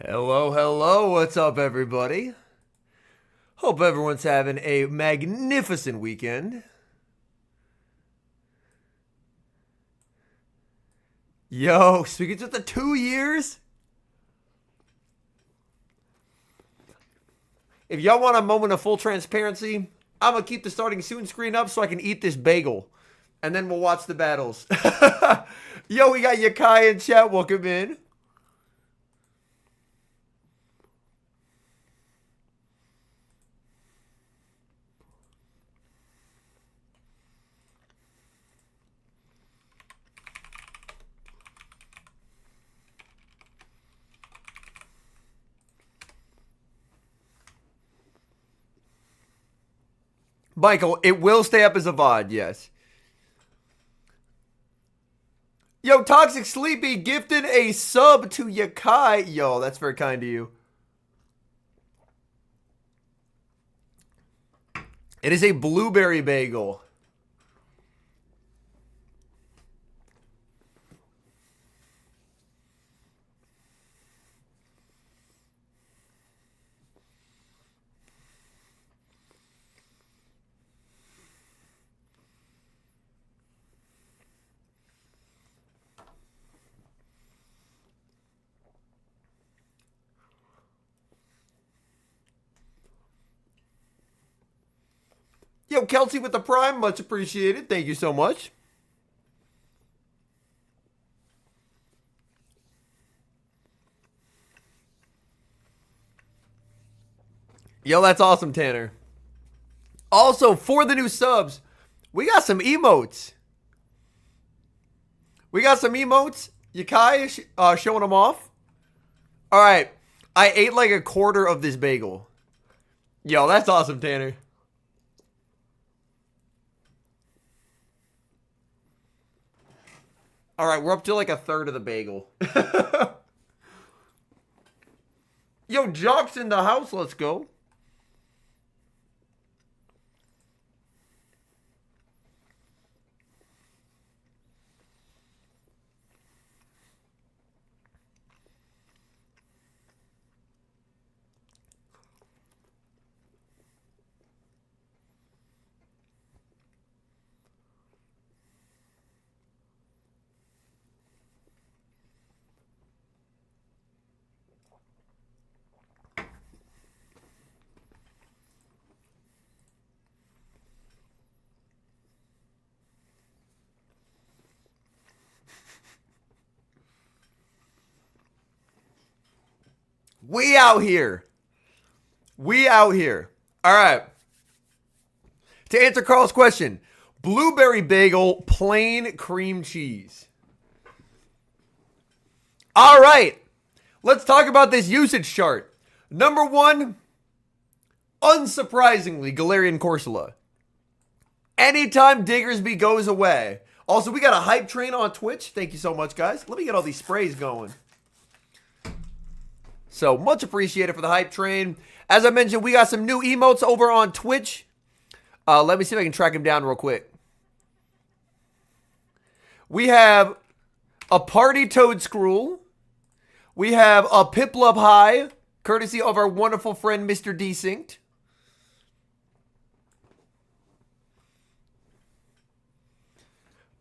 Hello, hello, what's up everybody? Hope everyone's having a magnificent weekend. Yo, speaking to the 2 years? If y'all want a moment of full transparency, I'm gonna keep the starting soon screen up so I can eat this bagel. And then we'll watch the battles. Yo, we got Yakai in chat, welcome in. Michael, it will stay up as a VOD, yes. Yo, Toxic Sleepy gifted a sub to Yakai. Yo, that's very kind of you. It is a blueberry bagel. Yo, Kelsey with the Prime, much appreciated. Thank you so much. Yo, that's awesome, Tanner. Also, for the new subs, we got some emotes. Yakai showing them off. All right. I ate like a quarter of this bagel. Yo, that's awesome, Tanner. All right, we're up to like a third of the bagel. Yo, Jock's in the house. Let's go. We out here. All right. To answer Carl's question, blueberry bagel, plain cream cheese. All right. Let's talk about this usage chart. Number one, unsurprisingly, Galarian Corsola. Anytime Diggersby goes away. Also, we got a hype train on Twitch. Thank you so much, guys. Let me get all these sprays going. So, much appreciated for the hype train. As I mentioned, we got some new emotes over on Twitch. Let me see if I can track him down real quick. We have a Party Toad Scroll. We have a Piplup High, courtesy of our wonderful friend, Mr. Desynced.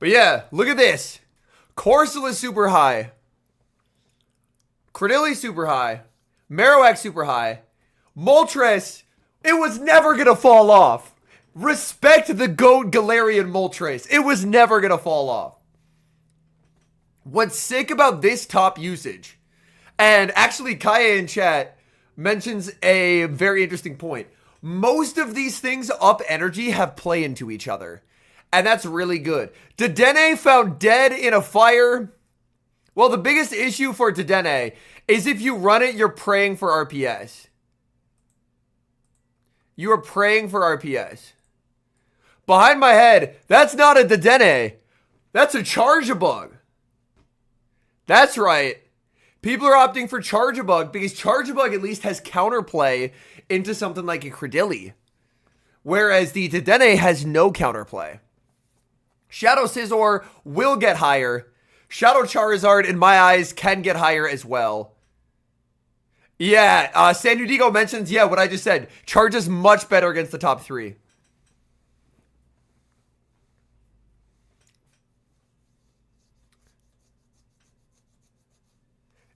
But yeah, look at this. Corsola super high. Credilli super high. Marowak super high. Moltres, it was never going to fall off. Respect the GOAT Galarian Moltres. It was never going to fall off. What's sick about this top usage, and actually Kaya in chat mentions a very interesting point. Most of these things up energy have play into each other. And that's really good. Dedenne found dead in a fire. Well, the biggest issue for Dedenne is if you run it, you're praying for RPS. You are praying for RPS. Behind my head, that's not a Dedenne. That's a Charge-a-Bug. That's right. People are opting for Charge-a-Bug because Charge-a-Bug at least has counterplay into something like a Credilli. Whereas the Dedenne has no counterplay. Shadow Scizor will get higher. Shadow Charizard, in my eyes, can get higher as well. Yeah, San Diego mentions, yeah, what I just said. Charge is much better against the top 3.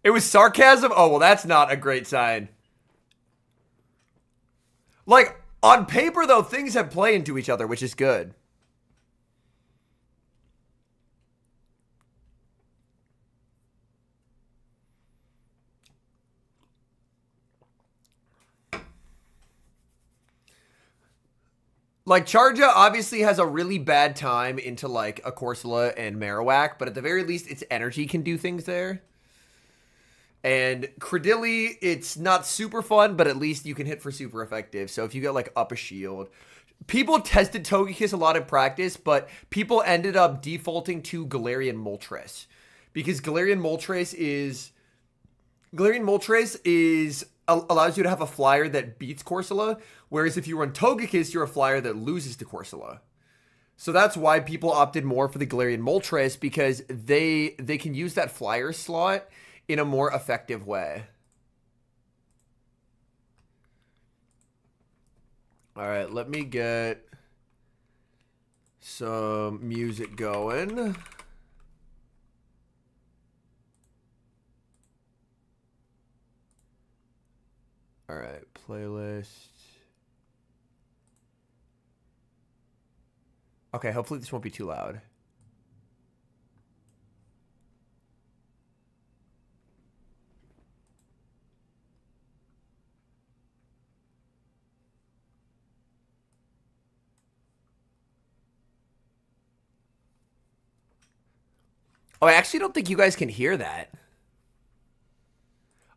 It was sarcasm? Oh, well, that's not a great sign. Like, on paper, though, things have play into each other, which is good. Like, Charja obviously has a really bad time into, like, a Corsola and Marowak, but at the very least, its energy can do things there. And Credilli, it's not super fun, but at least you can hit for super effective. So if you get, like, up a shield. People tested Togekiss a lot in practice, but people ended up defaulting to Galarian Moltres. Because Galarian Moltres allows you to have a flyer that beats Corsola, whereas if you run Togekiss, you're a flyer that loses to Corsola. So that's why people opted more for the Galarian Moltres, because they can use that flyer slot in a more effective way. All right, let me get some music going. All right, playlist. Okay, hopefully this won't be too loud. Oh, I actually don't think you guys can hear that.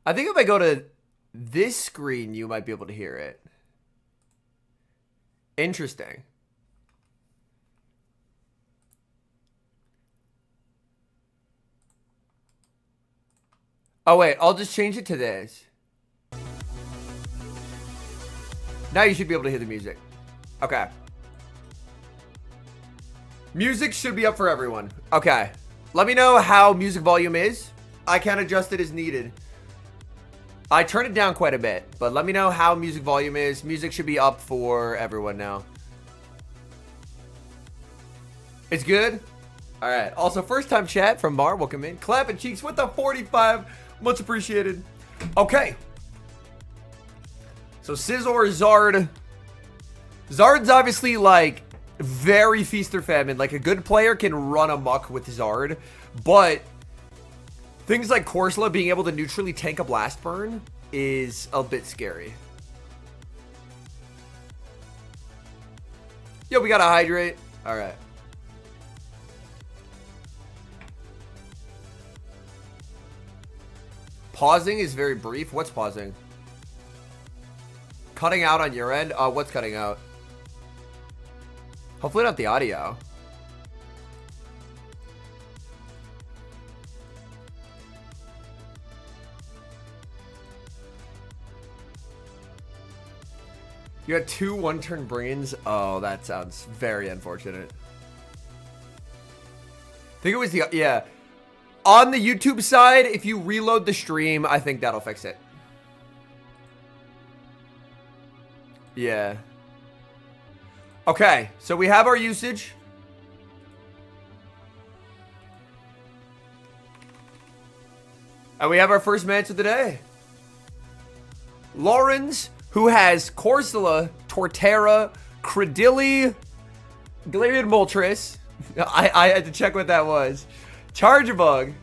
I think if I go to this screen, you might be able to hear it. Interesting. Oh, wait. I'll just change it to this. Now you should be able to hear the music. Okay. Music should be up for everyone. Okay. Let me know how music volume is. I can adjust it as needed. I turned it down quite a bit, but let me know how music volume is. Music should be up for everyone now. It's good? All right. Also, first time chat from Mar. Welcome in. Clapping cheeks with the 45. Much appreciated. Okay. So Scizor, Zard. Zard's obviously like very feast or famine. Like a good player can run amok with Zard, but things like Corsola being able to neutrally tank a Blast Burn is a bit scary. Yo, we gotta hydrate. All right. Pausing is very brief. What's pausing? Cutting out on your end? What's cutting out? Hopefully not the audio. You had 2 one-turn brains? Oh, that sounds very unfortunate. I think it was the... Yeah. On the YouTube side, if you reload the stream, I think that'll fix it. Yeah. Okay, so we have our usage. And we have our first match of the day. Lawrence, who has Corsola, Torterra, Credilli, Galarian Moltres. I had to check what that was. Charjabug.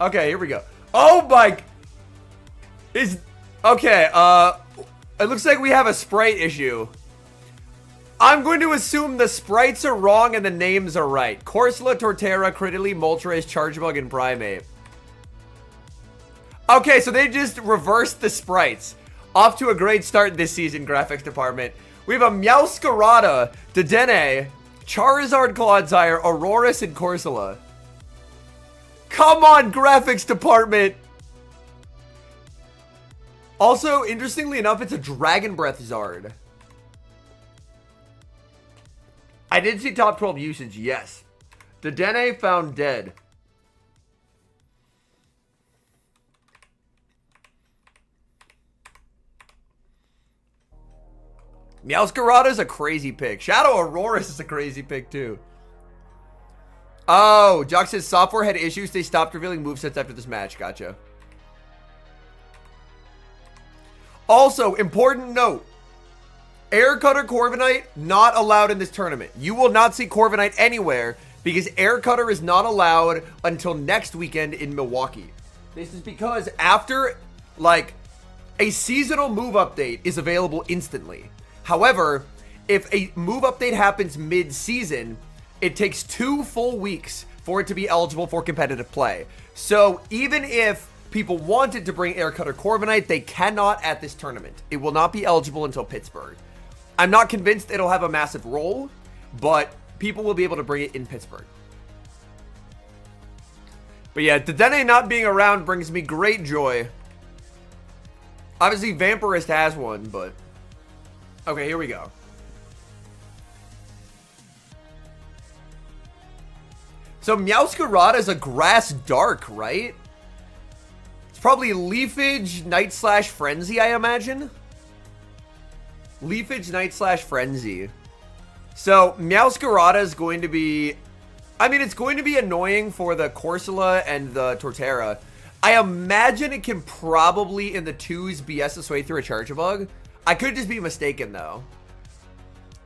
Okay, here we go. Oh my... Okay, it looks like we have a sprite issue. I'm going to assume the sprites are wrong and the names are right. Corsola, Torterra, Credilli, Moltres, Charjabug, and Primeape. Okay, so they just reversed the sprites. Off to a great start this season, graphics department. We have a Meowscarada, Dedenne, Charizard, Clodsire, Aurorus, and Corsola. Come on, graphics department! Also, interestingly enough, it's a Dragon Breath Zard. I did see top 12 usage, yes. Dedenne found dead. Meowscarada is a crazy pick. Shadow Auroras is a crazy pick, too. Oh, Jock says software had issues. They stopped revealing movesets after this match. Gotcha. Also, important note. Air Cutter Corviknight, not allowed in this tournament. You will not see Corviknight anywhere because Air Cutter is not allowed until next weekend in Milwaukee. This is because after, like, a seasonal move update is available instantly. However, if a move update happens mid-season, it takes 2 full weeks for it to be eligible for competitive play. So even if people wanted to bring Air Cutter Corviknight, they cannot at this tournament. It will not be eligible until Pittsburgh. I'm not convinced it'll have a massive role, but people will be able to bring it in Pittsburgh. But yeah, Dedenne not being around brings me great joy. Obviously, Vamperist has one, but... Okay, here we go. So Meowscarada is a Grass Dark, right? It's probably Leafage, Night/Frenzy, I imagine. Leafage, Night/Frenzy. So Meowscarada is going to be... I mean, it's going to be annoying for the Corsola and the Torterra. I imagine it can probably, in the 2s, BS its way through a Charjabug. I could just be mistaken, though.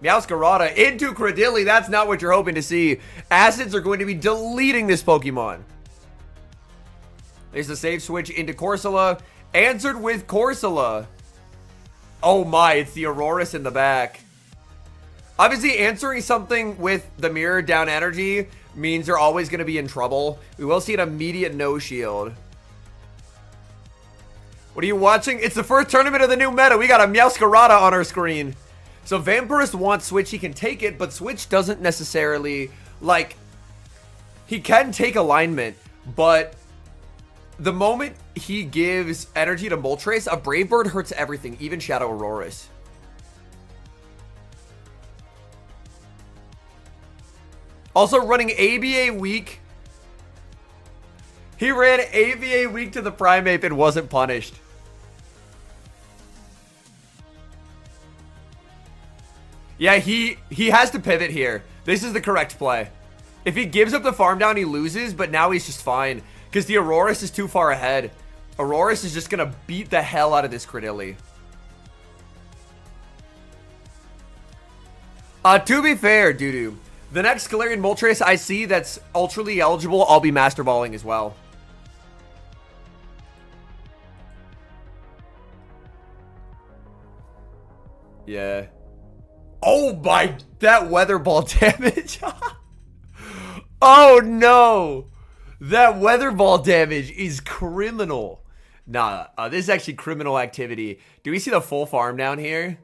Meowscarada into Credilli. That's not what you're hoping to see. Acids are going to be deleting this Pokemon. There's the save switch into Corsola. Answered with Corsola. Oh my, it's the Aurorus in the back. Obviously, answering something with the mirror down energy means they're always going to be in trouble. We will see an immediate no shield. What are you watching? It's the first tournament of the new meta. We got a Meowscarada on our screen. So Vamperist wants Switch. He can take it, but Switch doesn't necessarily, like, he can take alignment, but the moment he gives energy to Moltres, a Brave Bird hurts everything, even Shadow Auroras. Also running ABA Weak. He ran ABA Weak to the Primeape and wasn't punished. Yeah, he has to pivot here. This is the correct play. If he gives up the farm down, he loses, but now he's just fine. Because the Aurorus is too far ahead. Aurorus is just going to beat the hell out of this Credilli. To be fair, Doodoo, the next Galarian Moltres I see that's ultra eligible, I'll be Master Balling as well. Yeah. Oh my, that Weather Ball damage. Oh no. That Weather Ball damage is criminal. Nah, this is actually criminal activity. Do we see the full farm down here?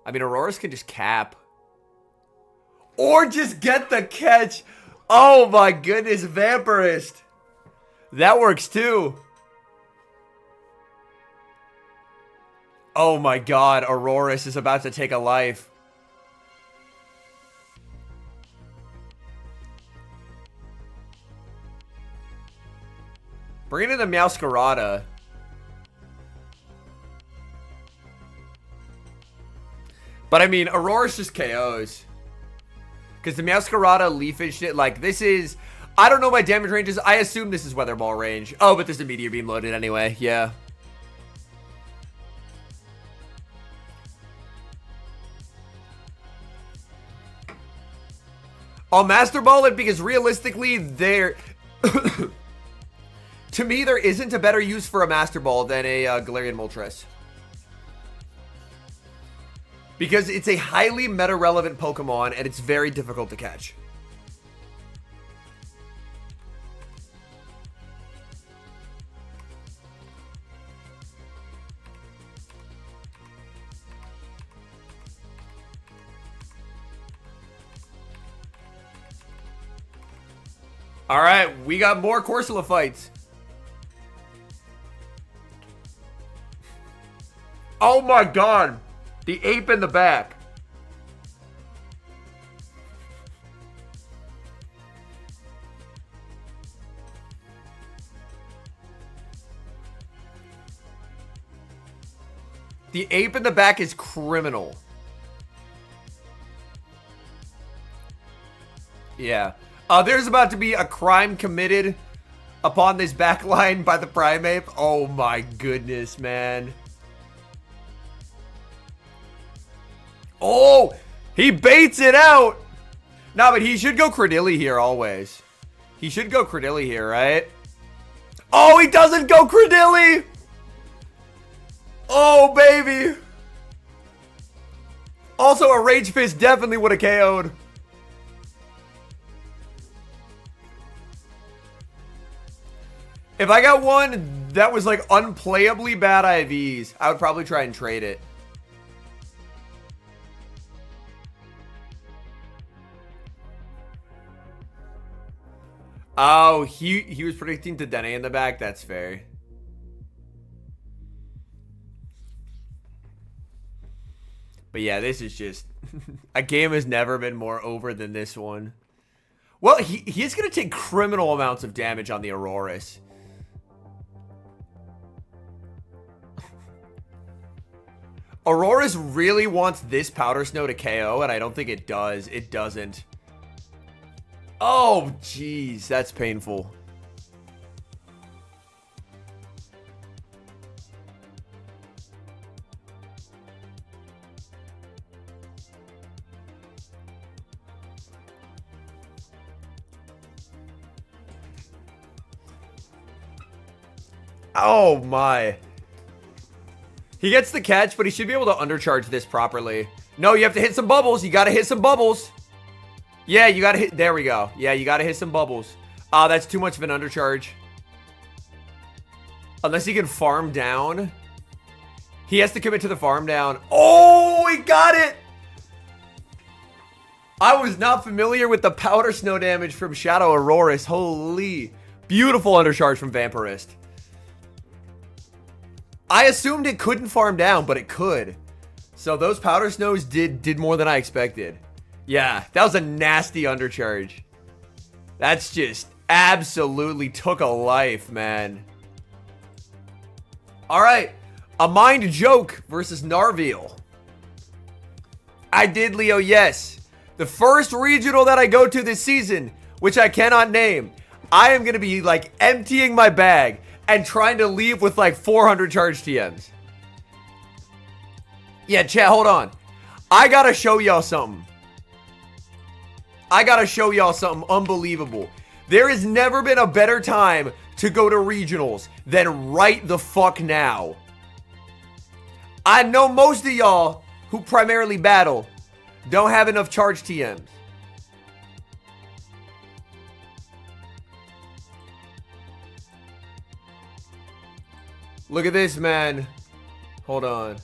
I mean, Auroras can just cap. Or just get the catch. Oh my goodness, Vamperist. That works too. Oh my god, Aurorus is about to take a life. Bring in the Meowscarada. But I mean, Aurorus just KOs. Because the Meowscarada Leafage shit, like, this is... I don't know my damage ranges. I assume this is Weather Ball range. Oh, but there's a Meteor Beam loaded anyway. Yeah. I'll Master Ball it because realistically, there... To me, there isn't a better use for a Master Ball than a Galarian Moltres. Because it's a highly meta-relevant Pokemon, and it's very difficult to catch. Alright, we got more Corsola fights. Oh my god! The ape in the back. The ape in the back is criminal. Yeah. There's about to be a crime committed upon this back line by the prime ape. Oh my goodness, man. Oh, he baits it out. No, but he should go Credilli here always. He should go Credilli here, right? Oh, he doesn't go Credilli. Oh, baby. Also, a Rage Fist definitely would have KO'd. If I got one that was like unplayably bad IVs, I would probably try and trade it. Oh, he was predicting to Dene in the back. That's fair. But yeah, this is just... a game has never been more over than this one. Well, he's going to take criminal amounts of damage on the Auroras. Auroras really wants this Powder Snow to KO, and I don't think it does. It doesn't. Oh, jeez. That's painful. Oh, my. He gets the catch, but he should be able to undercharge this properly. No, you have to hit some bubbles. You got to hit some bubbles. Yeah, you got to hit. There we go. Yeah, you got to hit some bubbles. That's too much of an undercharge. Unless he can farm down. He has to commit to the farm down. Oh, he got it. I was not familiar with the Powder Snow damage from Shadow Auroras. Holy. Beautiful undercharge from Vamperist. I assumed it couldn't farm down, but it could. So those Powder Snows did more than I expected. Yeah, that was a nasty undercharge. That's just absolutely took a life, man. All right, AMindJoke versus Naarveil. I did, Leo, yes. The first regional that I go to this season, which I cannot name, I am going to be like emptying my bag and trying to leave with like 400 charge TMs. Yeah, chat, hold on. I got to show y'all something. I got to show y'all something unbelievable. There has never been a better time to go to regionals than right the fuck now. I know most of y'all who primarily battle don't have enough charge TMs. Look at this, man. Hold on.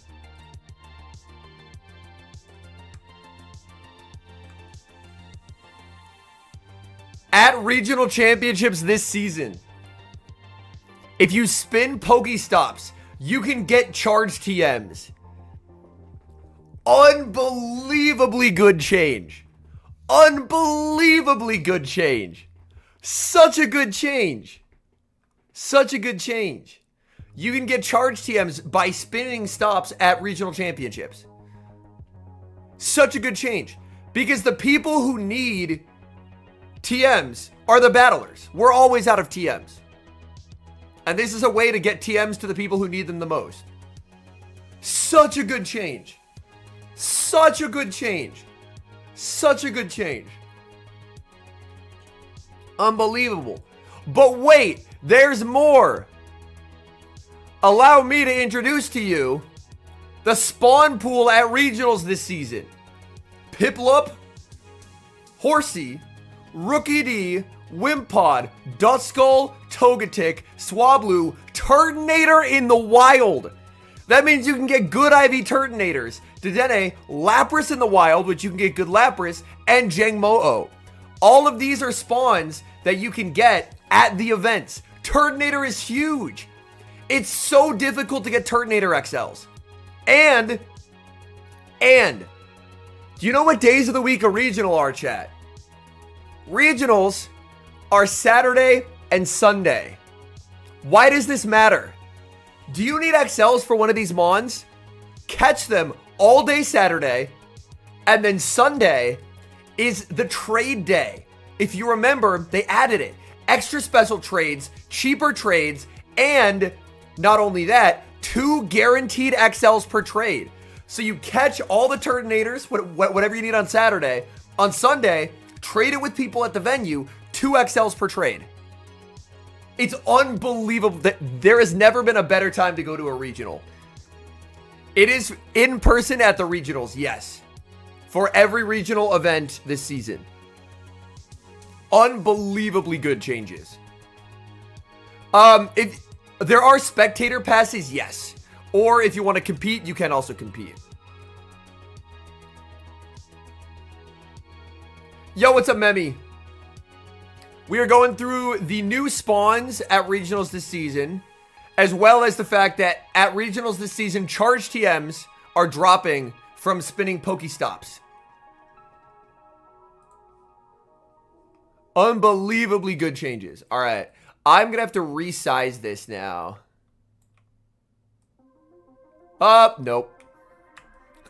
At regional championships this season, if you spin Pokestops, you can get charge TMs. Unbelievably good change. Unbelievably good change. Such a good change. Such a good change. You can get charge TMs by spinning stops at regional championships. Such a good change. Because the people who need TMs are the battlers. We're always out of TMs. And this is a way to get TMs to the people who need them the most. Such a good change. Such a good change. Such a good change. Unbelievable. But wait, there's more. Allow me to introduce to you the spawn pool at regionals this season. Piplup, Horsey, Rookie D, Wimpod, Duskull, Togetic, Swablu, Turtonator in the wild. That means you can get good IV Turtonators. Dedenne, Lapras in the wild, which you can get good Lapras, and Jangmo-O. All of these are spawns that you can get at the events. Turtonator is huge. It's so difficult to get Turtonator XLs. And, do you know what days of the week a regional are, chat? Regionals are Saturday and Sunday. Why does this matter? Do you need XLs for one of these Mons? catch them all day Saturday, and then Sunday is the trade day. If you remember, they added it. Extra special trades, cheaper trades, and not only that, 2 guaranteed XLs per trade. So you catch all the Turtonators, whatever you need on Saturday. On Sunday, trade it with people at the venue, 2 XLs per trade. It's unbelievable that there has never been a better time to go to a regional. It is in person at the regionals, yes. For every regional event this season. Unbelievably good changes. If there are spectator passes, yes. Or if you want to compete, you can also compete. Yo, what's up, Memi? We are going through the new spawns at regionals this season, as well as the fact that at regionals this season, charge TMs are dropping from spinning Pokestops. Unbelievably good changes. All right. I'm going to have to resize this now. Nope.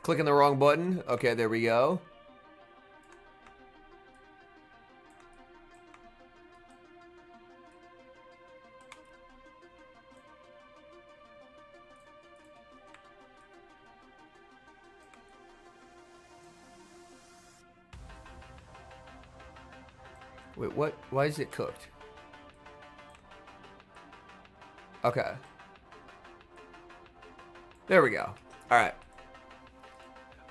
Clicking the wrong button. Okay, there we go. Wait, what? Why is it cooked? Okay. There we go. All right.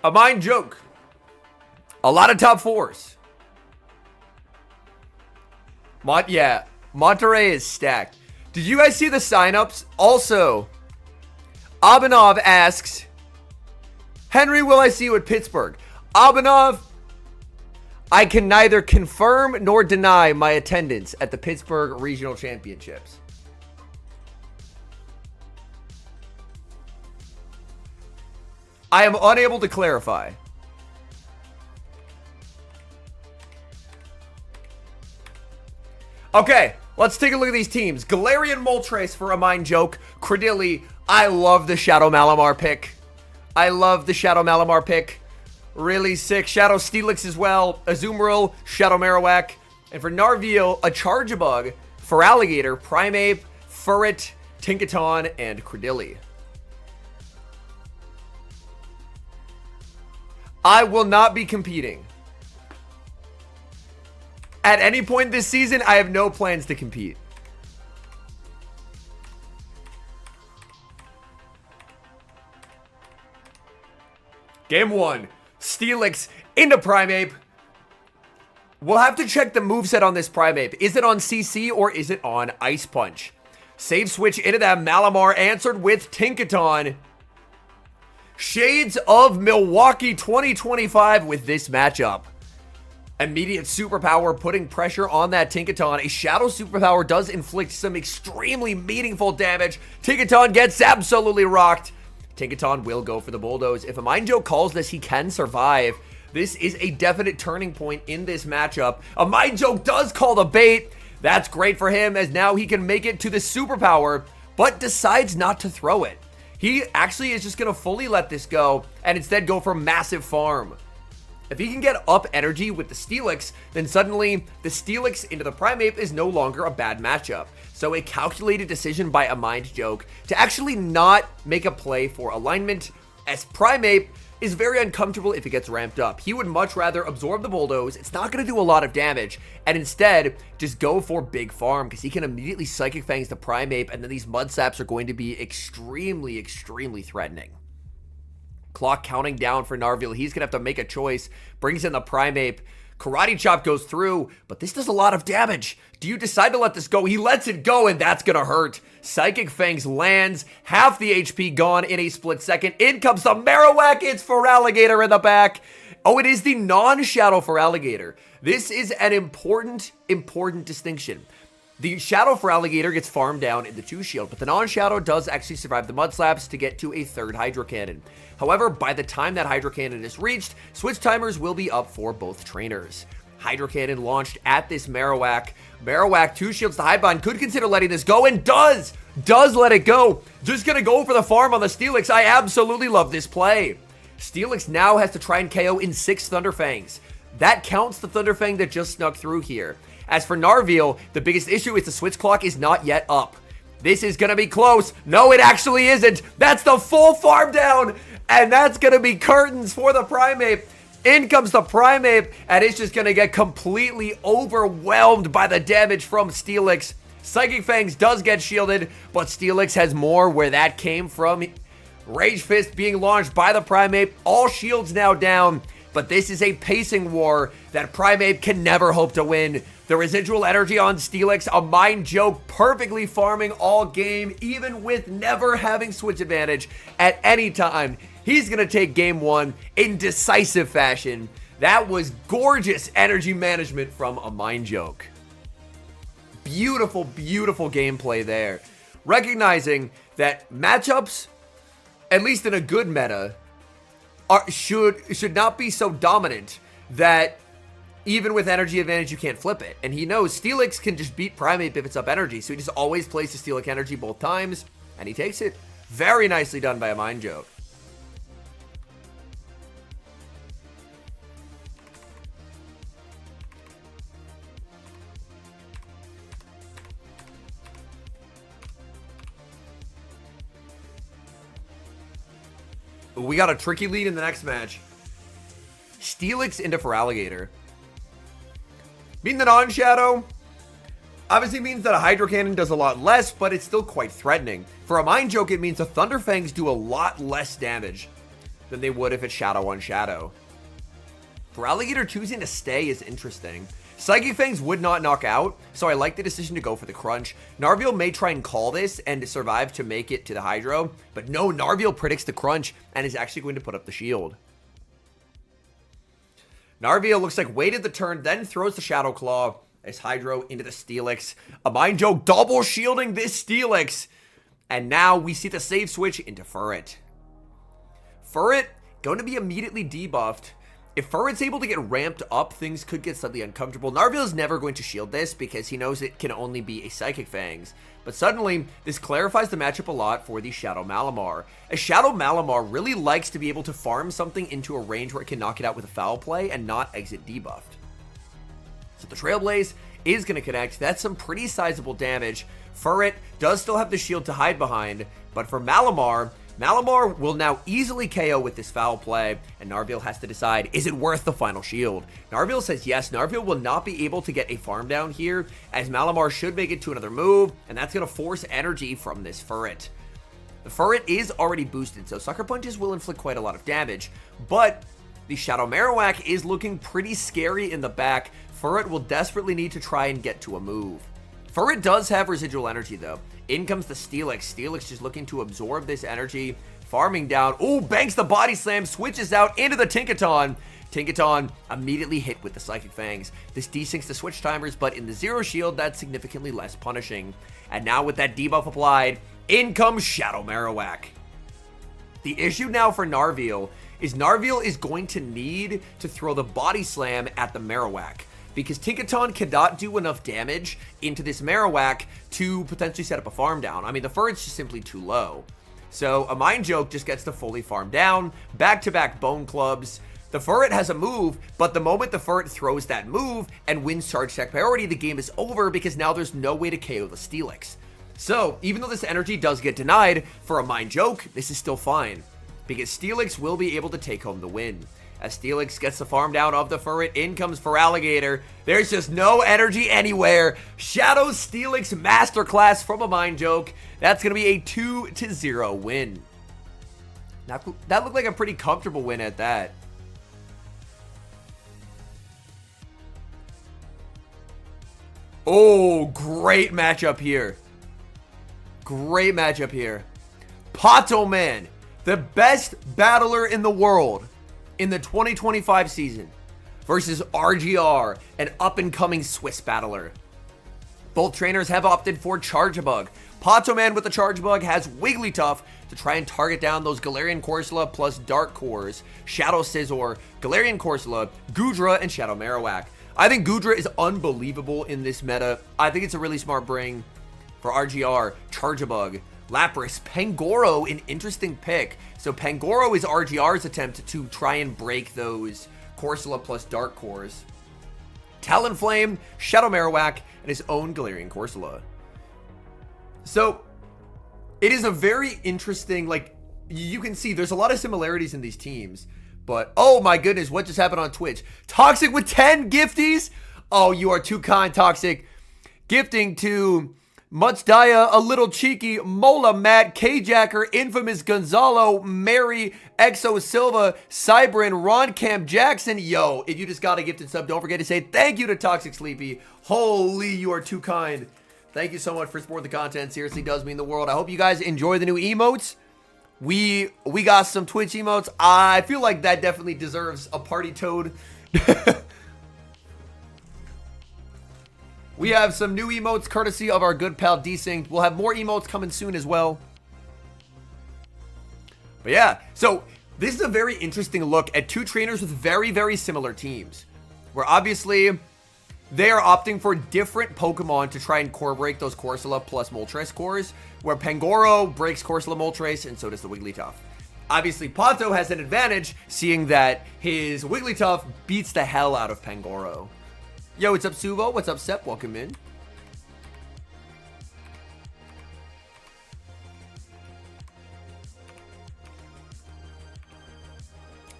AMindJoke. A lot of top 4s. Yeah, Monterey is stacked. Did you guys see the signups? Also, Abanov asks, Henry, will I see you at Pittsburgh? Abanov, I can neither confirm nor deny my attendance at the Pittsburgh Regional Championships. I am unable to clarify. Okay, let's take a look at these teams. Galarian Moltres for AMindJoke. Credilli, I love the Shadow Malamar pick. Really sick. Shadow Steelix as well. Azumarill, Shadow Marowak. And for Naarveil, a Charjabug, Feraligatr, Primeape, Furret, Tinkaton, and Credilli. I will not be competing. At any point this season, I have no plans to compete. Game 1. Steelix into Primeape. We'll have to check the moveset on this Primeape. Is it on CC or is it on Ice Punch? Save switch into that Malamar, answered with Tinkaton. Shades of Milwaukee 2025 with this matchup. Immediate superpower putting pressure on that Tinkaton. A shadow superpower does inflict some extremely meaningful damage. Tinkaton gets absolutely rocked. Tinkaton will go for the bulldoze. If AMindJoke calls this, he can survive. This is a definite turning point in this matchup. AMindJoke does call the bait. That's great for him, as now he can make it to the superpower, but decides not to throw it. He actually is just going to fully let this go and instead go for massive farm. If he can get up energy with the Steelix, then suddenly the Steelix into the Primeape is no longer a bad matchup. So a calculated decision by AMindJoke to actually not make a play for alignment, as Primeape is very uncomfortable if it gets ramped up. He would much rather absorb the bulldoze. It's not going to do a lot of damage, and instead just go for big farm, because he can immediately Psychic Fangs the Primeape, and then these Mud Saps are going to be extremely, extremely threatening. Clock counting down for Naarveil. He's going to have to make a choice. Brings in the Primeape. Karate Chop goes through, but this does a lot of damage. Do you decide to let this go? He lets it go, and that's going to hurt. Psychic Fangs lands. Half the HP gone in a split second. In comes the Marowak. It's Feraligatr in the back. Oh, it is the non-Shadow Feraligatr. This is an important distinction. The Shadow Feraligatr gets farmed down in the 2-shield, but the non-Shadow does actually survive the Mud Slaps to get to a 3rd Hydro Cannon. However, by the time that Hydro Cannon is reached, switch timers will be up for both trainers. Hydro Cannon launched at this Marowak. Marowak, 2 shields to hide behind, could consider letting this go, and does let it go. Just gonna go for the farm on the Steelix. I absolutely love this play. Steelix now has to try and KO in 6 Thunderfangs. That counts the Thunderfang that just snuck through here. As for Naarveil, the biggest issue is the switch clock is not yet up. This is gonna be close. No, it actually isn't. That's the full farm down, and that's gonna be curtains for the Primeape. In comes the Primeape, and it's just gonna get completely overwhelmed by the damage from Steelix. Psychic Fangs does get shielded, but Steelix has more where that came from. Rage Fist being launched by the Primeape, all shields now down, but this is a pacing war that Primeape can never hope to win. The residual energy on Steelix, AMindJoke perfectly farming all game, even with never having switch advantage at any time. He's going to take game 1 in decisive fashion. That was gorgeous energy management from AMindJoke. Beautiful, beautiful gameplay there. Recognizing that matchups, at least in a good meta, should not be so dominant that even with energy advantage, you can't flip it. And he knows Steelix can just beat Primeape if it's up energy, so he just always plays the Steelix energy both times, and he takes it. Very nicely done by AMindJoke. We got a tricky lead in the next match. Steelix into Feraligatr. Being the non-shadow obviously means that a Hydro Cannon does a lot less, but it's still quite threatening. For AMindJoke, it means the Thunderfangs do a lot less damage than they would if it's shadow on shadow. Feraligatr choosing to stay is interesting. Psychic Fangs would not knock out, so I like the decision to go for the crunch. Naarveil may try and call this and survive to make it to the Hydro, but no, Naarveil predicts the crunch and is actually going to put up the shield. Naarveil looks like waited the turn, then throws the Shadow Claw as Hydro into the Steelix. AMindJoke double shielding this Steelix. And now we see the save switch into Furret. Furret going to be immediately debuffed. If Furret's able to get ramped up, things could get slightly uncomfortable. Naarveil is never going to shield this because he knows it can only be a Psychic Fangs. But suddenly, this clarifies the matchup a lot for the Shadow Malamar. A Shadow Malamar really likes to be able to farm something into a range where it can knock it out with a foul play and not exit debuffed. So the Trailblaze is going to connect. That's some pretty sizable damage. Furret does still have the shield to hide behind, but for Malamar, Malamar will now easily KO with this foul play, and Naarveil has to decide, is it worth the final shield? Naarveil says yes. Naarveil will not be able to get a farm down here, as Malamar should make it to another move, and that's going to force energy from this Furret. The Furret is already boosted, so Sucker Punches will inflict quite a lot of damage, but the Shadow Marowak is looking pretty scary in the back. Furret will desperately need to try and get to a move. Furret does have residual energy, though. In comes the Steelix. Steelix just looking to absorb this energy. Farming down. Ooh, banks the body slam. Switches out into the Tinkaton. Tinkaton immediately hit with the Psychic Fangs. This desyncs the switch timers, but in the zero shield, that's significantly less punishing. And now with that debuff applied, in comes Shadow Marowak. The issue now for Naarveil is going to need to throw the body slam at the Marowak, because Tinkaton cannot do enough damage into this Marowak to potentially set up a farm down. I mean, the Furret's just simply too low. So AMindJoke just gets to fully farm down, back-to-back Bone Clubs. The Furret has a move, but the moment the Furret throws that move and wins charge tech priority, the game is over because now there's no way to KO the Steelix. So, even though this energy does get denied, for AMindJoke, this is still fine, because Steelix will be able to take home the win. As Steelix gets the farm down of the Furret, in comes Feraligatr. There's just no energy anywhere. Shadow Steelix Masterclass from AMindJoke. That's going to be a 2-0 win. That looked like a pretty comfortable win at that. Oh, great matchup here. Great matchup here. PtoMan, the best battler in the world in the 2025 season, versus RGR, an up-and-coming Swiss battler. Both trainers have opted for Charge-a-Bug. PtoMan with the Charge-Bug has Wigglytuff to try and target down those Galarian Corsola plus Dark Cores, Shadow Scizor, Galarian Corsola, Goodra, and Shadow Marowak. I think Goodra is unbelievable in this meta. I think it's a really smart bring for RGR, Charjabug, Lapras, Pangoro, an interesting pick. So Pangoro is RGR's attempt to try and break those Corsola plus Dark Cores. Talonflame, Shadow Marowak, and his own Galarian Corsola. So it is a very interesting, like, you can see there's a lot of similarities in these teams. But, oh my goodness, what just happened on Twitch? Toxic with 10 gifties? Oh, you are too kind, Toxic. Gifting to Mutsdaya, A Little Cheeky, Mola, Matt, K-Jacker, Infamous Gonzalo, Mary, Exo Silva, Cybrin, Ron Camp Jackson. Yo, if you just got a gifted sub, don't forget to say thank you to Toxic Sleepy. Holy, you are too kind. Thank you so much for supporting the content. Seriously does mean the world. I hope you guys enjoy the new emotes. We got some Twitch emotes. I feel like that definitely deserves a party toad. We have some new emotes courtesy of our good pal Desync. We'll have more emotes coming soon as well. But yeah, so this is a very interesting look at two trainers with very, very similar teams. Where obviously they are opting for different Pokemon to try and core break those Corsola plus Moltres cores, where Pangoro breaks Corsola Moltres, and so does the Wigglytuff. Obviously, Pato has an advantage, seeing that his Wigglytuff beats the hell out of Pangoro. Yo, what's up, Suvo? What's up, Sep? Welcome in.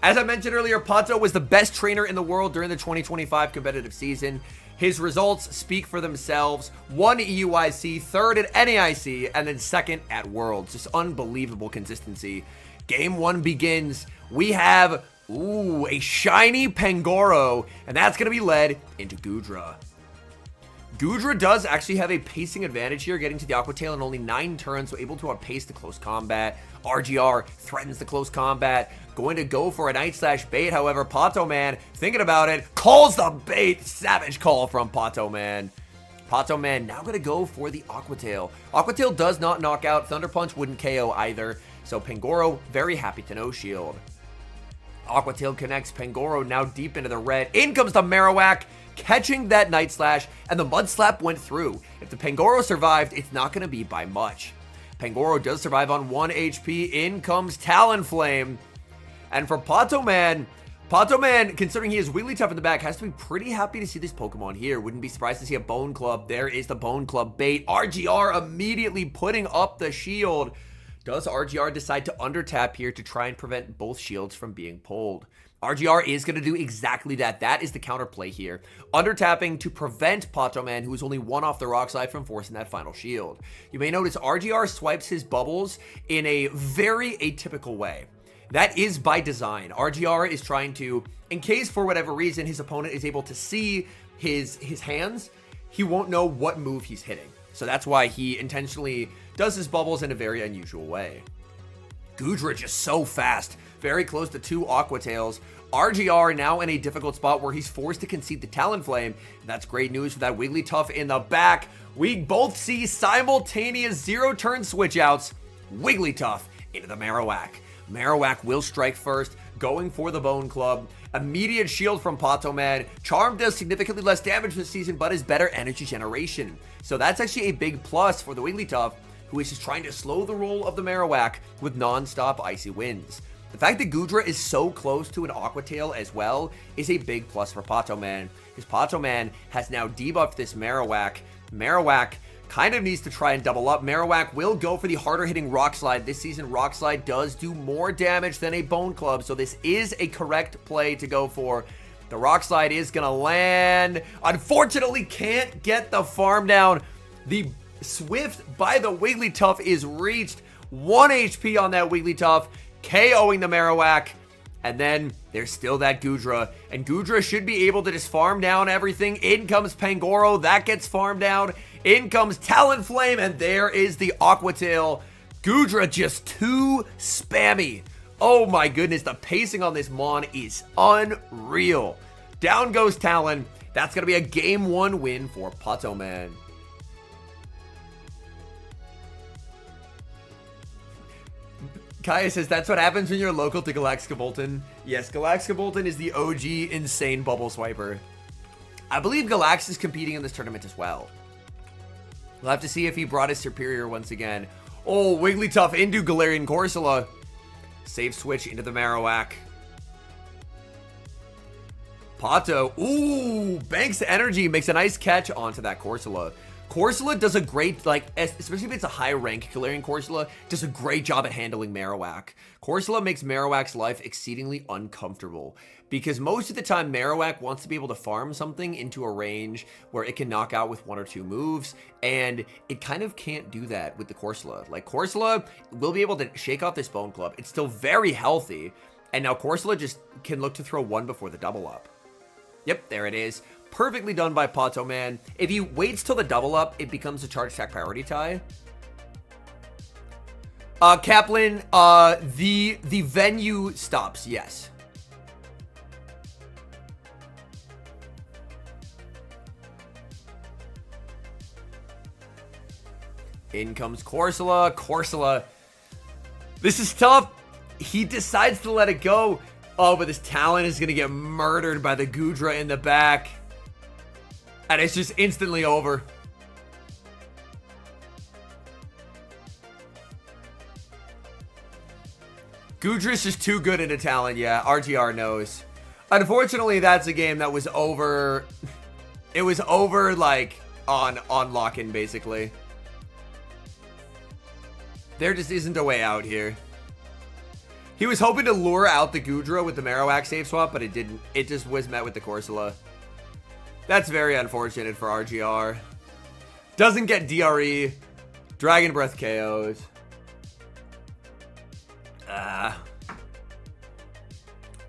As I mentioned earlier, Pato was the best trainer in the world during the 2025 competitive season. His results speak for themselves. 1 EUIC, 3rd at NAIC, and then 2nd at Worlds. Just unbelievable consistency. Game 1 begins. We have, a shiny Pangoro, and that's going to be led into Goodra. Goodra does actually have a pacing advantage here, getting to the Aqua Tail in only 9 turns, so able to outpace the close combat. RGR threatens the close combat, going to go for a Night Slash bait. However, PtoMan, thinking about it, calls the bait. Savage call from PtoMan. PtoMan now going to go for the Aqua Tail. Aqua Tail does not knock out. Thunder Punch wouldn't KO either, so Pangoro very happy to no shield. Aqua Tail connects. Pangoro now deep into the red. In comes the Marowak, catching that Night Slash, and the Mud Slap went through. If the Pangoro survived, it's not going to be by much. Pangoro does survive on 1 HP. In comes Talonflame. And for PtoMan, considering he has Wigglytuff in the back, has to be pretty happy to see this Pokemon here. Wouldn't be surprised to see a Bone Club. There is the Bone Club bait. RGR immediately putting up the shield. Does RGR decide to undertap here to try and prevent both shields from being pulled? RGR is going to do exactly that. That is the counterplay here. Undertapping to prevent PtoMan, who is only 1 off the rock slide, from forcing that final shield. You may notice RGR swipes his bubbles in a very atypical way. That is by design. RGR is trying to, in case for whatever reason his opponent is able to see his hands, he won't know what move he's hitting. So that's why he intentionally does his bubbles in a very unusual way. Goodra just so fast, very close to 2 Aqua Tails. RGR now in a difficult spot where he's forced to concede the Talonflame. And that's great news for that Wigglytuff in the back. We both see simultaneous 0-turn switch outs. Wigglytuff into the Marowak. Marowak will strike first, going for the Bone Club. Immediate shield from PtoMan. Charm does significantly less damage this season, but is better energy generation. So that's actually a big plus for the Wigglytuff, who is just trying to slow the roll of the Marowak with non-stop icy winds. The fact that Goodra is so close to an Aqua Tail as well is a big plus for PtoMan, because PtoMan has now debuffed this Marowak. Marowak kind of needs to try and double up. Marowak will go for the harder hitting Rock Slide. This season, Rock Slide does do more damage than a Bone Club, so this is a correct play to go for. The Rock Slide is going to land. Unfortunately, can't get the farm down. The Swift by the Wigglytuff is reached. 1 HP on that Wigglytuff, KOing the Marowak. And then there's still that Goodra. And Goodra should be able to just farm down everything. In comes Pangoro. That gets farmed down. In comes Talonflame. And there is the Aqua Tail. Goodra just too spammy. Oh my goodness. The pacing on this Mon is unreal. Down goes Talon. That's going to be a game 1 win for PtoMan. Kaya says, that's what happens when you're local to Galaxkobolten. Yes, Galaxkobolten is the OG insane bubble swiper. I believe Galax is competing in this tournament as well. We'll have to see if he brought his superior once again. Oh, Wigglytuff into Galarian Corsola. Save switch into the Marowak. Pato. Ooh, banks energy. Makes a nice catch onto that Corsola. Corsola does a great, like, especially if it's a high rank Galarian Corsola, does a great job at handling Marowak. Corsola makes Marowak's life exceedingly uncomfortable because most of the time Marowak wants to be able to farm something into a range where it can knock out with 1 or 2 moves, and it kind of can't do that with the Corsola. Like, Corsola will be able to shake off this Bone Club. It's still very healthy, and now Corsola just can look to throw 1 before the double up. Yep, there it is. Perfectly done by PtoMan. If he waits till the double up, it becomes a charge attack priority tie. Kaplan, the venue stops, yes. In comes Corsola. Corsola. This is tough. He decides to let it go. Oh, but this Talon is going to get murdered by the Goodra in the back. And it's just instantly over. Goodra's just too good into Talon, yeah. RGR knows. Unfortunately, that's a game that was over. It was over, like, on lock-in, basically. There just isn't a way out here. He was hoping to lure out the Goodra with the Marowak save swap, but it didn't. It just was met with the Corsola. That's very unfortunate for RGR. Doesn't get DRE. Dragon Breath KOs.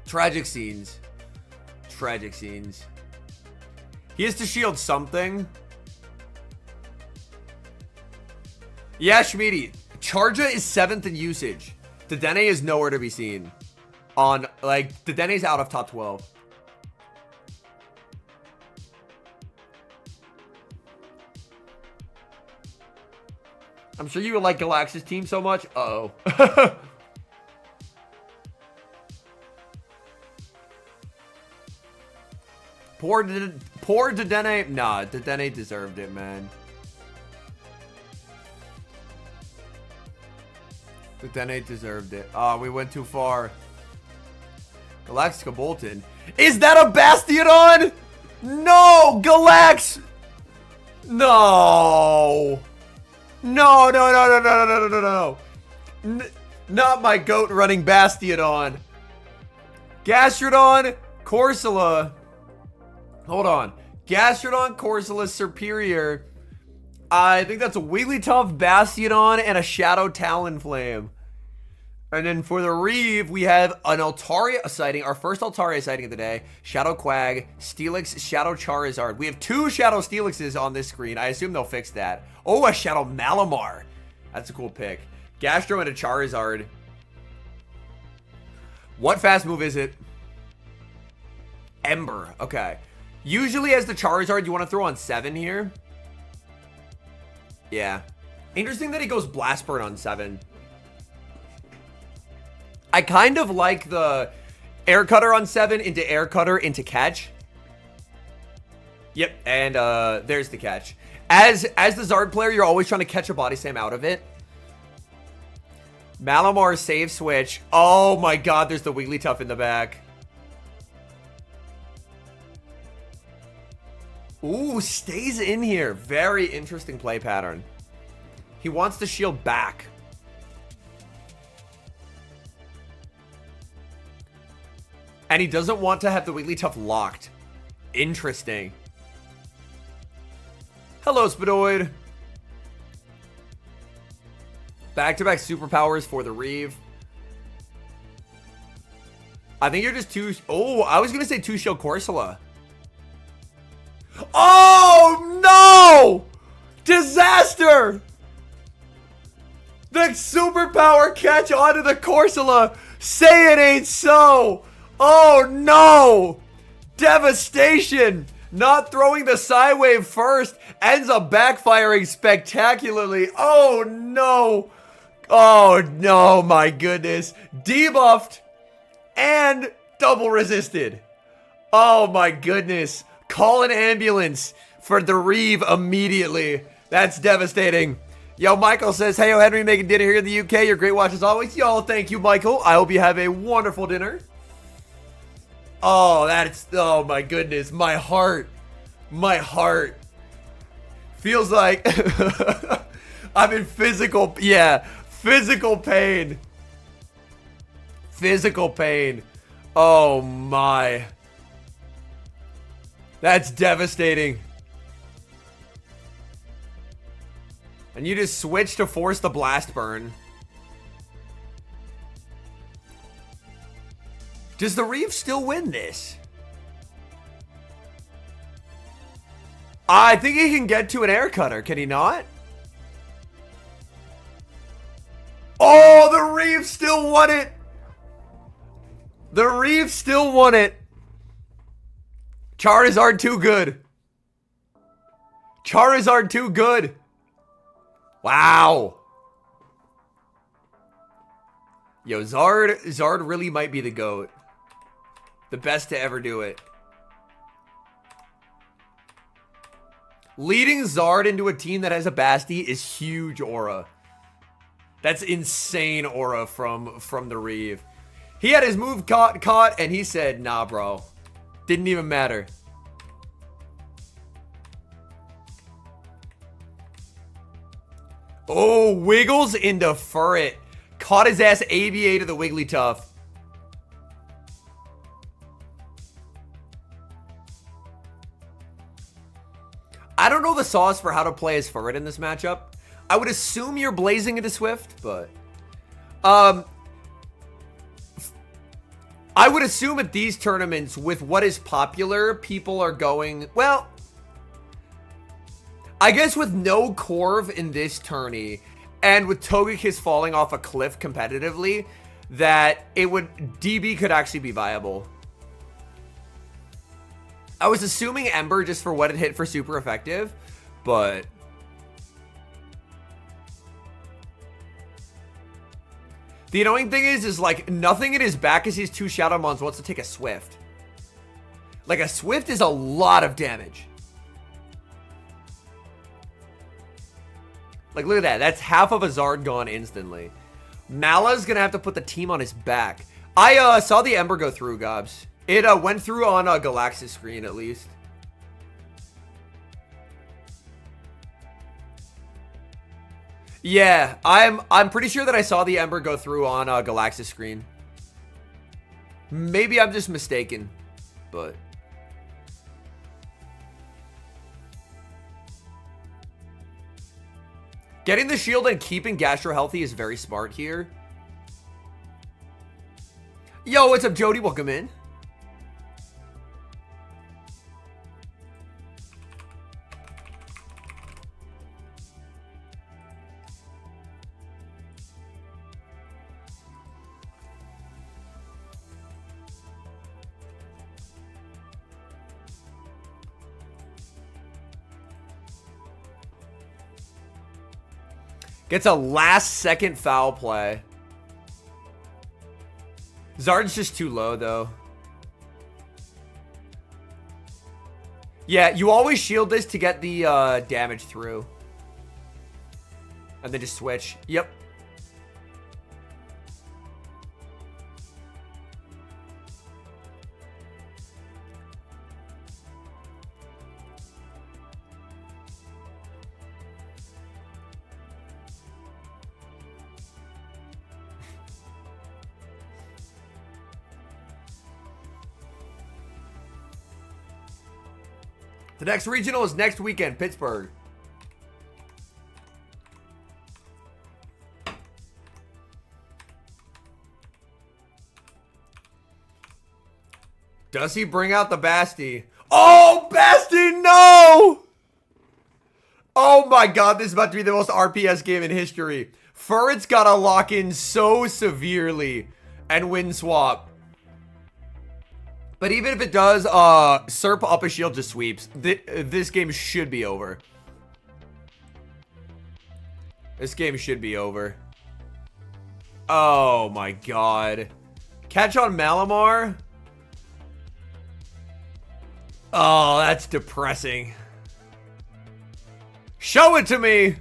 Tragic scenes. Tragic scenes. He has to shield something. Yeah, Schmeedy. Charja is 7th in usage. Dedenne is nowhere to be seen. Dedenne's out of top 12. I'm sure you would like Galax's team so much. Uh-oh. Poor Dedenne. Nah, Dedenne deserved it, man. Dedenne deserved it. Oh, we went too far. Galaxkobolten. Is that a Bastiodon? No, Galax. No. No, no, no, no, no, no, no, no, no. Not my goat running Bastiodon. Gastrodon, Corsola. Hold on. Gastrodon, Corsola, Superior. I think that's a Wigglytuff, Bastiodon, and a Shadow Talonflame. And then for the Reeve, we have an Altaria sighting, our first Altaria sighting of the day. Shadow Quag, Steelix, Shadow Charizard. We have 2 Shadow Steelixes on this screen. I assume they'll fix that. Oh, a Shadow Malamar. That's a cool pick. Gastro and a Charizard. What fast move is it? Ember. Okay. Usually as the Charizard, you want to throw on 7 here. Yeah. Interesting that he goes Blast Burn on 7. I kind of like the Air Cutter on 7 into Air Cutter into catch. Yep, and there's the catch. As the Zard player, you're always trying to catch a Body Slam out of it. Malamar save switch. Oh my god, there's the Wigglytuff in the back. Ooh, stays in here. Very interesting play pattern. He wants to shield back. And he doesn't want to have the Wigglytuff locked. Interesting. Hello, Spadoid. Back-to-back superpowers for the Reeve. I think you're just too... Oh, I was going to say 2-Shield Corsola. Oh, no! Disaster! The superpower catch onto the Corsola. Say it ain't so. Oh, no. Devastation. Not throwing the Psywave first ends up backfiring spectacularly. Oh, no. Oh, no, my goodness. Debuffed and double resisted. Oh, my goodness. Call an ambulance for the Reeve immediately. That's devastating. Yo, Michael says, hey, Henry, making dinner here in the UK. You're great watch as always. Yo, thank you, Michael. I hope you have a wonderful dinner. Oh, oh my goodness. My heart feels like I'm in physical pain. Physical pain. Oh my. That's devastating. And you just switch to force the blast burn. Does the Reeve still win this? I think he can get to an air cutter, can he not? Oh, the Reeve still won it. The Reeve still won it. Charizard too good. Charizard too good. Wow. Yo, Zard really might be the GOAT. The best to ever do it. Leading Zard into a team that has a Basti is huge aura. That's insane aura from the Reeve. He had his move caught, and he said, nah, bro. Didn't even matter. Oh, Wiggles into Furret. Caught his ass ABA to the Wigglytuff. I don't know the sauce for how to play as Furret in this matchup. I would assume you're blazing into Swift, but... I would assume at these tournaments, with what is popular, people are going... Well... I guess with no Corv in this tourney, and with Togekiss falling off a cliff competitively, that it would... DB could actually be viable. I was assuming Ember just for what it hit for super effective, but... The annoying thing is like, nothing in his back as his 2 Shadow Mons wants to take a Swift. Like, a Swift is a lot of damage. Like, look at that. That's half of a Zard gone instantly. Mala's gonna have to put the team on his back. I saw the Ember go through, Gobs. It went through on a Galaxis screen, at least. Yeah, I'm pretty sure that I saw the Ember go through on a Galaxis screen. Maybe I'm just mistaken, but... Getting the shield and keeping Gastro healthy is very smart here. Yo, what's up, Jody? Welcome in. Gets a last-second foul play. Zard's just too low, though. Yeah, you always shield this to get the damage through. And then just switch. Yep. The next regional is next weekend, Pittsburgh. Does he bring out the Basti? Oh, Basti, no! Oh my god, this is about to be the most RPS game in history. Furret's gotta lock in so severely and win swap. But even if it does, Serp up a shield just sweeps. This game should be over. This game should be over. Oh my god. Catch on Malamar? Oh, that's depressing. Show it to me.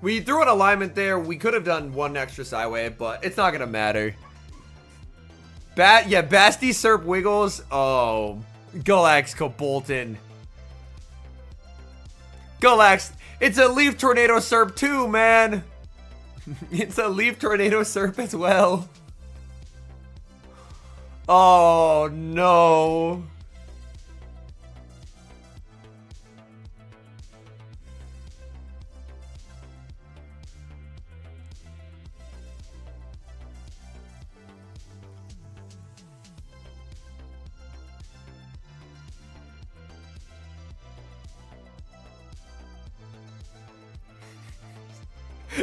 We threw an alignment there. We could have done one extra sideway, but it's not going to matter. Yeah, Basti Serp Wiggles. Oh, Galaxkobolten. Galax. It's a Leaf Tornado Serp too, man. It's a Leaf Tornado Serp as well. Oh, no.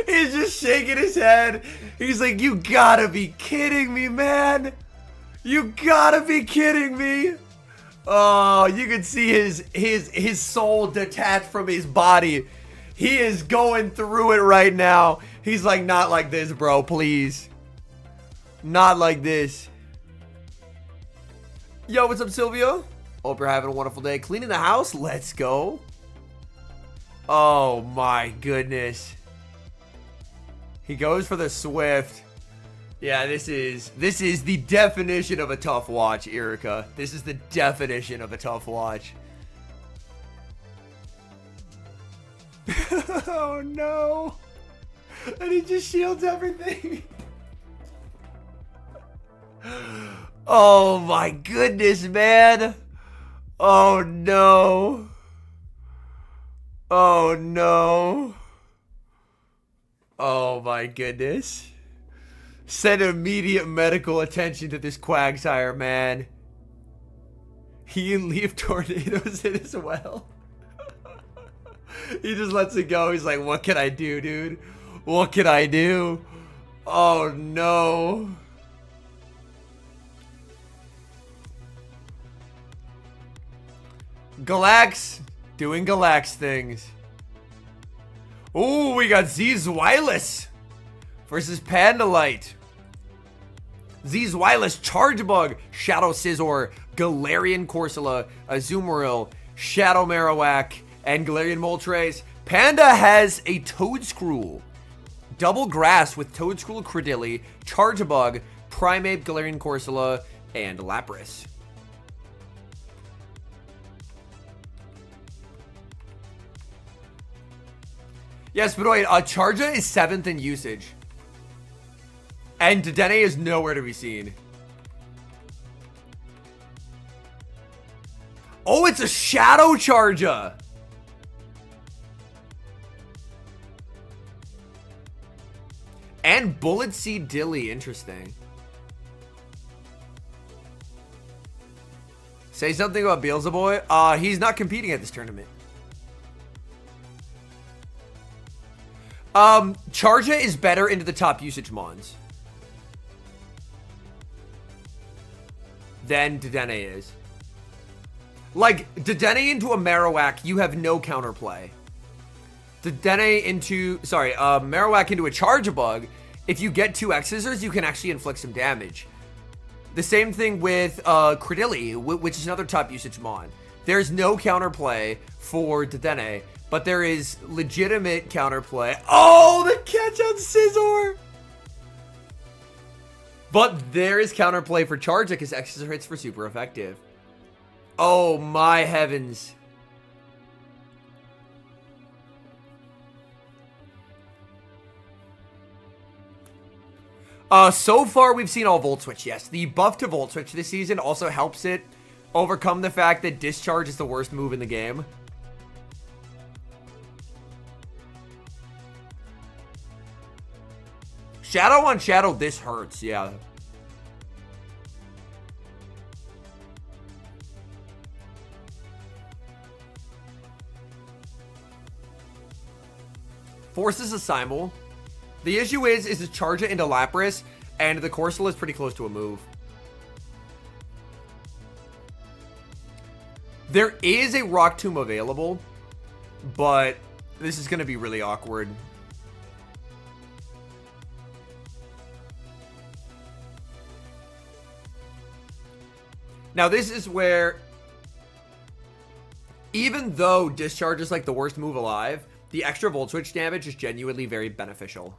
He's just shaking his head. He's like, you gotta be kidding me, man. You gotta be kidding me. Oh, you can see his soul detached from his body. He is going through it right now. He's like, not like this, bro, please. Not like this. Yo, what's up, Silvio? Hope you're having a wonderful day. Cleaning the house? Let's go. Oh, my goodness. He goes for the Swift. Yeah, this is the definition of a tough watch, Erica. This is the definition of a tough watch. Oh no. And he just shields everything. Oh my goodness, man. Oh no. Oh no. Oh my goodness. Send immediate medical attention to this Quagsire, man. He leave tornadoes in as well. He just lets it go. He's like, what can I do, dude? What can I do? Oh no. Galax doing Galax things. Ooh, we got Zzweilous versus Pandalite. Zzweilous, Charge Bug, Shadow Scizor, Galarian Corsola, Azumarill, Shadow Marowak, and Galarian Moltres. Panda has a Toedscruel. Double Grass with Toedscruel, Credilli, Charge Bug, Primeape, Galarian Corsola, and Lapras. Yes, but wait, Charja is 7th in usage. And Dedenne is nowhere to be seen. Oh, it's a Shadow Charja! And Bullet Seed Dilly, interesting. Say something about Beelzeboy. He's not competing at this tournament. Charja is better into the top usage mons than Dedenne is. Like, Dedenne into a Marowak, you have no counterplay. Dedenne into, Marowak into a Charge-a-Bug, if you get 2 X-Scissors, you can actually inflict some damage. The same thing with Credilli, which is another top usage mon. There's no counterplay for Dedenne, but there is legitimate counterplay. Oh, the catch on Scizor! But there is counterplay for Charge because X-Scissor hits for super effective. Oh my heavens. So far we've seen all Volt Switch, yes. The buff to Volt Switch this season also helps it overcome the fact that Discharge is the worst move in the game. Shadow on Shadow, this hurts, yeah. Forces a Simul. The issue is to charge it into Lapras, and the Corsola is pretty close to a move. There is a Rock Tomb available, but this is going to be really awkward. Now, this is where, even though Discharge is like the worst move alive, the extra Volt Switch damage is genuinely very beneficial.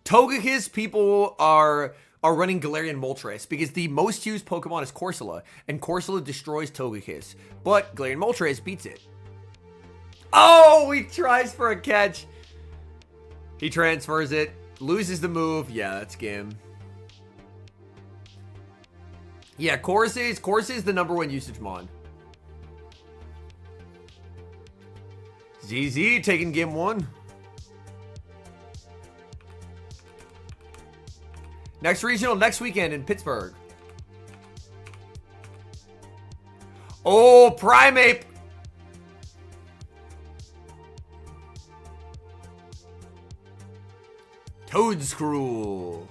Togekiss people are running Galarian Moltres because the most used Pokemon is Corsola, and Corsola destroys Togekiss, but Galarian Moltres beats it. Oh, he tries for a catch. He transfers it, loses the move. Yeah, that's game. Yeah, Corsa is the #1 usage mon. ZZ taking game 1. Next regional next weekend in Pittsburgh. Oh, Primeape. Toadscrew.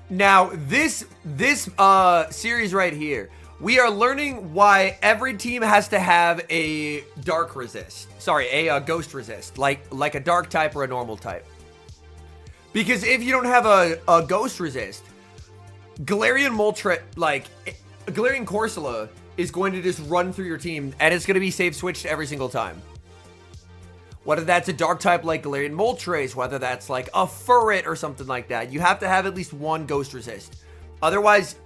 Now, this series right here, we are learning why every team has to have a dark resist. Sorry, a ghost resist, like a dark type or a normal type. Because if you don't have a ghost resist, Galarian Moltres, like Galarian Corsola, is going to just run through your team, and it's going to be safe switched every single time. Whether that's a dark type like Galarian Moltres, whether that's like a Furret or something like that, you have to have at least one ghost resist. Otherwise,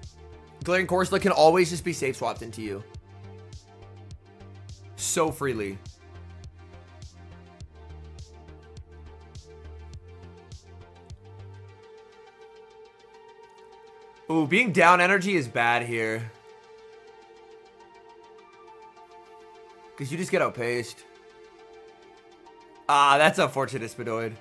Galarian Corsola can always just be safe swapped into you. So freely. Ooh, being down energy is bad here. Because you just get outpaced. Ah, that's unfortunate, Spadoid.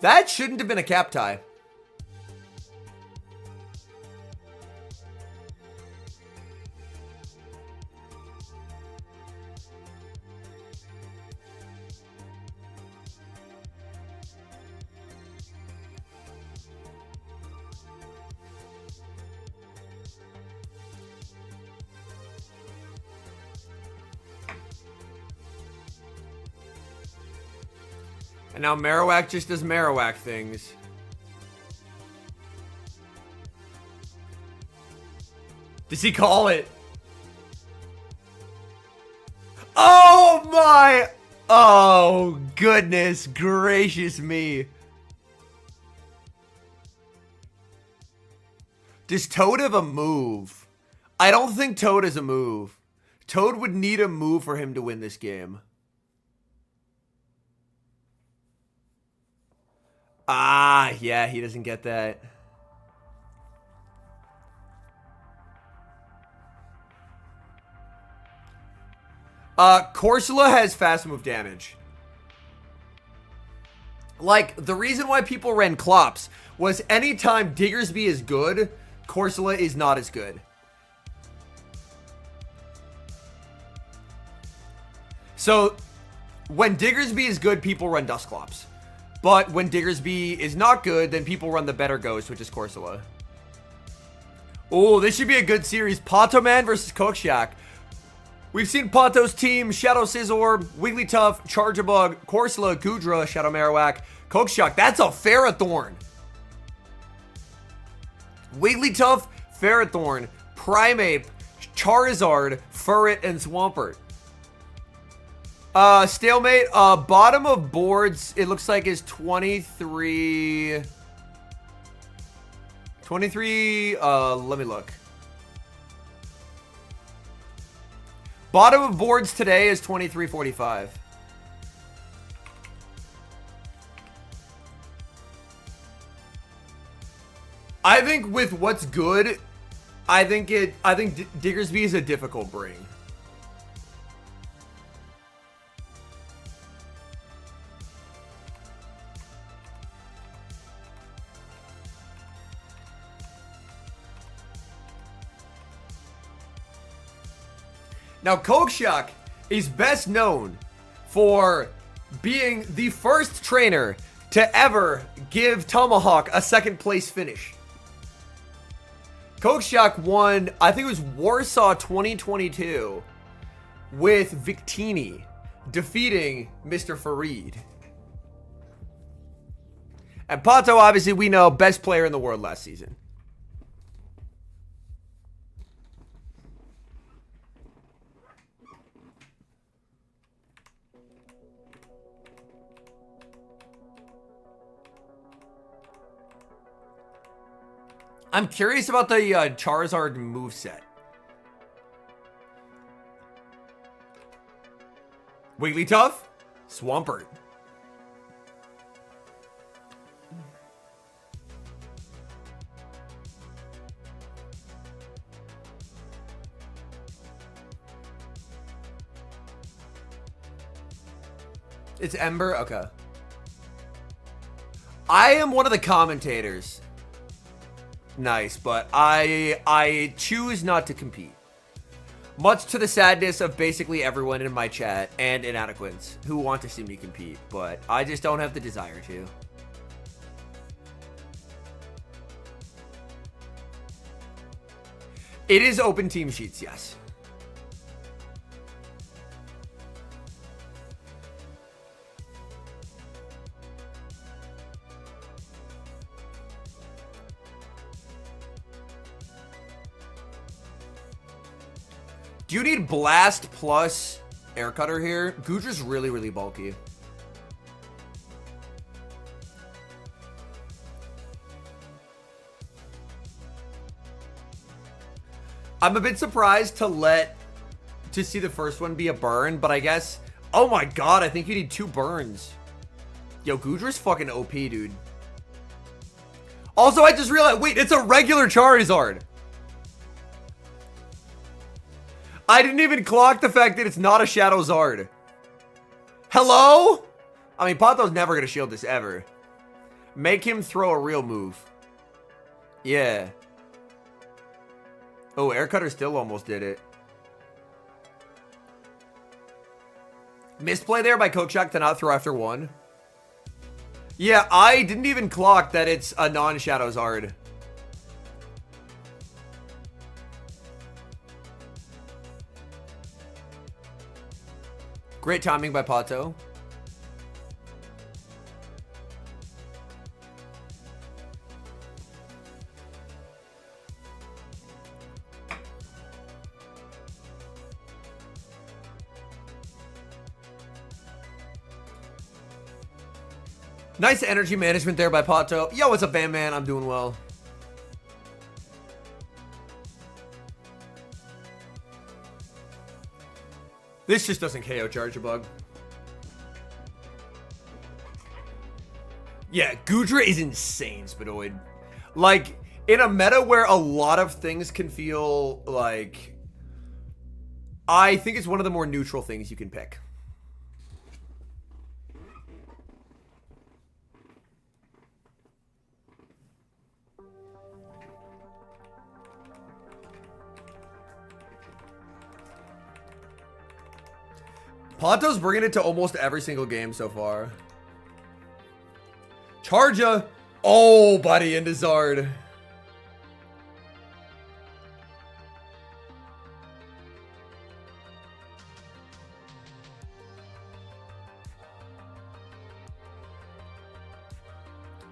That shouldn't have been a cap tie. And now Marowak just does Marowak things. Does he call it? Oh my! Oh, goodness gracious me. Does Toad have a move? I don't think Toad has a move. Toad would need a move for him to win this game. Ah, yeah, he doesn't get that. Corsola has fast move damage. Like, the reason why people ran Clops was anytime Diggersby is good, Corsola is not as good. So, when Diggersby is good, people run Dusclops. But when Diggersby is not good, then people run the better Ghost, which is Corsola. Oh, this should be a good series. PtoMan versus Kooshak. We've seen Pato's team, Shadow Scizor, Wigglytuff, Charjabug, Corsola, Goodra, Shadow Marowak, Kooshak. That's a Ferrothorn. Wigglytuff, Ferrothorn, Primeape, Charizard, Furret, and Swampert. Stalemate, bottom of boards, it looks like is 23, let me look. Bottom of boards today is 23.45. I think with what's good, I think Diggersby is a difficult bring. Now, Kooshak is best known for being the first trainer to ever give Tomahawk a second place finish. Kooshak won, I think it was Warsaw 2022 with Victini defeating Mr. Farid. And Pato, obviously, we know, best player in the world last season. I'm curious about the Charizard moveset. Wigglytuff, Swampert. It's Ember? Okay. I am one of the commentators. Nice, but I choose not to compete. Much to the sadness of basically everyone in my chat and inadequates who want to see me compete, but I just don't have the desire to. It is open team sheets, yes. Do you need Blast plus Air Cutter here? Goodra's really, really bulky. I'm a bit surprised to see the first one be a burn, but I guess... Oh my god, I think you need 2 burns. Yo, Goodra's fucking OP, dude. Also, I just realized... Wait, it's a regular Charizard. I didn't even clock the fact that it's not a Shadow Zard. Hello? I mean, Pato's never going to shield this ever. Make him throw a real move. Yeah. Oh, Air Cutter still almost did it. Misplay there by Kooshak to not throw after 1. Yeah, I didn't even clock that it's a non-Shadow Zard. Great timing by Pato. Nice energy management there by Pato. Yo, what's up, Bam-Man? I'm doing well. This just doesn't KO Charjabug. Yeah, Goodra is insane, Spadoid. Like, in a meta where a lot of things can feel like... I think it's one of the more neutral things you can pick. Pato's bringing it to almost every single game so far. Charja. Oh, buddy, into Zard.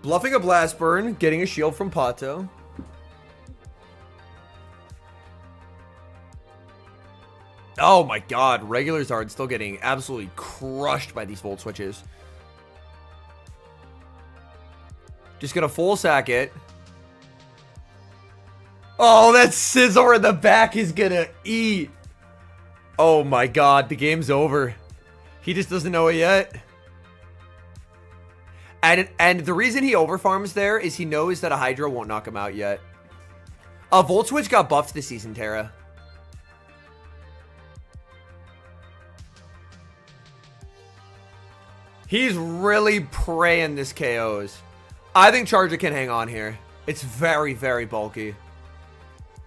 Bluffing a Blast Burn, getting a shield from Pato. Oh my god, regular Zard still getting absolutely crushed by these Volt Switches. Just gonna full sack it. Oh, that Scizor in the back is gonna eat. Oh my god, the game's over. He just doesn't know it yet. And the reason he overfarms there is he knows that a Hydro won't knock him out yet. Volt Switch got buffed this season, Terra. He's really praying this KOs. I think Charger can hang on here. It's very, very bulky.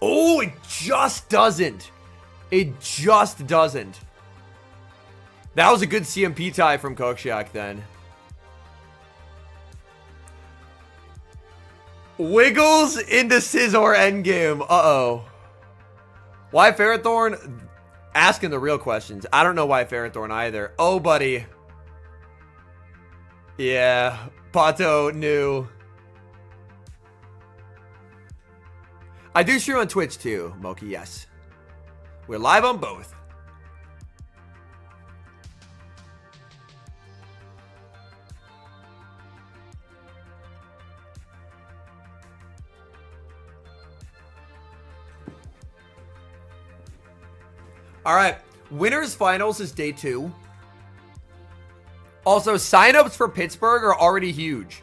Oh, it just doesn't. It just doesn't. That was a good CMP tie from Kooshak then. Wiggles into Scizor endgame. Uh-oh. Why Ferrothorn? Asking the real questions. I don't know why Ferrothorn either. Oh, buddy. Yeah. Pato knew. I do stream on Twitch too, Moki, yes. We're live on both. All right, winners finals is day 2. Also, signups for Pittsburgh are already huge.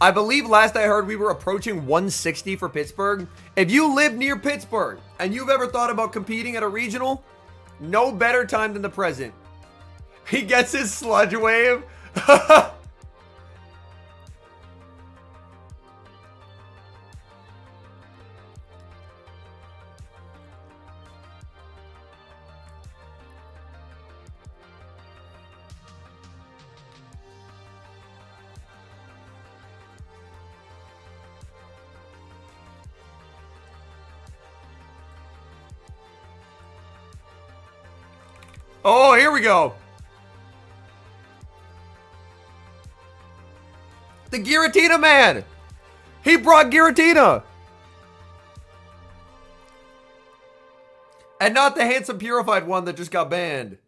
I believe last I heard we were approaching 160 for Pittsburgh. If you live near Pittsburgh and you've ever thought about competing at a regional, no better time than the present. He gets his sludge wave. Oh, here we go. The Giratina man. He brought Giratina. And not the handsome purified one that just got banned.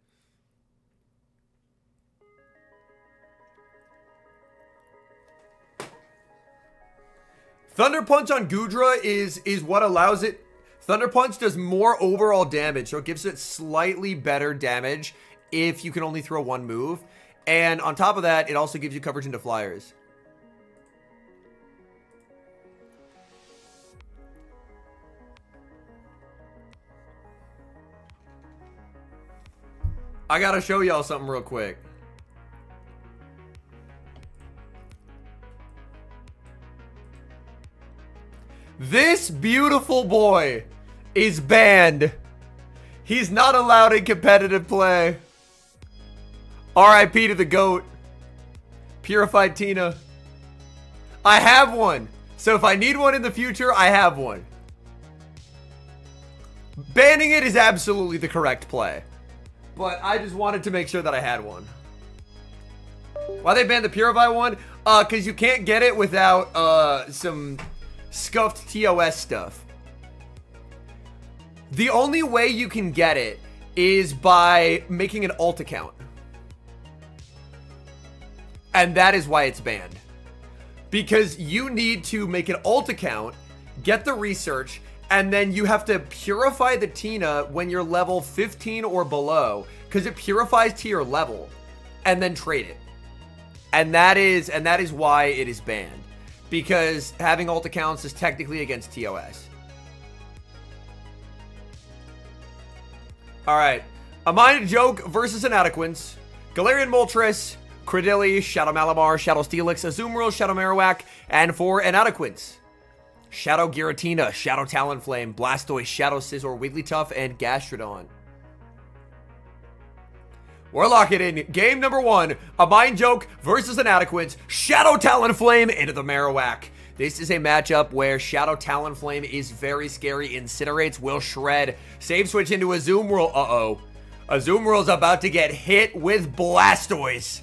Thunder Punch on Goodra is what allows it. Thunder Punch does more overall damage, so it gives it slightly better damage if you can only throw one move. And on top of that, it also gives you coverage into flyers. I gotta show y'all something real quick. This beautiful boy is banned. He's not allowed in competitive play. RIP to the GOAT. Purified Tina. I have one. So if I need one in the future, I have one. Banning it is absolutely the correct play. But I just wanted to make sure that I had one. Why they banned the Purify one? Because you can't get it without some scuffed TOS stuff. The only way you can get it is by making an alt account. And that is why it's banned. Because you need to make an alt account, get the research, and then you have to purify the Tina when you're level 15 or below, because it purifies to your level, and then trade it. And that is why it is banned. Because having alt accounts is technically against TOS. Alright. AMindJoke versus Inadequance. Galarian Moltres, Credilli, Shadow Malamar, Shadow Steelix, Azumarill, Shadow Marowak, and for Inadequance, Shadow Giratina, Shadow Talonflame, Blastoise, Shadow Scizor, Wigglytuff, and Gastrodon. We're locking in game number 1, AMindJoke versus Inadequance, Shadow Talonflame into the Marowak. This is a matchup where Shadow Talonflame is very scary, incinerates, will shred, save switch into Azumarill. Uh-oh. Azumarill's about to get hit with Blastoise.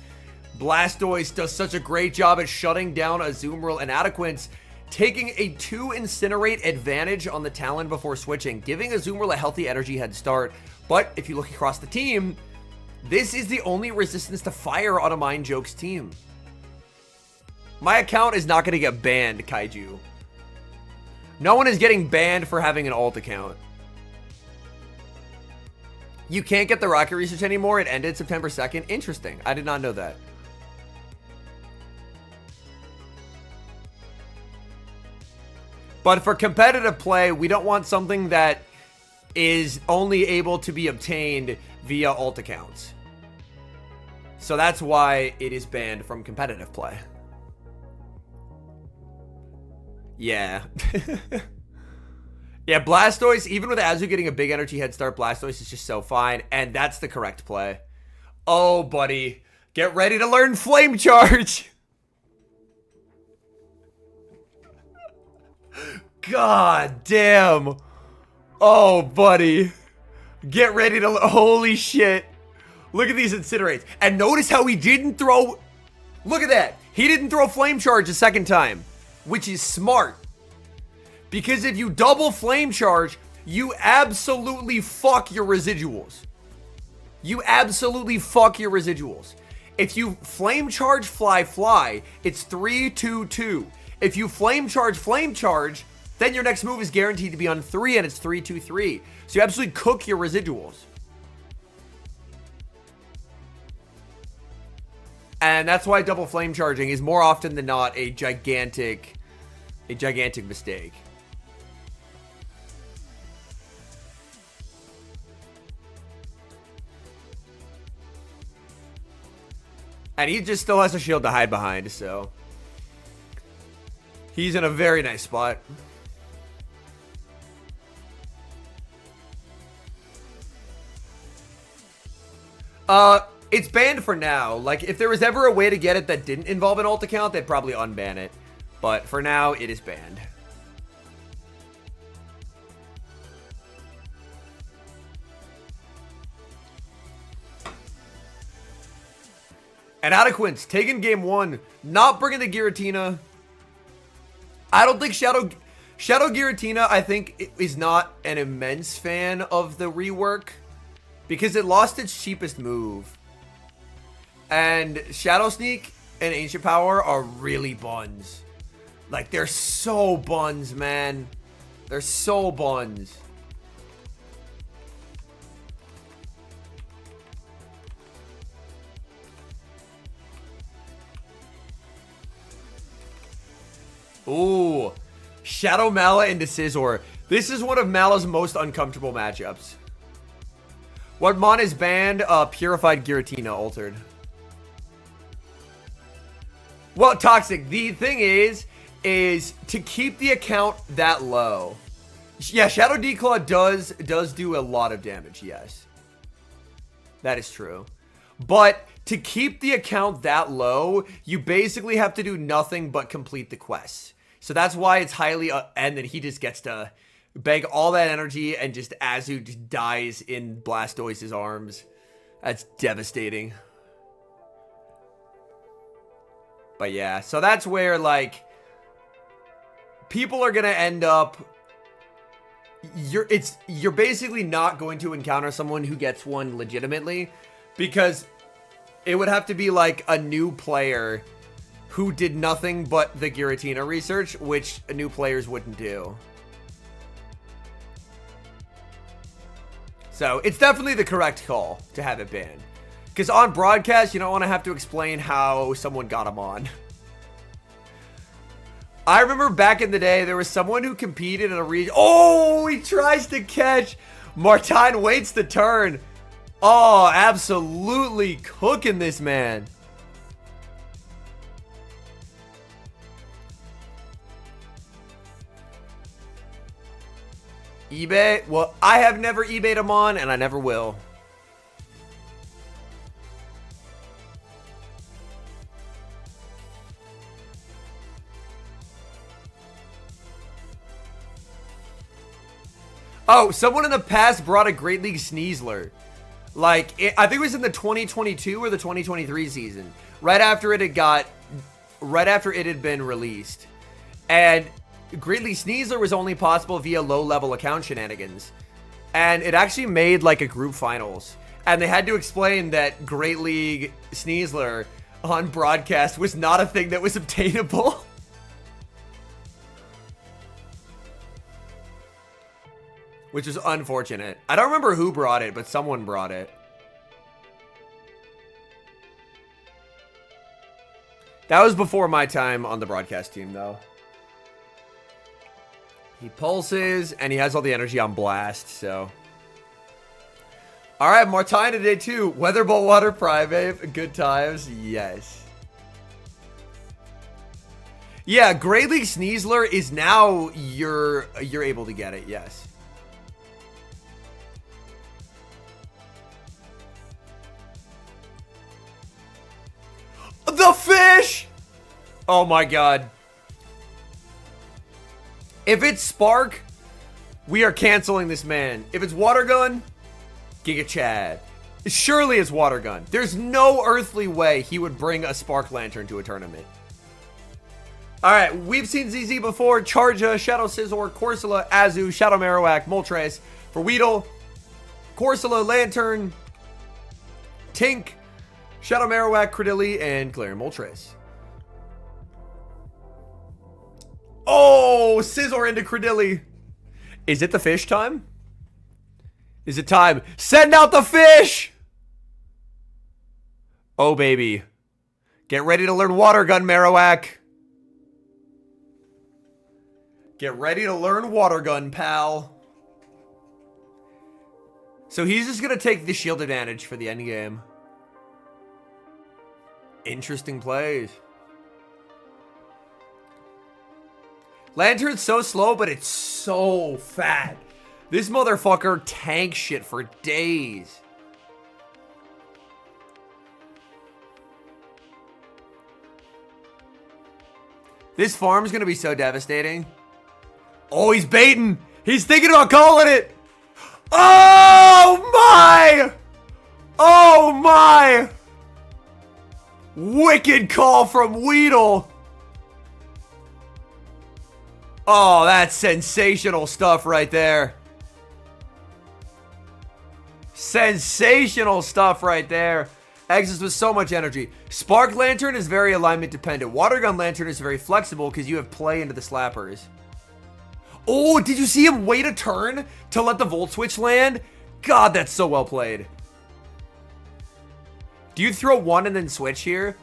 Blastoise does such a great job at shutting down Azumarill. Inadequance taking a 2 incinerate advantage on the Talon before switching, giving Azumarill a healthy energy head start. But if you look across the team, this is the only resistance to fire on AMindJoke's team. My account is not going to get banned, Kaiju. No one is getting banned for having an alt account. You can't get the rocket research anymore. It ended September 2nd. Interesting. I did not know that. But for competitive play, we don't want something that is only able to be obtained via alt accounts. So that's why it is banned from competitive play. Yeah. Yeah, Blastoise, even with Azu getting a big energy head start, Blastoise is just so fine. And that's the correct play. Oh, buddy. Get ready to learn Flame Charge. God damn. Oh, buddy. Get ready to... Holy shit. Look at these incinerates. And notice how he didn't throw... Look at that. He didn't throw flame charge a second time, which is smart. Because if you double flame charge, you absolutely fuck your residuals. You absolutely fuck your residuals. If you flame charge fly, it's 3-2-2. If you flame charge, then your next move is guaranteed to be on 3 and it's 3-2-3. So you absolutely cook your residuals. And that's why double flame charging is more often than not a gigantic mistake. And he just still has a shield to hide behind, so he's in a very nice spot. It's banned for now. Like, if there was ever a way to get it that didn't involve an alt account, they'd probably unban it. But for now, it is banned. And Adequance, taking game 1, not bringing the Giratina. I don't think Shadow Giratina, I think, is not an immense fan of the rework. Because it lost its cheapest move. And Shadow Sneak and Ancient Power are really buns. Like, they're so buns, man. They're so buns. Ooh. Shadow Mala into Scizor. This is one of Mala's most uncomfortable matchups. What mon is banned? Purified Giratina altered. Well, Toxic, the thing is to keep the account that low. Yeah, Shadow Declaw does do a lot of damage, yes. That is true. But to keep the account that low, you basically have to do nothing but complete the quests. So that's why it's highly... and then he just gets to bank all that energy and just Azu just dies in Blastoise's arms. That's devastating. But yeah, so that's where, like, people are gonna end up... You're basically not going to encounter someone who gets one legitimately, because it would have to be, like, a new player who did nothing but the Giratina research, which new players wouldn't do. So, it's definitely the correct call to have it banned. Because on broadcast, you don't want to have to explain how someone got him on. I remember back in the day, there was someone who competed in a region. Oh, he tries to catch. Martine waits the turn. Oh, absolutely cooking this man. eBay? Well, I have never eBayed him on, and I never will. Oh, someone in the past brought a Great League Sneasler. Like, I think it was in the 2022 or the 2023 season. Right after it had been released. And Great League Sneasler was only possible via low-level account shenanigans. And it actually made, like, a group finals. And they had to explain that Great League Sneasler on broadcast was not a thing that was obtainable. Which is unfortunate. I don't remember who brought it, but someone brought it. That was before my time on the broadcast team, though. He pulses, and he has all the energy on blast, so... Alright, Martine today, too. Weatherbolt Water Private. Good times. Yes. Yeah, Great League Sneasler is now... You're able to get it, yes. The fish! Oh my god. If it's Spark, we are canceling this man. If it's Water Gun, Giga Chad. Surely it's Water Gun. There's no earthly way he would bring a Spark Lantern to a tournament. Alright, we've seen ZZ before. Charja, Shadow Scizor, Corsola, Azu, Shadow Marowak, Moltres. For Weedle, Corsola, Lantern, Tink, Shadow Marowak, Credilli, and Galarian Moltres. Oh, Scizor into Credilli. Is it the fish time? Is it time? Send out the fish! Oh, baby. Get ready to learn Water Gun, Marowak. Get ready to learn Water Gun, pal. So he's just going to take the shield advantage for the end game. Interesting plays. Lantern's so slow, but it's so fat. This motherfucker tanks shit for days. This farm's going to be so devastating. Oh, he's baiting. He's thinking about calling it. Oh, my. Oh, my. Wicked call from Weedle. Oh, that's sensational stuff right there. Sensational stuff right there. Exits with so much energy. Spark Lantern is very alignment dependent. Water Gun Lantern is very flexible because you have play into the slappers. Oh, did you see him wait a turn to let the Volt Switch land? God, that's so well played. Do you throw one and then switch here?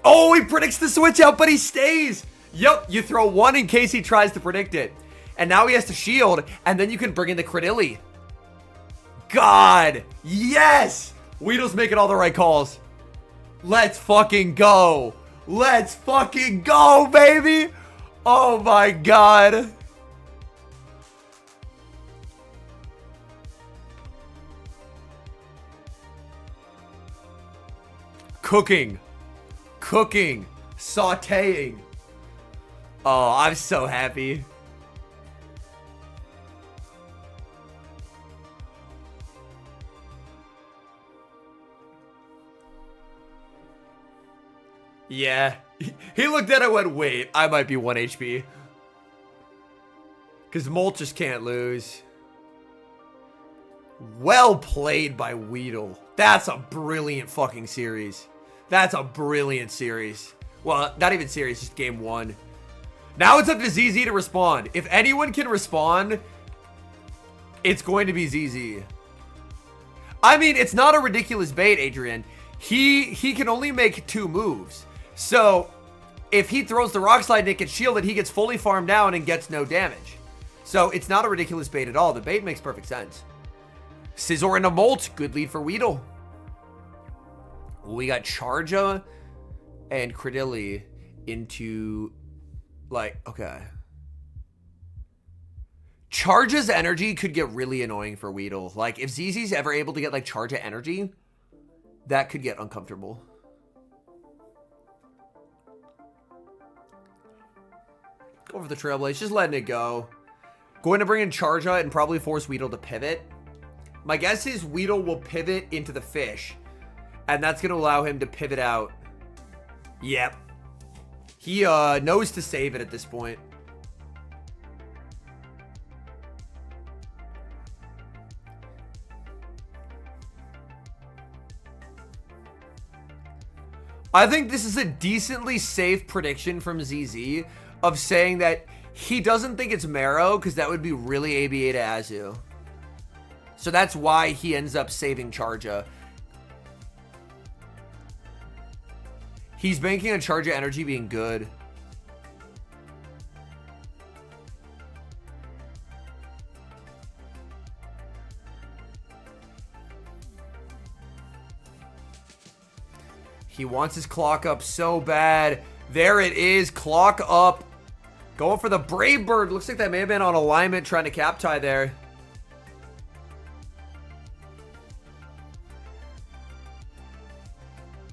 Oh, he predicts the switch out, but he stays. Yep, you throw one in case he tries to predict it. And now he has to shield, and then you can bring in the Credilli. God, yes! Weedle's making all the right calls. Let's fucking go. Let's fucking go, baby. Oh my God. Cooking. Cooking. Sauteing. Oh, I'm so happy. Yeah. He looked at it and went, wait, I might be 1 HP. Because Molt just can't lose. Well played by Weedle. That's a brilliant fucking series. That's a brilliant series. Well, not even series, just game one. Now it's up to ZZ to respond. If anyone can respond, it's going to be ZZ. I mean, it's not a ridiculous bait, Adrian. He can only make 2 moves. So, if he throws the Rock Slide and it gets shielded, he gets fully farmed down and gets no damage. So, it's not a ridiculous bait at all. The bait makes perfect sense. Scizor and a Molt. Good lead for Weedle. We got Charja and Credilli into, like, okay. Charja's energy could get really annoying for Weedle. Like, if ZZ's ever able to get, like, Charja energy, that could get uncomfortable. Go for the Trailblaze. Just letting it go. Going to bring in Charja and probably force Weedle to pivot. My guess is Weedle will pivot into the fish. And that's going to allow him to pivot out. Yep. He knows to save it at this point. I think this is a decently safe prediction from ZZ of saying that he doesn't think it's Marrow because that would be really ABA to Azu. So that's why he ends up saving Charja. He's banking on Charja energy being good. He wants his clock up so bad. There it is. Clock up. Going for the Brave Bird. Looks like that may have been on alignment trying to cap tie there.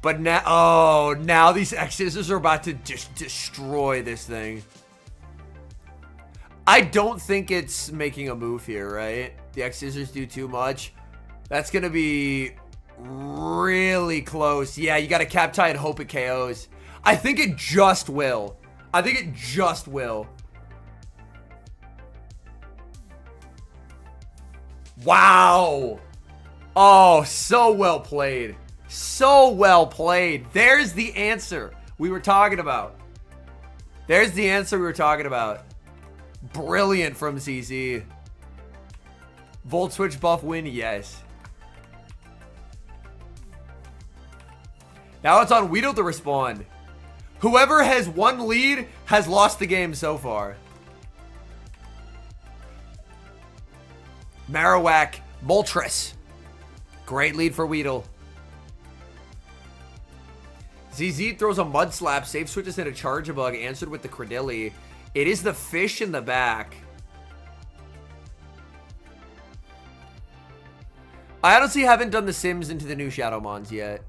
But now, oh, now these X-Scissors are about to just destroy this thing. I don't think it's making a move here, right? The X scissors do too much. That's going to be really close. Yeah, you got to cap tie and hope it KOs. I think it just will. I think it just will. Wow. Oh, so well played. So well played. There's the answer we were talking about. There's the answer we were talking about. Brilliant from ZZ. Volt switch buff win, yes. Now it's on Weedle to respond. Whoever has one lead has lost the game so far. Marowak, Moltres. Great lead for Weedle. ZZ throws a mud slap, safe switches in a charge bug, answered with the Credilli. It is the fish in the back. I honestly haven't done the Sims into the new Shadowmons yet.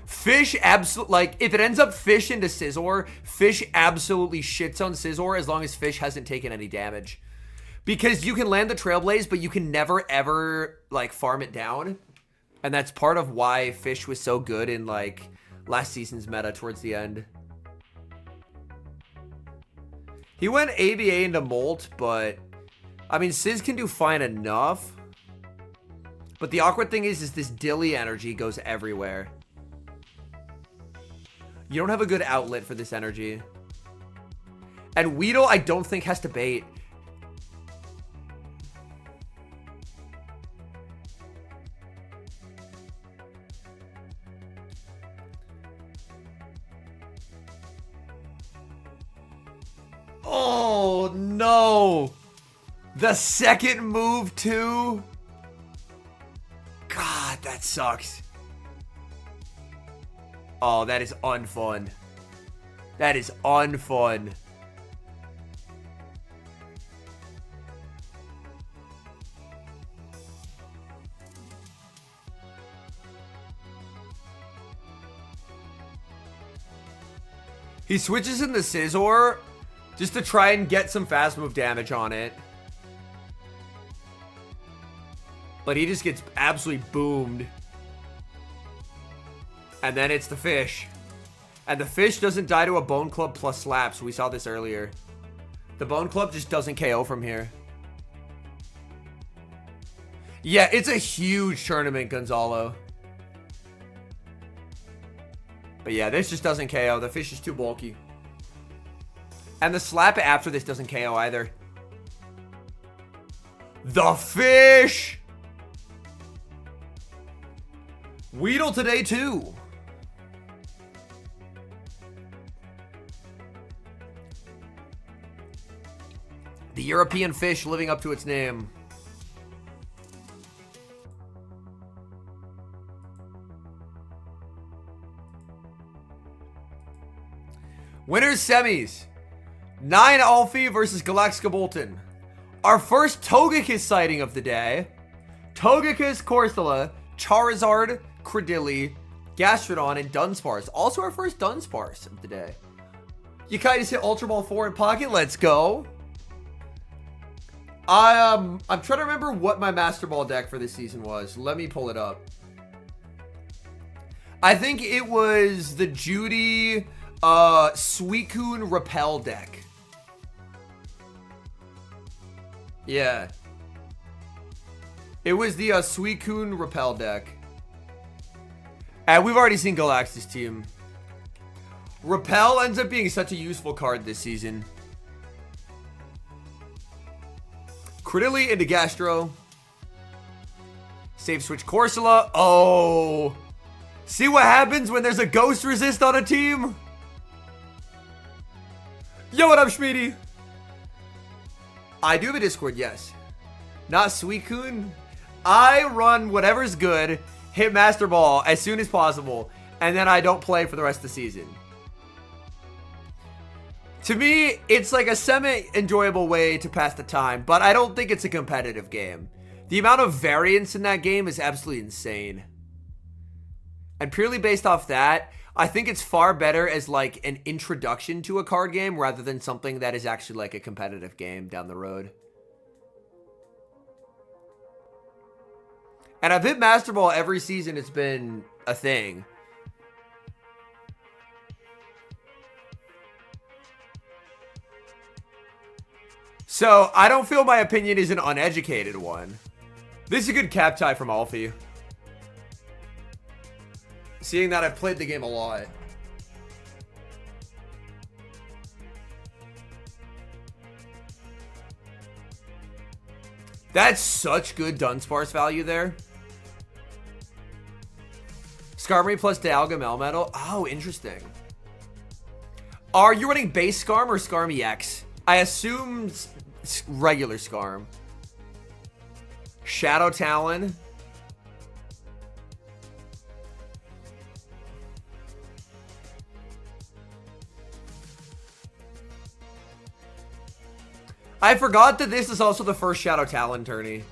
Fish absolutely, like, if it ends up Fish into Scizor, Fish absolutely shits on Scizor as long as Fish hasn't taken any damage. Because you can land the Trailblaze, but you can never, ever, like, farm it down. And that's part of why Fish was so good in, like, last season's meta towards the end. He went ABA into Molt, but, I mean, Sizz can do fine enough. But the awkward thing is this Dilly energy goes everywhere. You don't have a good outlet for this energy. And Weedle, I don't think, has to bait. Oh, no. The second move, too. God, that sucks. Oh, that is unfun. That is unfun. He switches in the Scizor just to try and get some fast move damage on it. But he just gets absolutely boomed. And then it's the Fish. And the Fish doesn't die to a Bone Club plus slaps. We saw this earlier. The Bone Club just doesn't KO from here. Yeah, it's a huge tournament, Gonzalo. But yeah, this just doesn't KO. The Fish is too bulky. And the slap after this doesn't KO either. The Fish! Weedle today, too. The European Fish living up to its name. Winners semis. NineAlfie versus Galaxkobolten. Our first Togekiss sighting of the day. Togekiss, Corsola, Charizard, Credilli, Gastrodon, and Dunsparce. Also our first Dunsparce of the day. You kind of hit Ultra Ball 4 in pocket. Let's go. I'm trying to remember what my Master Ball deck for this season was. Let me pull it up. I think it was the Judy Suicune Repel deck. Yeah. It was the Suicune Repel deck. And we've already seen Galax's team. Repel ends up being such a useful card this season. Credilli into Gastro. Save switch Corsola. Oh. See what happens when there's a ghost resist on a team? Yo, what up, Schmeedy? I do have a Discord, yes. Not Suicune. I run whatever's good, hit Master Ball as soon as possible, and then I don't play for the rest of the season. To me, it's like a semi-enjoyable way to pass the time, but I don't think it's a competitive game. The amount of variance in that game is absolutely insane. And purely based off that, I think it's far better as like an introduction to a card game rather than something that is actually like a competitive game down the road. And I've hit Master Ball every season. It's been a thing. So I don't feel my opinion is an uneducated one. This is a good cap tie from Alfie. Seeing that I've played the game a lot. That's such good Dunsparce value there. Skarmory plus Dialga Melmetal. Oh, interesting. Are you running base Skarm or Skarm EX? I assume regular Skarm. Shadow Talon. I forgot that this is also the first Shadow Talon tourney.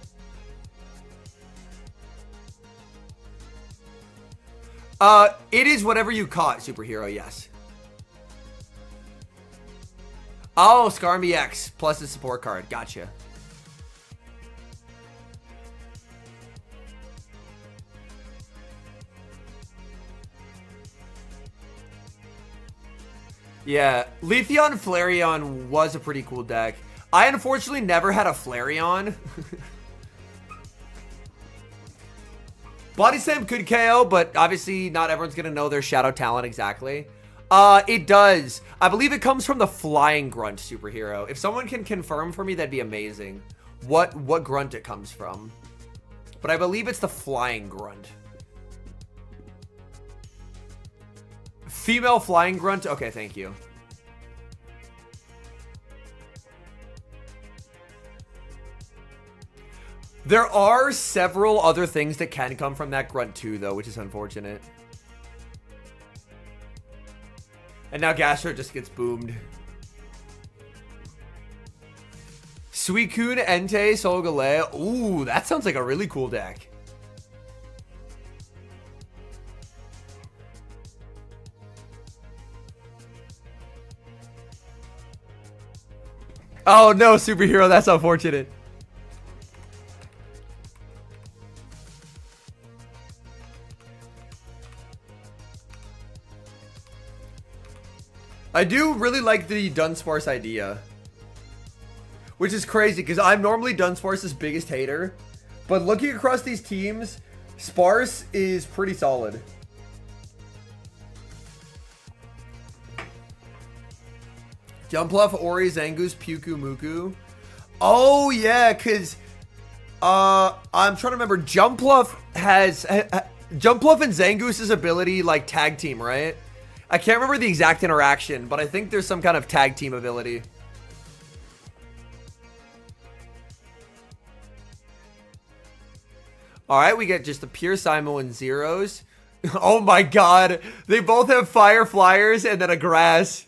It is whatever you caught, superhero, yes. Oh, Skarm EX plus the support card. Gotcha. Yeah, Leafeon Flareon was a pretty cool deck. I unfortunately never had a Flareon. Body Slam could KO, but obviously not everyone's going to know their Shadow Talon exactly. It does. I believe it comes from the Flying Grunt superhero. If someone can confirm for me, that'd be amazing. What grunt it comes from. But I believe it's the Flying Grunt. Female Flying Grunt? Okay, thank you. There are several other things that can come from that grunt too, though, which is unfortunate. And now Gastro just gets boomed. Suicune, Entei, Solgaleo. Ooh, that sounds like a really cool deck. Oh no, superhero, that's unfortunate. I do really like the Dunsparce idea. Which is crazy, because I'm normally Dunsparce's biggest hater. But looking across these teams, Sparse is pretty solid. Jumpluff, Ori, Zangoose, Puku, Muku. Oh, yeah, because I'm trying to remember. Jumpluff has... Jumpluff and Zangoose's ability, like, tag team, right? I can't remember the exact interaction, but I think there's some kind of tag team ability. Alright, we get just the pure Simo and Zeros. Oh my god. They both have Fire Flyers and then a Grass.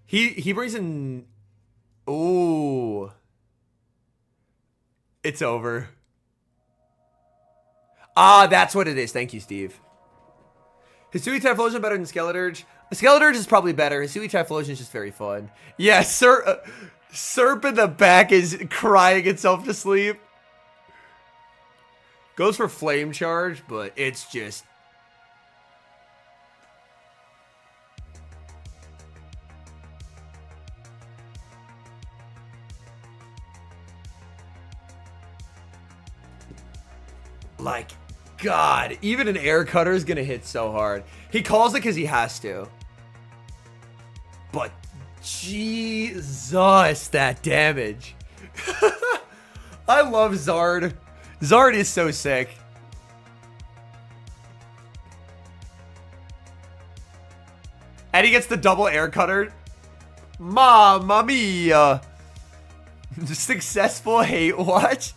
He brings in... Ooh. It's over. Ah, that's what it is. Thank you, Steve. Hisui Typhlosion better than Skeleturge? Skeleturge is probably better. Hisui Typhlosion is just very fun. Yeah, Serp in the back is crying itself to sleep. Goes for Flame Charge, but it's just... Like... God, even an air cutter is gonna hit so hard. He calls it because he has to. But Jesus, that damage. I love Zard. Zard is so sick. And he gets the double air cutter. Mamma mia. Successful hate watch.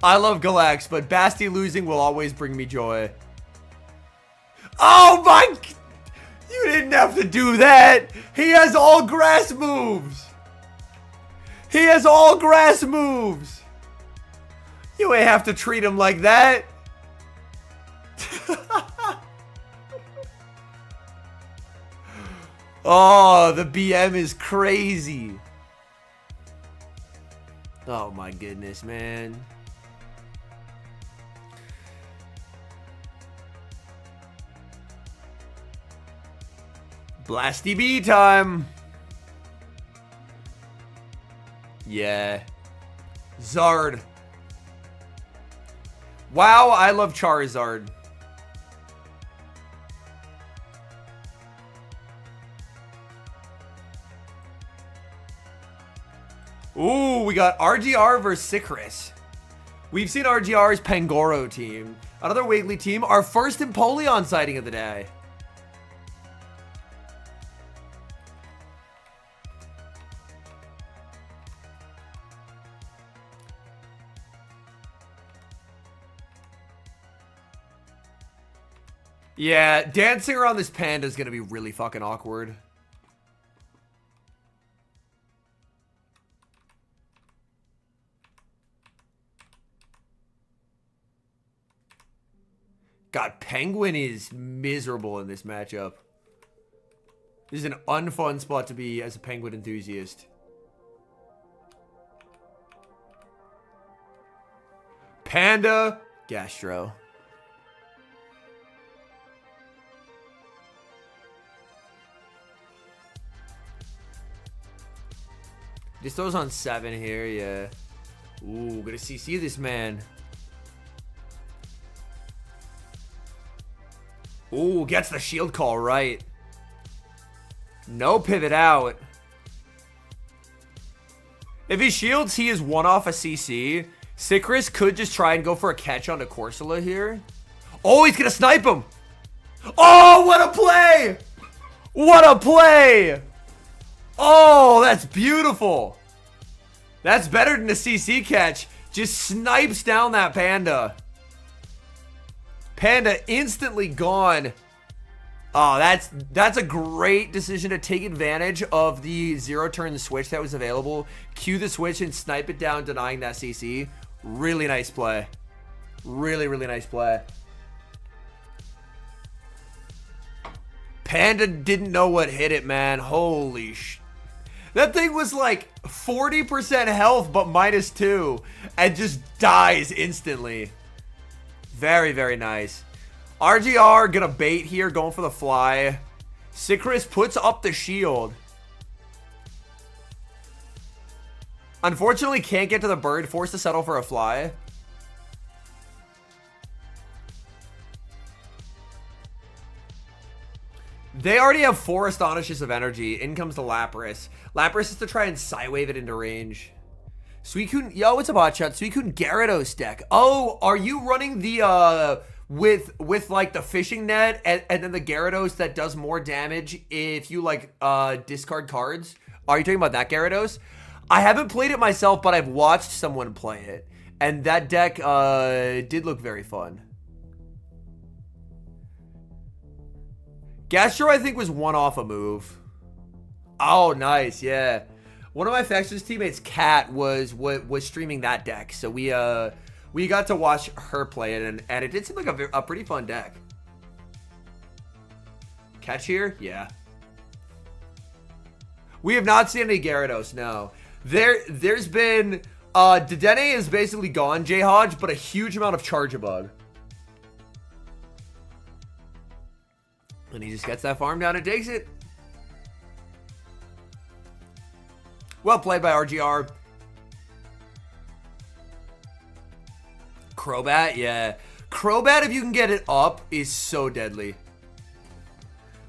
I love Galax, but Basti losing will always bring me joy. Oh my... You didn't have to do that. He has all grass moves. He has all grass moves. You ain't have to treat him like that. Oh, the BM is crazy. Oh my goodness, man. Blasty B time. Yeah. Zard. Wow, I love Charizard. Ooh, we got RGR versus Cris. We've seen RGR's Pangoro team. Another Wiggly team. Our first Empoleon sighting of the day. Yeah, dancing around this panda is going to be really fucking awkward. God, Penguin is miserable in this matchup. This is an unfun spot to be as a Penguin enthusiast. Panda, Gastro. Just throws on 7 here, yeah. Ooh, gonna CC this man. Ooh, gets the shield call right. No pivot out. If he shields, he is 1 off a CC. Cris could just try and go for a catch onto Corsola here. Oh, he's gonna snipe him. Oh, what a play! What a play! Oh, that's beautiful. That's better than a CC catch. Just snipes down that panda. Panda instantly gone. Oh, that's a great decision to take advantage of the 0-turn switch that was available. Cue the switch and snipe it down, denying that CC. Really nice play. Really, really nice play. Panda didn't know what hit it, man. Holy sh... That thing was like 40% health, but -2. And just dies instantly. Very, very nice. RGR gonna bait here, going for the fly. Cris puts up the shield. Unfortunately, can't get to the bird. Forced to settle for a fly. They already have 4 Astonishes of energy. In comes the Lapras. Lapras is to try and Psywave it into range. Suicune, yo, it's a bot shot. Suicune Gyarados deck. Oh, are you running the with like the fishing net and then the Gyarados that does more damage if you like discard cards? Are you talking about that Gyarados? I haven't played it myself, but I've watched someone play it, and that deck did look very fun. Gastro, I think, was 1 off a move. Oh, nice, yeah. One of my Factions teammates, Kat, was streaming that deck, so we got to watch her play it, and it did seem like a pretty fun deck. Catch here? Yeah. We have not seen any Gyarados, no. There's been... Dedenne is basically gone, J-Hodge, but a huge amount of Charjabug. And he just gets that farm down and takes it. Well played by RGR. Crobat, yeah. Crobat, if you can get it up, is so deadly.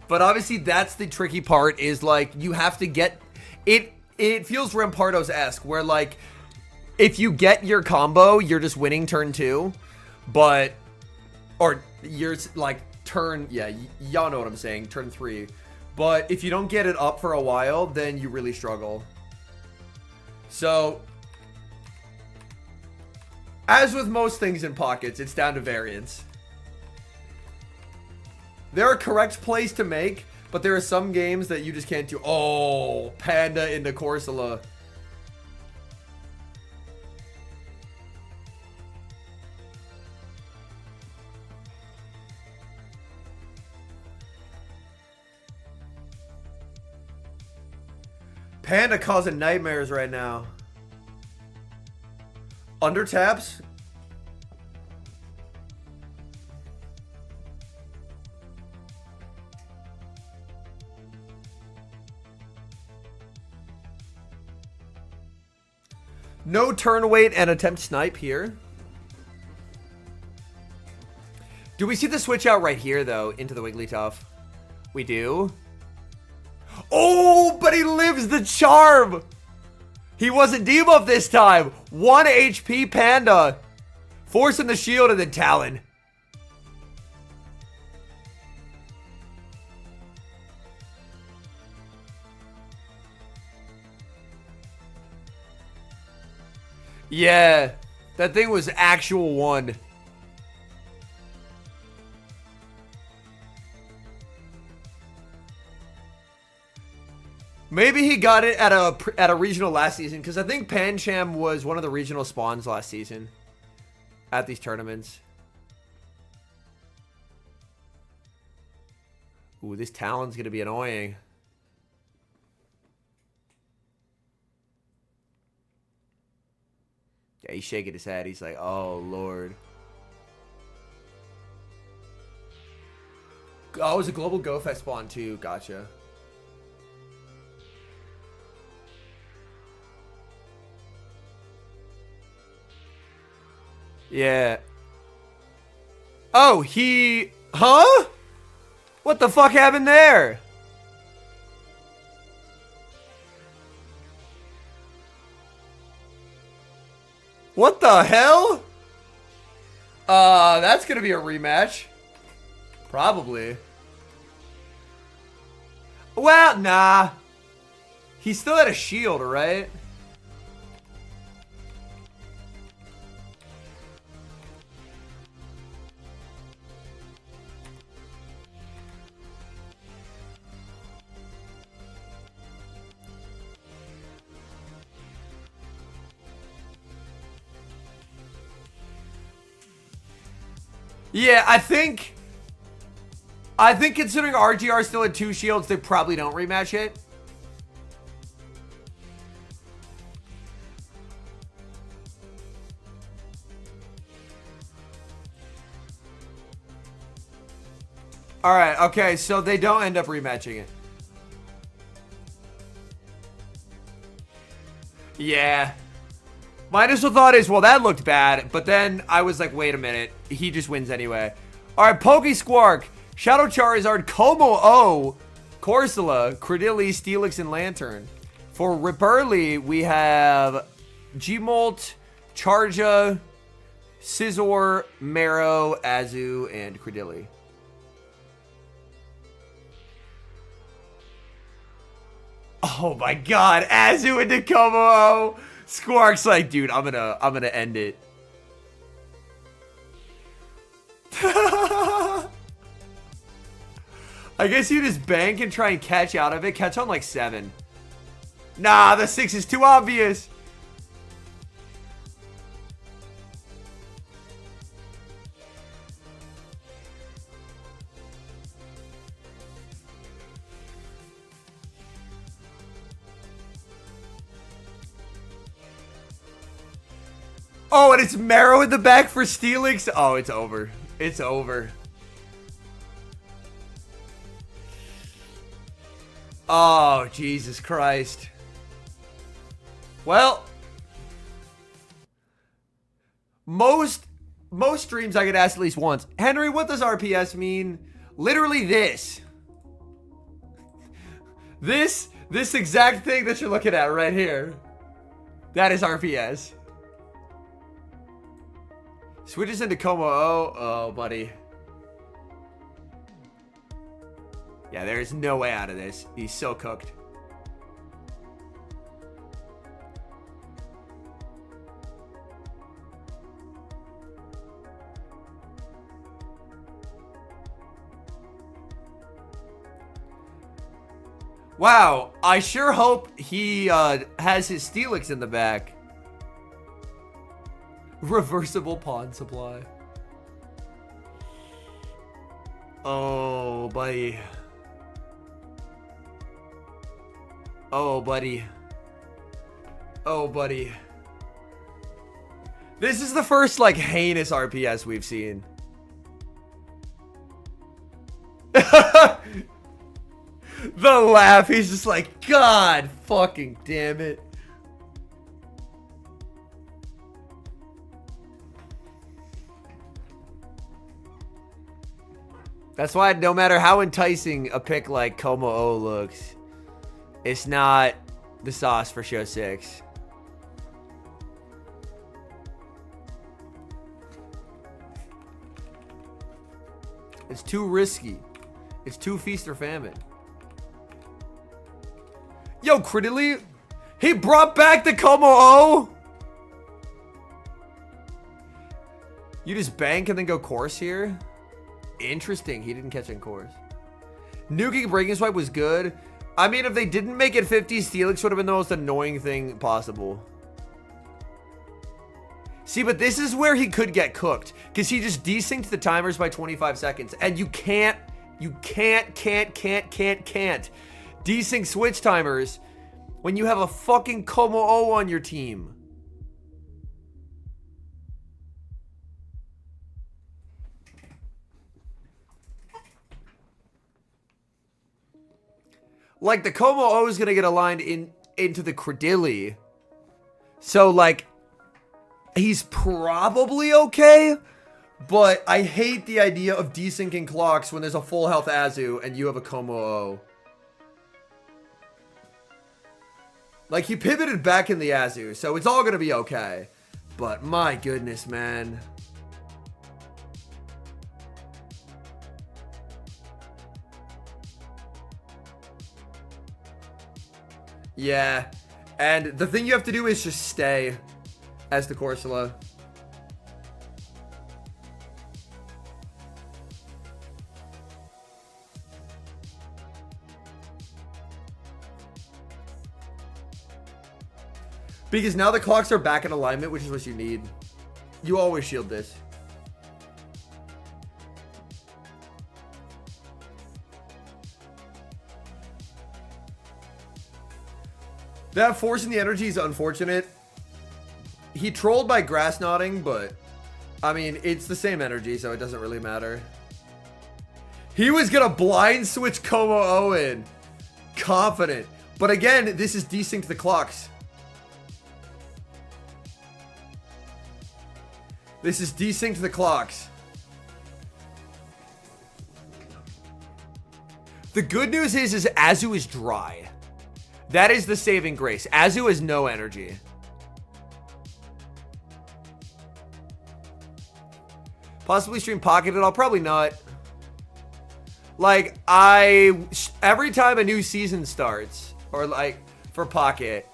But obviously, that's the tricky part, is like, you have to get... It feels Rampardos-esque, where like, if you get your combo, you're just winning turn 2. But... Or, you're like... Turn, yeah, y'all know what I'm saying, turn 3. But if you don't get it up for a while, then you really struggle. So, as with most things in Pockets, it's down to variance. There are correct plays to make, but there are some games that you just can't do. Oh, Panda into Corsola. Panda causing nightmares right now. Under taps? No turn wait and attempt snipe here. Do we see the switch out right here, though, into the Wigglytuff? We do. Oh, but he lives the charm. He wasn't debuffed this time. 1 HP Panda. Forcing the shield and then Talon. Yeah, that thing was actual 1. Maybe he got it at a regional last season, because I think Pancham was one of the regional spawns last season at these tournaments. Ooh, this Talon's going to be annoying. Yeah, he's shaking his head. He's like, oh, Lord. Oh, it was a global GoFest spawn, too. Gotcha. Yeah. Oh, he... Huh? What the fuck happened there? What the hell? That's gonna be a rematch. Probably. Well, nah. He still had a shield, right? Yeah, I think considering RGR still had 2 shields, they probably don't rematch it. Alright, okay, so they don't end up rematching it. Yeah. My initial thought is, well, that looked bad, but then I was like, wait a minute, he just wins anyway. Alright, PokeSquark, Shadow Charizard, Como-O, Corsola, Credilli, Steelix, and Lantern. For Reberly, we have Gmolt, Charja, Scizor, Marrow, Azu, and Credilli. Oh my god, Azu into Como-O! Squark's like, dude, I'm gonna end it. I guess you just bank and try and catch out of it. Catch on like 7. Nah, the 6 is too obvious. Oh, and it's Marrow in the back for Steelix. Oh, it's over. It's over. Oh, Jesus Christ. Well, most streams I get asked at least once, Henry, what does RPS mean? Literally this. This exact thing that you're looking at right here. That is RPS. Switches into Como-O. Oh, buddy. Yeah, there is no way out of this. He's so cooked. Wow, I sure hope he has his Steelix in the back. Reversible pawn supply. Oh, buddy. Oh, buddy. Oh, buddy. This is the first, like, heinous RPS we've seen. The laugh. He's just like, God fucking damn it. That's why no matter how enticing a pick like Como-O looks, it's not the sauce for show 6. It's too risky. It's too feast or famine. Yo, Cridley, he brought back the Como-O. You just bank and then go course here? Interesting. He didn't catch in course. Nuking Breaking Swipe was good. I mean, if they didn't make it 50, Steelix would have been the most annoying thing possible. See, but this is where he could get cooked. Because he just desynced the timers by 25 seconds. And you can't desync switch timers when you have a fucking Como-O on your team. Like, the Como-O is going to get aligned into the Credilli. So, like, he's probably okay. But I hate the idea of desyncing clocks when there's a full health Azu and you have a Como-O. Like, he pivoted back in the Azu, so it's all going to be okay. But my goodness, man. Yeah, and the thing you have to do is just stay as the Corsola. Because now the clocks are back in alignment, which is what you need. You always shield this. That forcing the energy is unfortunate. He trolled by grass knotting, but I mean, it's the same energy, so it doesn't really matter. He was gonna blind switch Como-O in. Confident. But again, this is desynced the clocks. This is desynced the clocks. The good news is Azu is dry. That is the saving grace. Azu has no energy. Possibly stream Pocket it. I'll probably not. Like, every time a new season starts, or like for Pocket,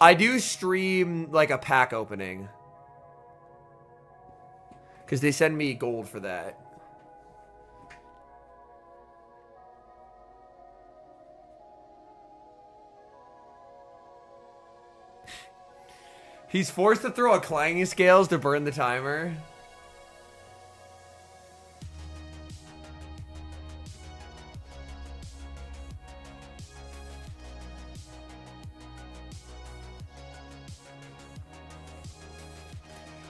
I do stream like a pack opening. Because they send me gold for that. He's forced to throw a clanging scales to burn the timer.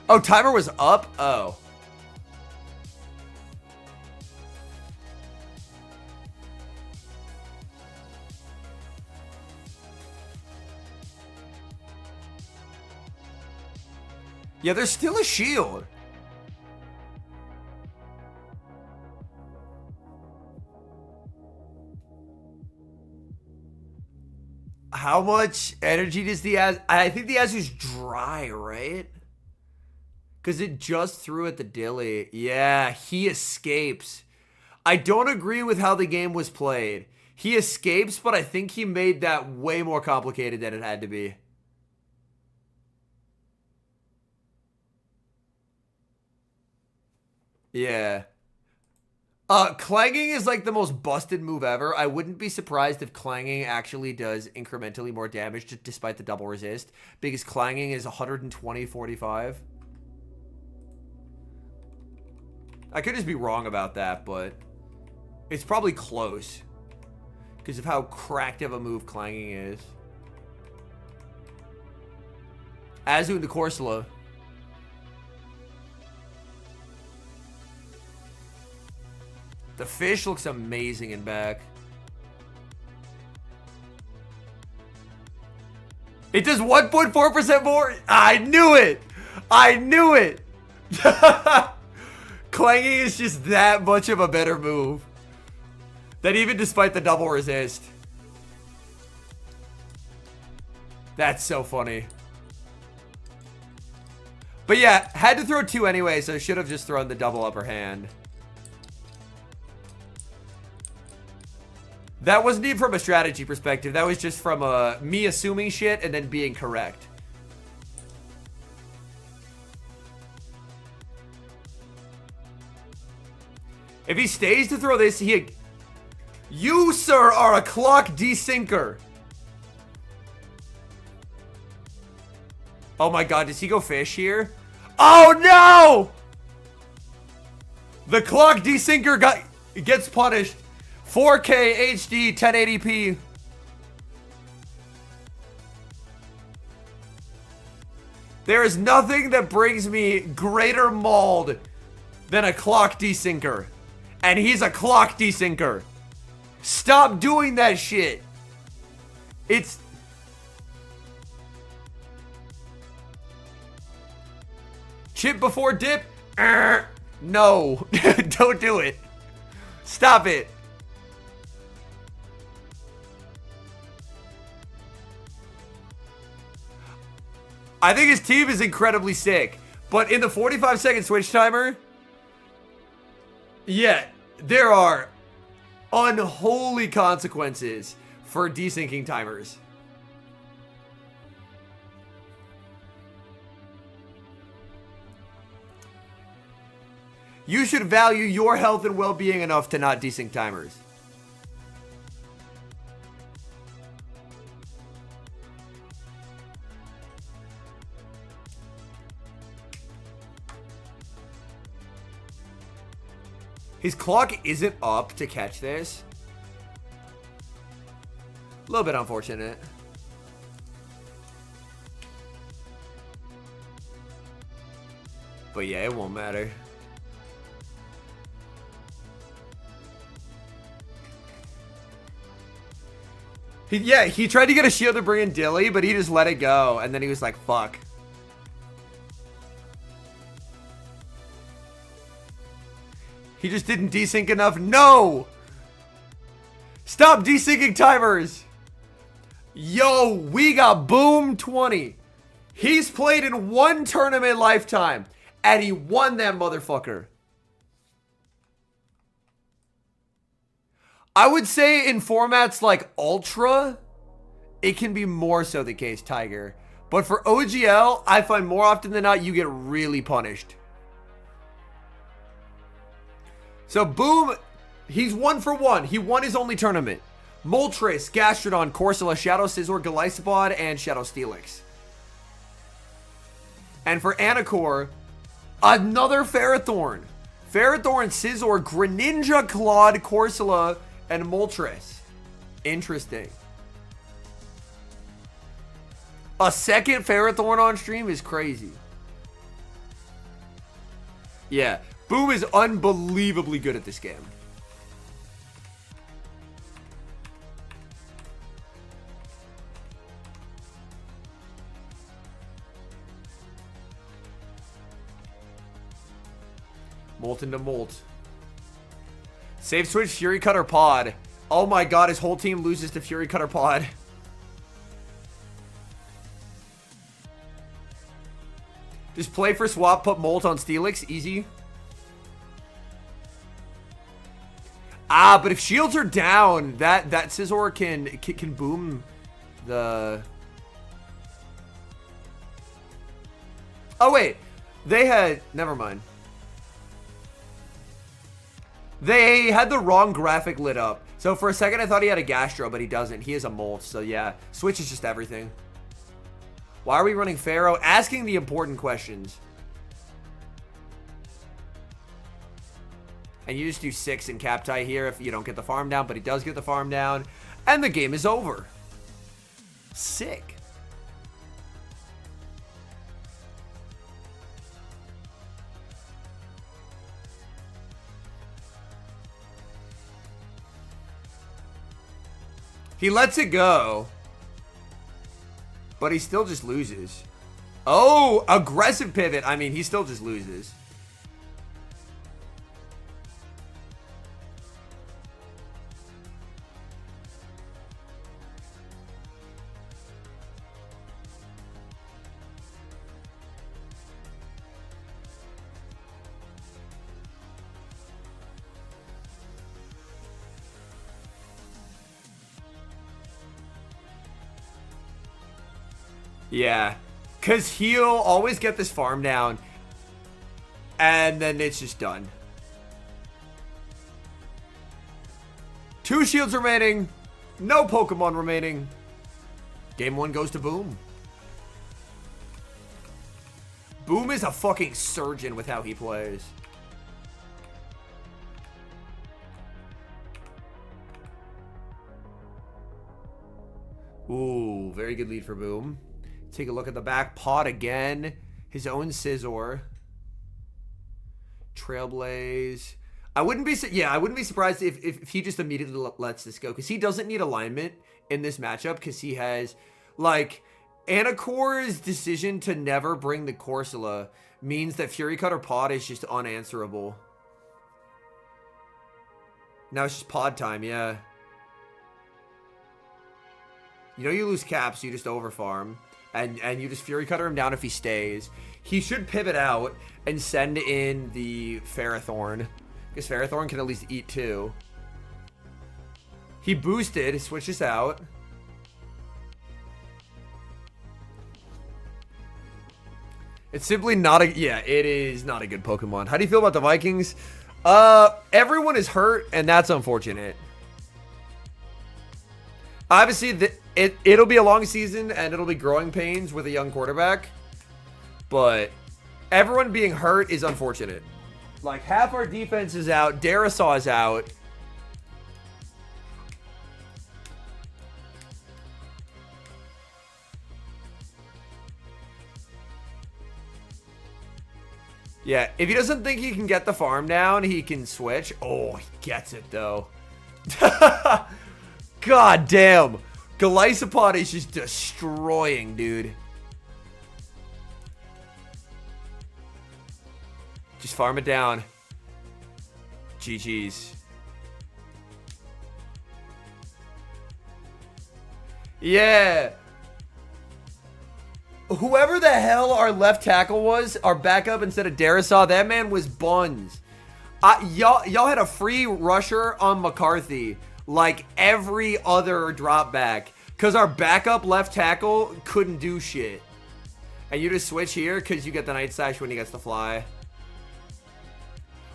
Oh, timer was up? Oh. Yeah, there's still a shield. How much energy does the Az... I think the Azu's dry, right? Because it just threw at the dilly. Yeah, he escapes. I don't agree with how the game was played. He escapes, but I think he made that way more complicated than it had to be. Yeah. Clanging is like the most busted move ever. I wouldn't be surprised if Clanging actually does incrementally more damage despite the double resist. Because Clanging is 120-45. I could just be wrong about that, but it's probably close. Because of how cracked of a move Clanging is. Azu into Corsola. The fish looks amazing in back. It does 1.4% more. I knew it. I knew it. Clanging is just that much of a better move. That even despite the double resist. That's so funny. But yeah, had to throw 2 anyway, so should have just thrown the double upper hand. That wasn't even from a strategy perspective. That was just from me assuming shit and then being correct. If he stays to throw this, you, sir, are a clock desinker. Oh my god, does he go fish here? Oh no! The clock desinker gets punished. 4K HD 1080p. There is nothing that brings me greater mauled than a clock desinker. And he's a clock desinker. Stop doing that shit. It's... Chip before dip? No. Don't do it. Stop it. I think his team is incredibly sick. But in the 45-second switch timer... Yeah, there are unholy consequences for desyncing timers. You should value your health and well-being enough to not desync timers. His clock isn't up to catch this. A little bit unfortunate. But yeah, it won't matter. He tried to get a shield to bring in Dilly, but he just let it go. And then he was like, fuck. He just didn't desync enough. No! Stop desyncing timers! Yo, we got Boom 20. He's played in 1 tournament lifetime, and he won that motherfucker. I would say in formats like Ultra, it can be more so the case, Tiger. But for OGL, I find more often than not, you get really punished. So Boom, he's 1 for 1. He won his only tournament. Moltres, Gastrodon, Corsola, Shadow Scizor, Galaxkobolten, and Shadow Steelix. And for Anacore, another Ferrothorn. Ferrothorn, Scizor, Greninja, Claude, Corsola, and Moltres. Interesting. A second Ferrothorn on stream is crazy. Yeah. Boom is unbelievably good at this game. Molten to Molt. Save switch, Fury Cutter Pod. Oh my god, his whole team loses to Fury Cutter Pod. Just play for swap, put Molt on Steelix, easy. Ah, but if shields are down, that Scizor can boom the... Oh wait, they had... Never mind. They had the wrong graphic lit up. So for a second I thought he had a Gastro, but he doesn't. He is a Molt, so yeah. Switch is just everything. Why are we running Pharaoh? Asking the important questions. And you just do 6 in cap tie here if you don't get the farm down, but he does get the farm down. And the game is over. Sick. He lets it go. But he still just loses. Oh, aggressive pivot. I mean, he still just loses. Yeah, because he'll always get this farm down, and then it's just done. 2 shields remaining, no Pokemon remaining. Game 1 goes to Boom. Boom is a fucking surgeon with how he plays. Ooh, very good lead for Boom. Take a look at the back. Pod again. His own Scizor. Trailblaze. I wouldn't be surprised if he just immediately lets this go. Because he doesn't need alignment in this matchup. Because he has, like, Anacore's decision to never bring the Corsola means that Fury Cut or Pod is just unanswerable. Now it's just Pod time, yeah. You know you lose caps, you just overfarm. And you just Fury Cutter him down if he stays. He should pivot out and send in the Ferrothorn. Because Ferrothorn can at least eat 2. He boosted, switches out. It's simply not a... Yeah, it is not a good Pokemon. How do you feel about the Vikings? Everyone is hurt, and that's unfortunate. Obviously, it'll be a long season, and it'll be growing pains with a young quarterback. But everyone being hurt is unfortunate. Like, half our defense is out. Darisaw is out. Yeah, if he doesn't think he can get the farm down, he can switch. Oh, he gets it, though. God damn. Galaxkobolten is just destroying, dude. Just farm it down. GG's. Yeah. Whoever the hell our left tackle was, our backup instead of Darisaw, that man was buns. Y'all had a free rusher on McCarthy like every other drop back because our backup left tackle couldn't do shit. And you just switch here because you get the Night Slash when he gets the fly.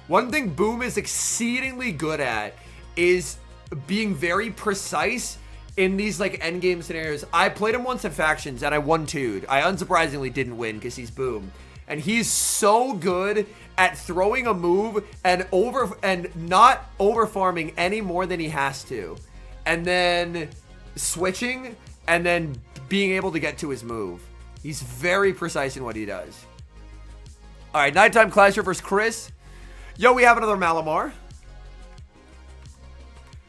One thing Boom is exceedingly good at is being very precise in these like endgame scenarios. I played him once at Factions and I 1-2'd. I unsurprisingly didn't win because he's Boom. And he's so good at throwing a move and not over farming any more than he has to. And then switching and then being able to get to his move. He's very precise in what he does. Alright, NighttimeClasher versus Cris. Yo, we have another Malamar.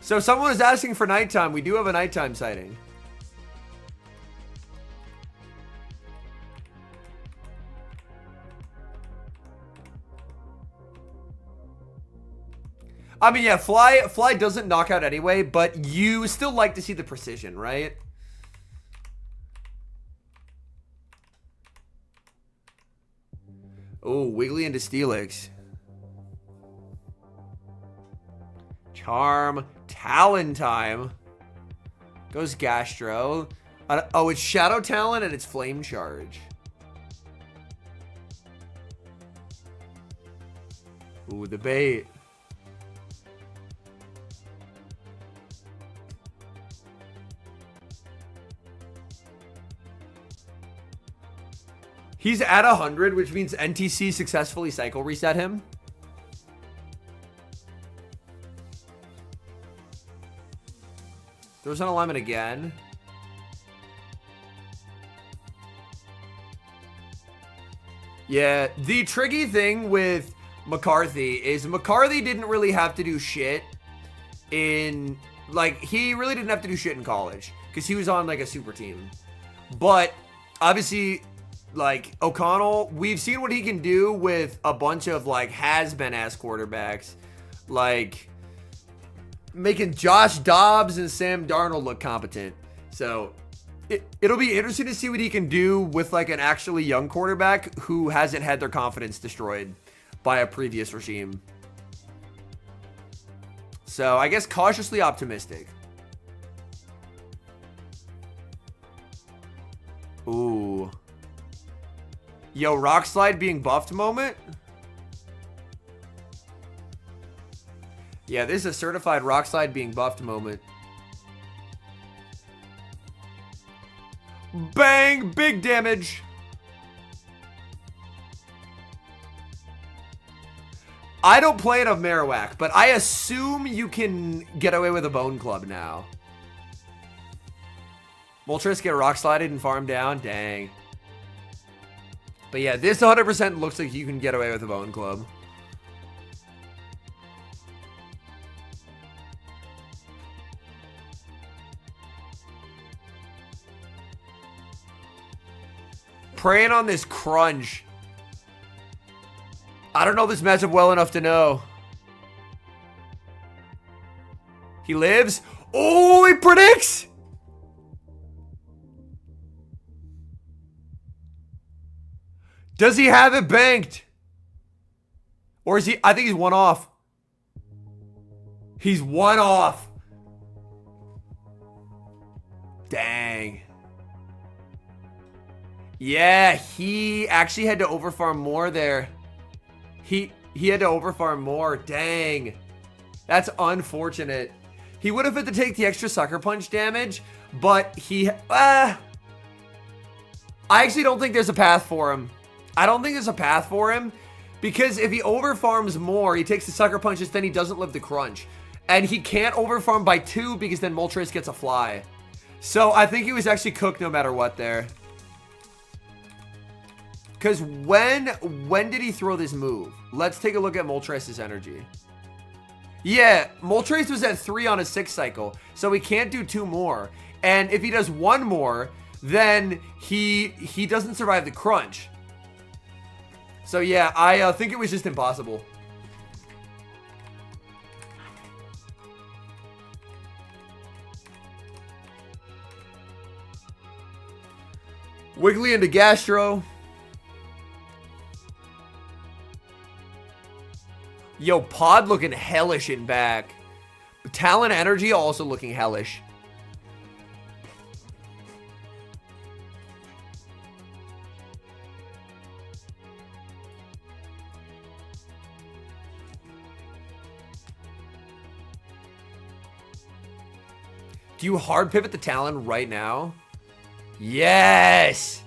So someone is asking for nighttime. We do have a nighttime sighting. I mean, yeah, fly doesn't knock out anyway, but you still like to see the precision, right? Oh, Wiggly into Steelix. Charm. Talon time. Goes Gastro. Oh, it's Shadow Talon and it's Flame Charge. Ooh, the bait. He's at 100, which means NTC successfully cycle reset him. Throws on alignment again. Yeah, the tricky thing with McCarthy is McCarthy didn't really have to do shit in like, he really didn't have to do shit in college because he was on, like, a super team. But, obviously, like, O'Connell, we've seen what he can do with a bunch of, like, has-been-ass quarterbacks. Like, making Josh Dobbs and Sam Darnold look competent. So, it'll be interesting to see what he can do with, like, an actually young quarterback who hasn't had their confidence destroyed by a previous regime. So, I guess cautiously optimistic. Ooh. Yo, Rock Slide being buffed moment? Yeah, this is a certified Rock Slide being buffed moment. Bang! Big damage! I don't play enough Marowak, but I assume you can get away with a Bone Club now. Moltres get Rock Slided and farm down? Dang. But yeah, this 100% looks like you can get away with a Bone Club. Preying on this Crunch. I don't know this matchup well enough to know. He lives. Oh, he predicts. Does he have it banked? Or is he? I think he's one off. He's one off. Dang. Yeah, he actually had to overfarm more there. He had to overfarm more. Dang. That's unfortunate. He would have had to take the extra Sucker Punch damage, but he... I actually don't think there's a path for him. I don't think there's a path for him, because if he overfarms more, he takes the Sucker Punches, then he doesn't live the Crunch. And he can't overfarm by 2 because then Moltres gets a fly. So I think he was actually cooked no matter what there. Because when did he throw this move? Let's take a look at Moltres' energy. Yeah, Moltres was at 3 on a 6 cycle, so he can't do 2 more. And if he does 1 more, then he doesn't survive the Crunch. So yeah, I think it was just impossible. Wiggly into Gastro. Yo, Pod looking hellish in back. Talon Energy also looking hellish. Do you hard pivot the Talon right now? Yes!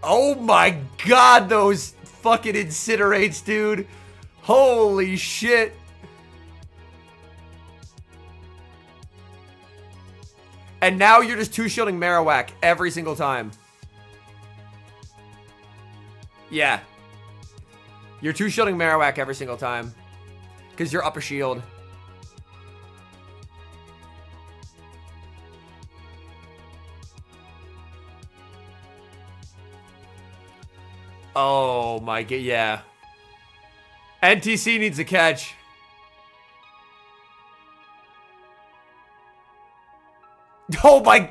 Oh my god, those fucking incinerates, dude. Holy shit. And now you're just 2-shielding Marowak every single time. Yeah. You're 2-shielding Marowak every single time. Because you're up a shield. Oh my god, yeah. NTC needs a catch. Oh my,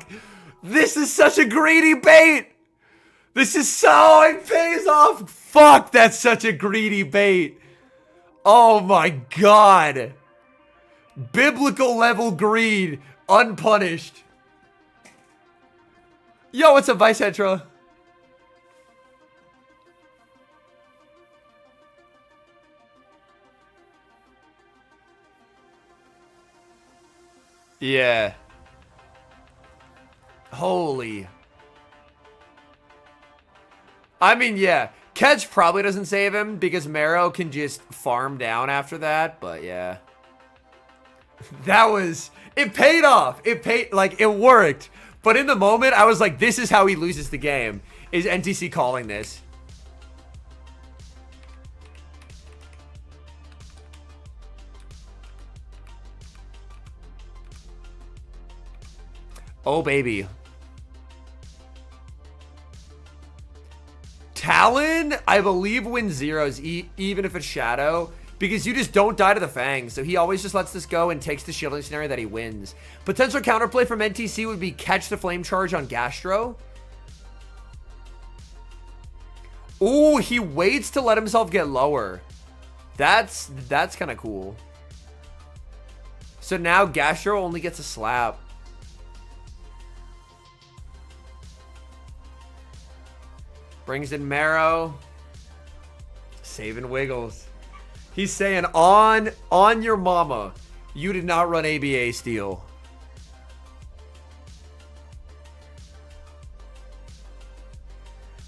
this is such a greedy bait. This is so, it pays off. Fuck, that's such a greedy bait. Oh my god. Biblical level greed, unpunished. Yo, what's up, Vice Hetro? Yeah. Holy. I mean, yeah. Catch probably doesn't save him because Marrow can just farm down after that, but yeah. That was... It paid off. It paid... Like, it worked. But in the moment, I was like, this is how he loses the game. Is NTC calling this. Oh, baby. Talon, I believe, wins zeros, even if it's Shadow, because you just don't die to the Fangs. So he always just lets this go and takes the shielding scenario that he wins. Potential counterplay from NTC would be catch the flame charge on Gastro. Ooh, he waits to let himself get lower. That's kind of cool. So now Gastro only gets a slap. Brings in Marrow. Saving Wiggles. He's saying, on your mama, you did not run ABA steal.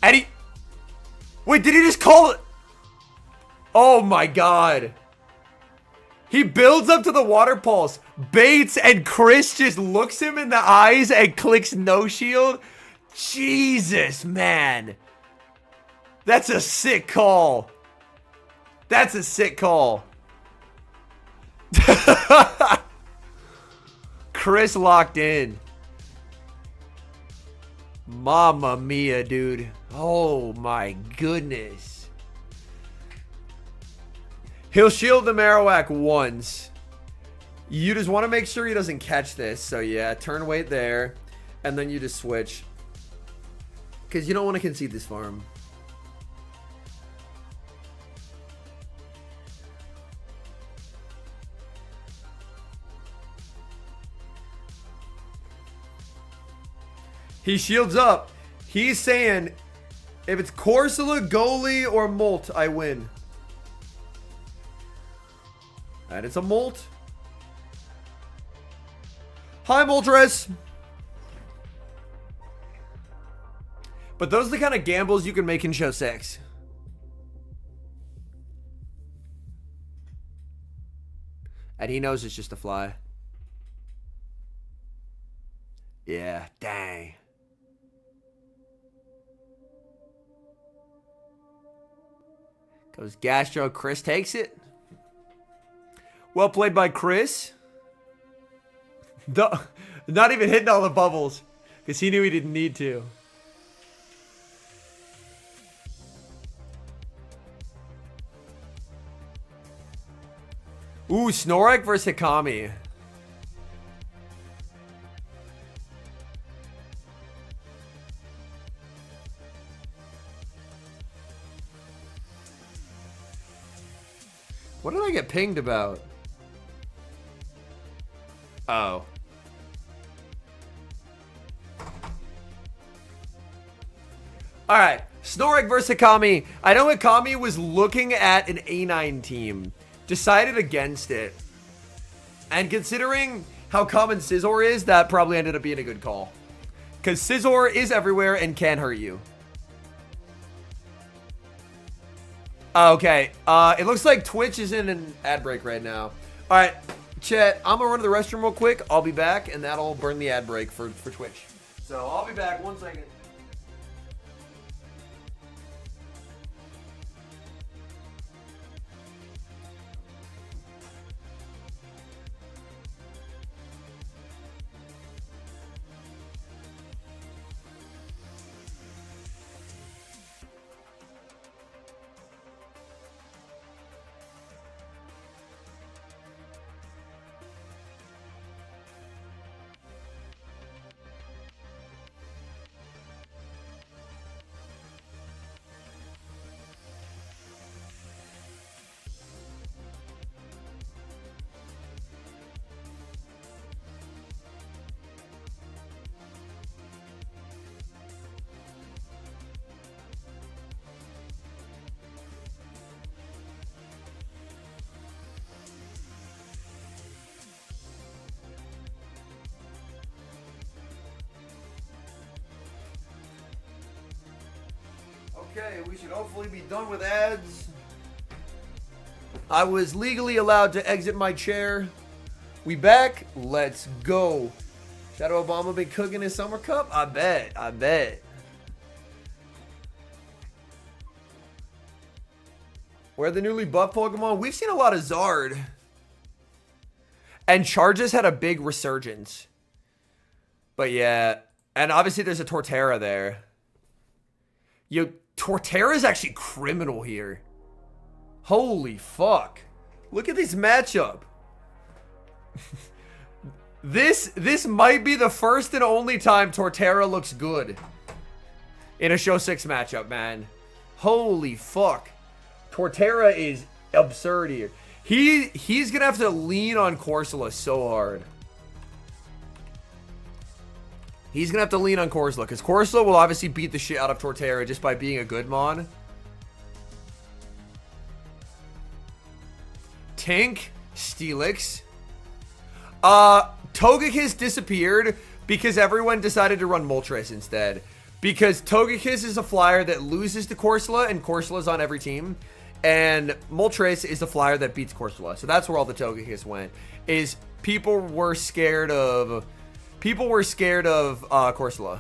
And wait, did he just call it? Oh my god. He builds up to the water pulse, baits, and Cris just looks him in the eyes and clicks no shield. Jesus, man. That's a sick call. That's a sick call. Cris locked in. Mamma mia, dude. Oh my goodness. He'll shield the Marowak once. You just want to make sure he doesn't catch this. So yeah, turn weight there. And then you just switch. Because you don't want to concede this farm. He shields up. He's saying, if it's Corsola, Goalie, or Molt, I win. And it's a Molt. Hi, Moltres. But those are the kind of gambles you can make in Show 6. And he knows it's just a fly. Yeah, dang. Goes Gastro. Cris takes it. Well played by Cris. Not even hitting all the bubbles. Because he knew he didn't need to. Ooh, Snorak versus Akami. What did I get pinged about? Oh. Alright. Snorak versus Akami. I know Akami was looking at an A9 team. Decided against it. And considering how common Scizor is, that probably ended up being a good call. Because Scizor is everywhere and can hurt you. Okay, it looks like Twitch is in an ad break right now. Alright, chat, I'm gonna run to the restroom real quick. I'll be back, and that'll burn the ad break for Twitch. So, I'll be back, 1 second. Okay, we should hopefully be done with ads. I was legally allowed to exit my chair. We back? Let's go. Shadow Obama been cooking his summer cup? I bet. Where are the newly buffed Pokemon? We've seen a lot of Zard. And Charges had a big resurgence. But yeah. And obviously there's a Torterra there. Yo, Torterra is actually criminal here. Holy fuck. Look at this matchup. This might be the first and only time Torterra looks good in a Show 6 matchup, man. Holy fuck. Torterra is absurd here. He's gonna have to lean on Corsola so hard. He's gonna have to lean on Corsola, because Corsola will obviously beat the shit out of Torterra just by being a good mon. Tink, Steelix. Togekiss disappeared because everyone decided to run Moltres instead. Because Togekiss is a flyer that loses to Corsola, and Corsola's on every team. And Moltres is the flyer that beats Corsola. So that's where all the Togekiss went. Is people were scared of Corsola.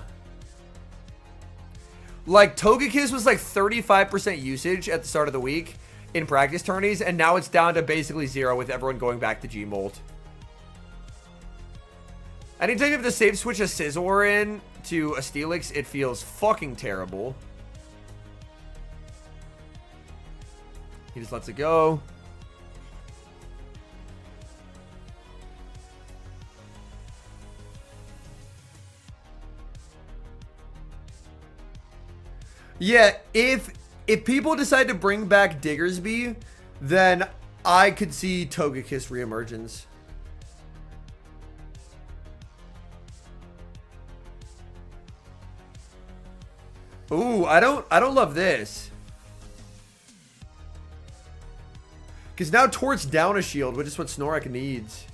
Like, Togekiss was like 35% usage at the start of the week in practice tourneys, and now it's down to basically 0 with everyone going back to G-Molt. Anytime you have to save switch a Scizor in to a Steelix, it feels fucking terrible. He just lets it go. Yeah, if people decide to bring back Diggersby, then I could see Togekiss reemergence. Ooh, I don't love this. Because now Tort's down a shield, which is what Snorak needs.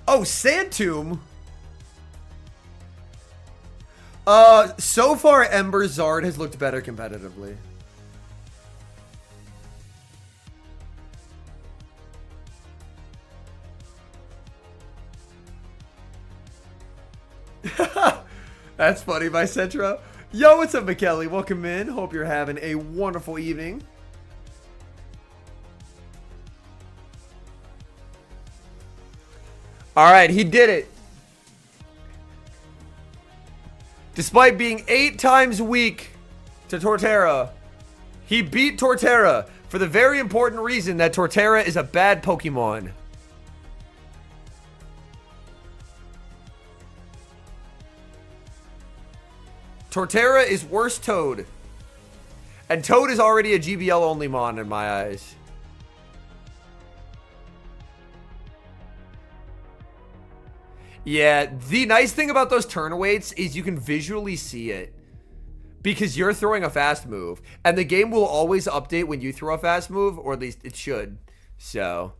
Oh, Sandtomb. So far, Ember Zard has looked better competitively. That's funny, by Centra. Yo, what's up, McKelly? Welcome in. Hope you're having a wonderful evening. Alright, he did it. Despite being 8 times weak to Torterra, he beat Torterra for the very important reason that Torterra is a bad Pokemon. Torterra is worse Toad. And Toad is already a GBL only mon in my eyes. Yeah, the nice thing about those turn awaits is you can visually see it. Because you're throwing a fast move. And the game will always update when you throw a fast move, or at least it should. So,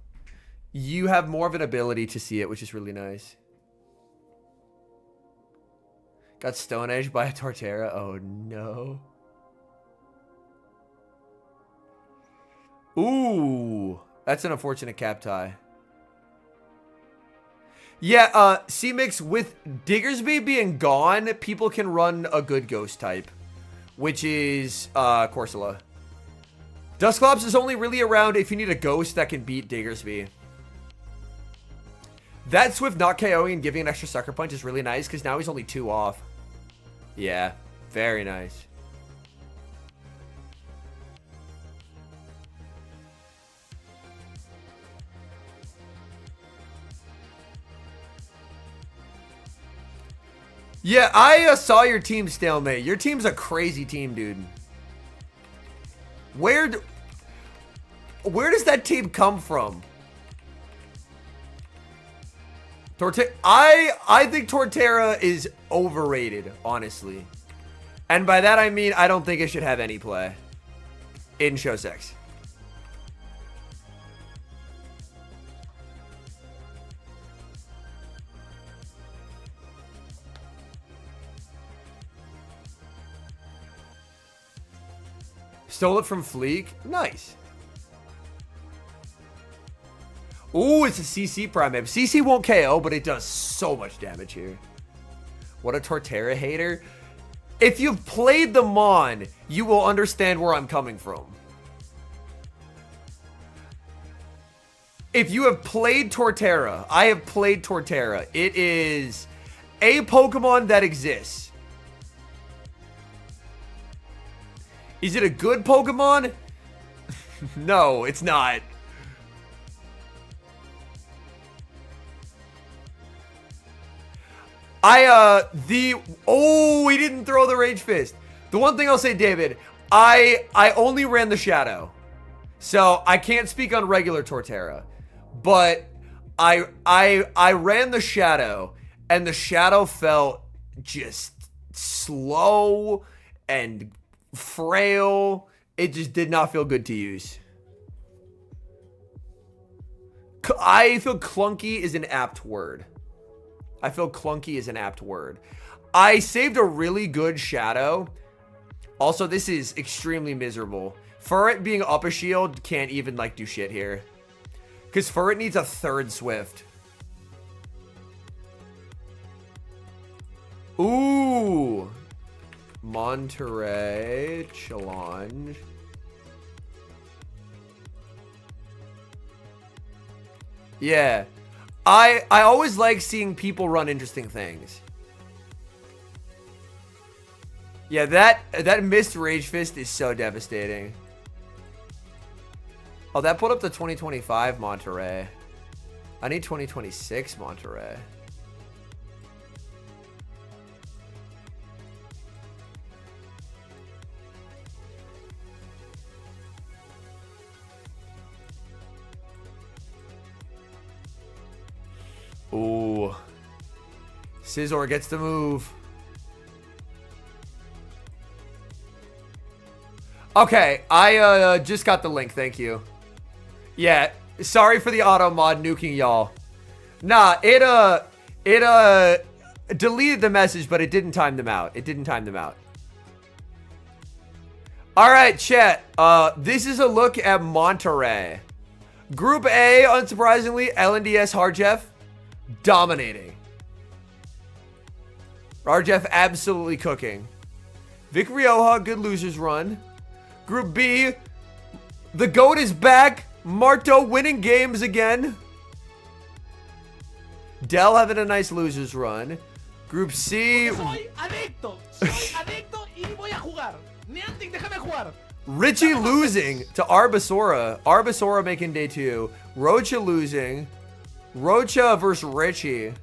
you have more of an ability to see it, which is really nice. Got Stone Edged by a Torterra. Oh, no. Ooh. That's an unfortunate cap tie. Yeah, C-Mix, with Diggersby being gone, people can run a good ghost type. Which is, Corsola. Dusclops is only really around if you need a ghost that can beat Diggersby. That Swift not KOing and giving an extra Sucker Punch is really nice, because now he's only 2 off. Yeah, very nice. Yeah, I saw your team stalemate. Your team's a crazy team, dude. Where does that team come from? I think Torterra is overrated, honestly. And by that I mean I don't think it should have any play in Show 6. Stole it from Fleek. Nice. Ooh, it's a CC Primate. CC won't KO, but it does so much damage here. What a Torterra hater. If you've played the Mon, you will understand where I'm coming from. If you have played Torterra, I have played Torterra. It is a Pokemon that exists. Is it a good Pokemon? No, it's not. We didn't throw the Rage Fist. The one thing I'll say, David, I only ran the Shadow. So I can't speak on regular Torterra. But I ran the Shadow, and the Shadow felt just slow and frail. It just did not feel good to use. I feel clunky is an apt word. I feel clunky is an apt word. I saved a really good Shadow. Also, this is extremely miserable. Furret being up a shield can't even, like, do shit here. Because Furret needs a third Swift. Ooh. Monterey challenge. Yeah. I always like seeing people run interesting things. Yeah, that missed Rage Fist is so devastating. Oh, that put up the 2025 Monterey. I need 2026 Monterey. Ooh. Scizor gets the move. Okay, I just got the link, thank you. Yeah, sorry for the auto mod nuking y'all. Nah, it deleted the message, but it didn't time them out. It didn't time them out. All right, chat. This is a look at Monterey. Group A, unsurprisingly, LNDS Harjeff dominating. Harjeff absolutely cooking. Vic Rioja, good losers run. Group B, the GOAT is back. Marto winning games again. Dell having a nice losers run. Group C. Richie losing to Arbasora. Arbasora making day 2. Rocha losing. Rocha versus Richie.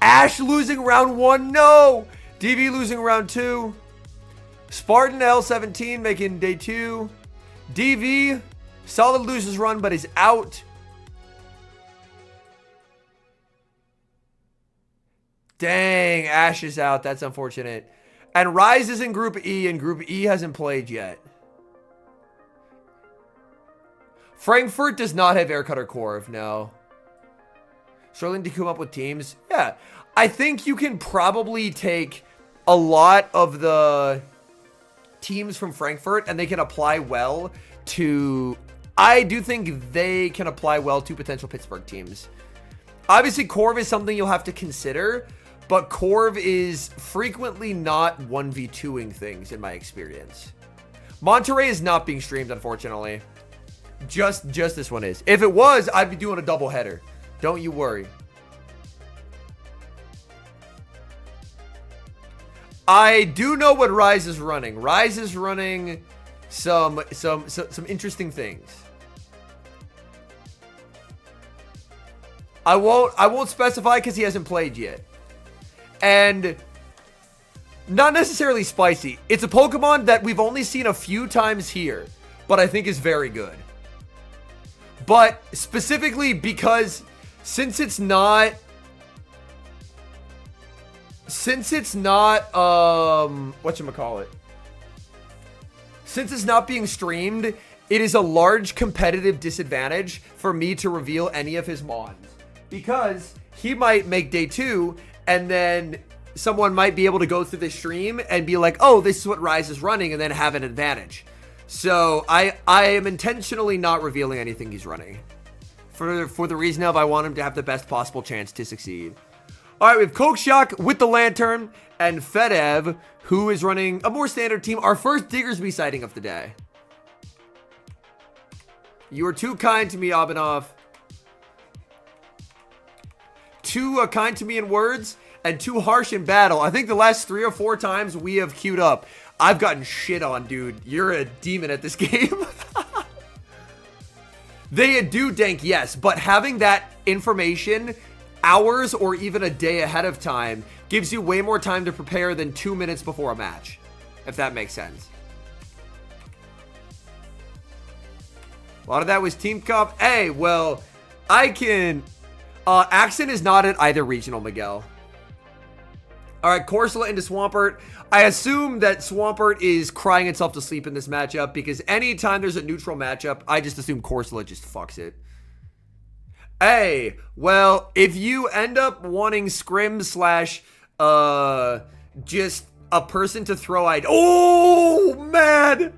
Ash losing round 1. No. DV losing round 2. Spartan L17 making day 2. DV, solid losers run, but is out. Dang, Ash is out. That's unfortunate. And Rise is in Group E, and Group E hasn't played yet. Frankfurt does not have Aircutter Corv, no. Struggling to come up with teams? Yeah. I think you can probably take a lot of the teams from Frankfurt and they can apply well to... I do think they can apply well to potential Pittsburgh teams. Obviously, Corv is something you'll have to consider, but Corv is frequently not 1v2ing things in my experience. Monterey is not being streamed, unfortunately. Just this one is. If it was, I'd be doing a double header. Don't you worry. I do know what Rise is running. Rise is running some interesting things. I won't specify because he hasn't played yet. And not necessarily spicy. It's a Pokemon that we've only seen a few times here, but I think is very good. But specifically because since it's not whatchamacallit? Since it's not being streamed, it is a large competitive disadvantage for me to reveal any of his mons. Because he might make day 2, and then someone might be able to go through the stream and be like, oh, this is what Rise is running, and then have an advantage. So I am intentionally not revealing anything he's running. For the reason of I want him to have the best possible chance to succeed. All right, we have Kooshak with the Lantern and Fedev, who is running a more standard team. Our first Diggersby sighting of the day. You are too kind to me, Abhinav. Too kind to me in words and too harsh in battle. I think the last 3 or 4 times we have queued up, I've gotten shit on, dude. You're a demon at this game. They do dank, yes, but having that information hours or even a day ahead of time gives you way more time to prepare than 2 minutes before a match, if that makes sense. A lot of that was team comp. Hey, well, I can... Axon is not at either regional, Miguel. Alright, Corsola into Swampert. I assume that Swampert is crying itself to sleep in this matchup because anytime there's a neutral matchup, I just assume Corsola just fucks it. Hey, well, if you end up wanting scrim slash, just a person to throw oh, man!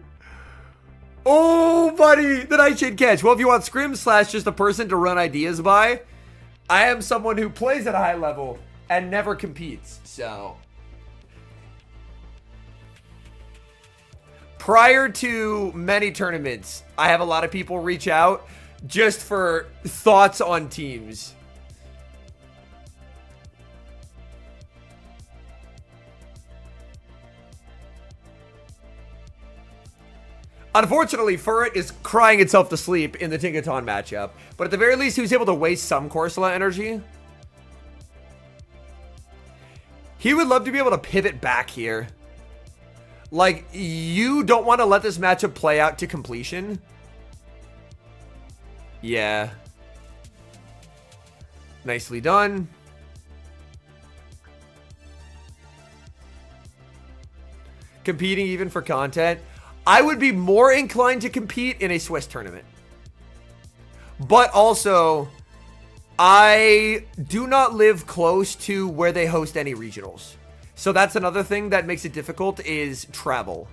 Oh, buddy, the Nightshade catch. Well, if you want scrim slash just a person to run ideas by, I am someone who plays at a high level and never competes, so. Prior to many tournaments, I have a lot of people reach out just for thoughts on teams. Unfortunately, Furret is crying itself to sleep in the Tinkaton matchup, but at the very least, he was able to waste some Corsola energy. He would love to be able to pivot back here. Like, you don't want to let this matchup play out to completion. Yeah. Nicely done. Competing even for content. I would be more inclined to compete in a Swiss tournament. But also, I do not live close to where they host any regionals. So that's another thing that makes it difficult is travel.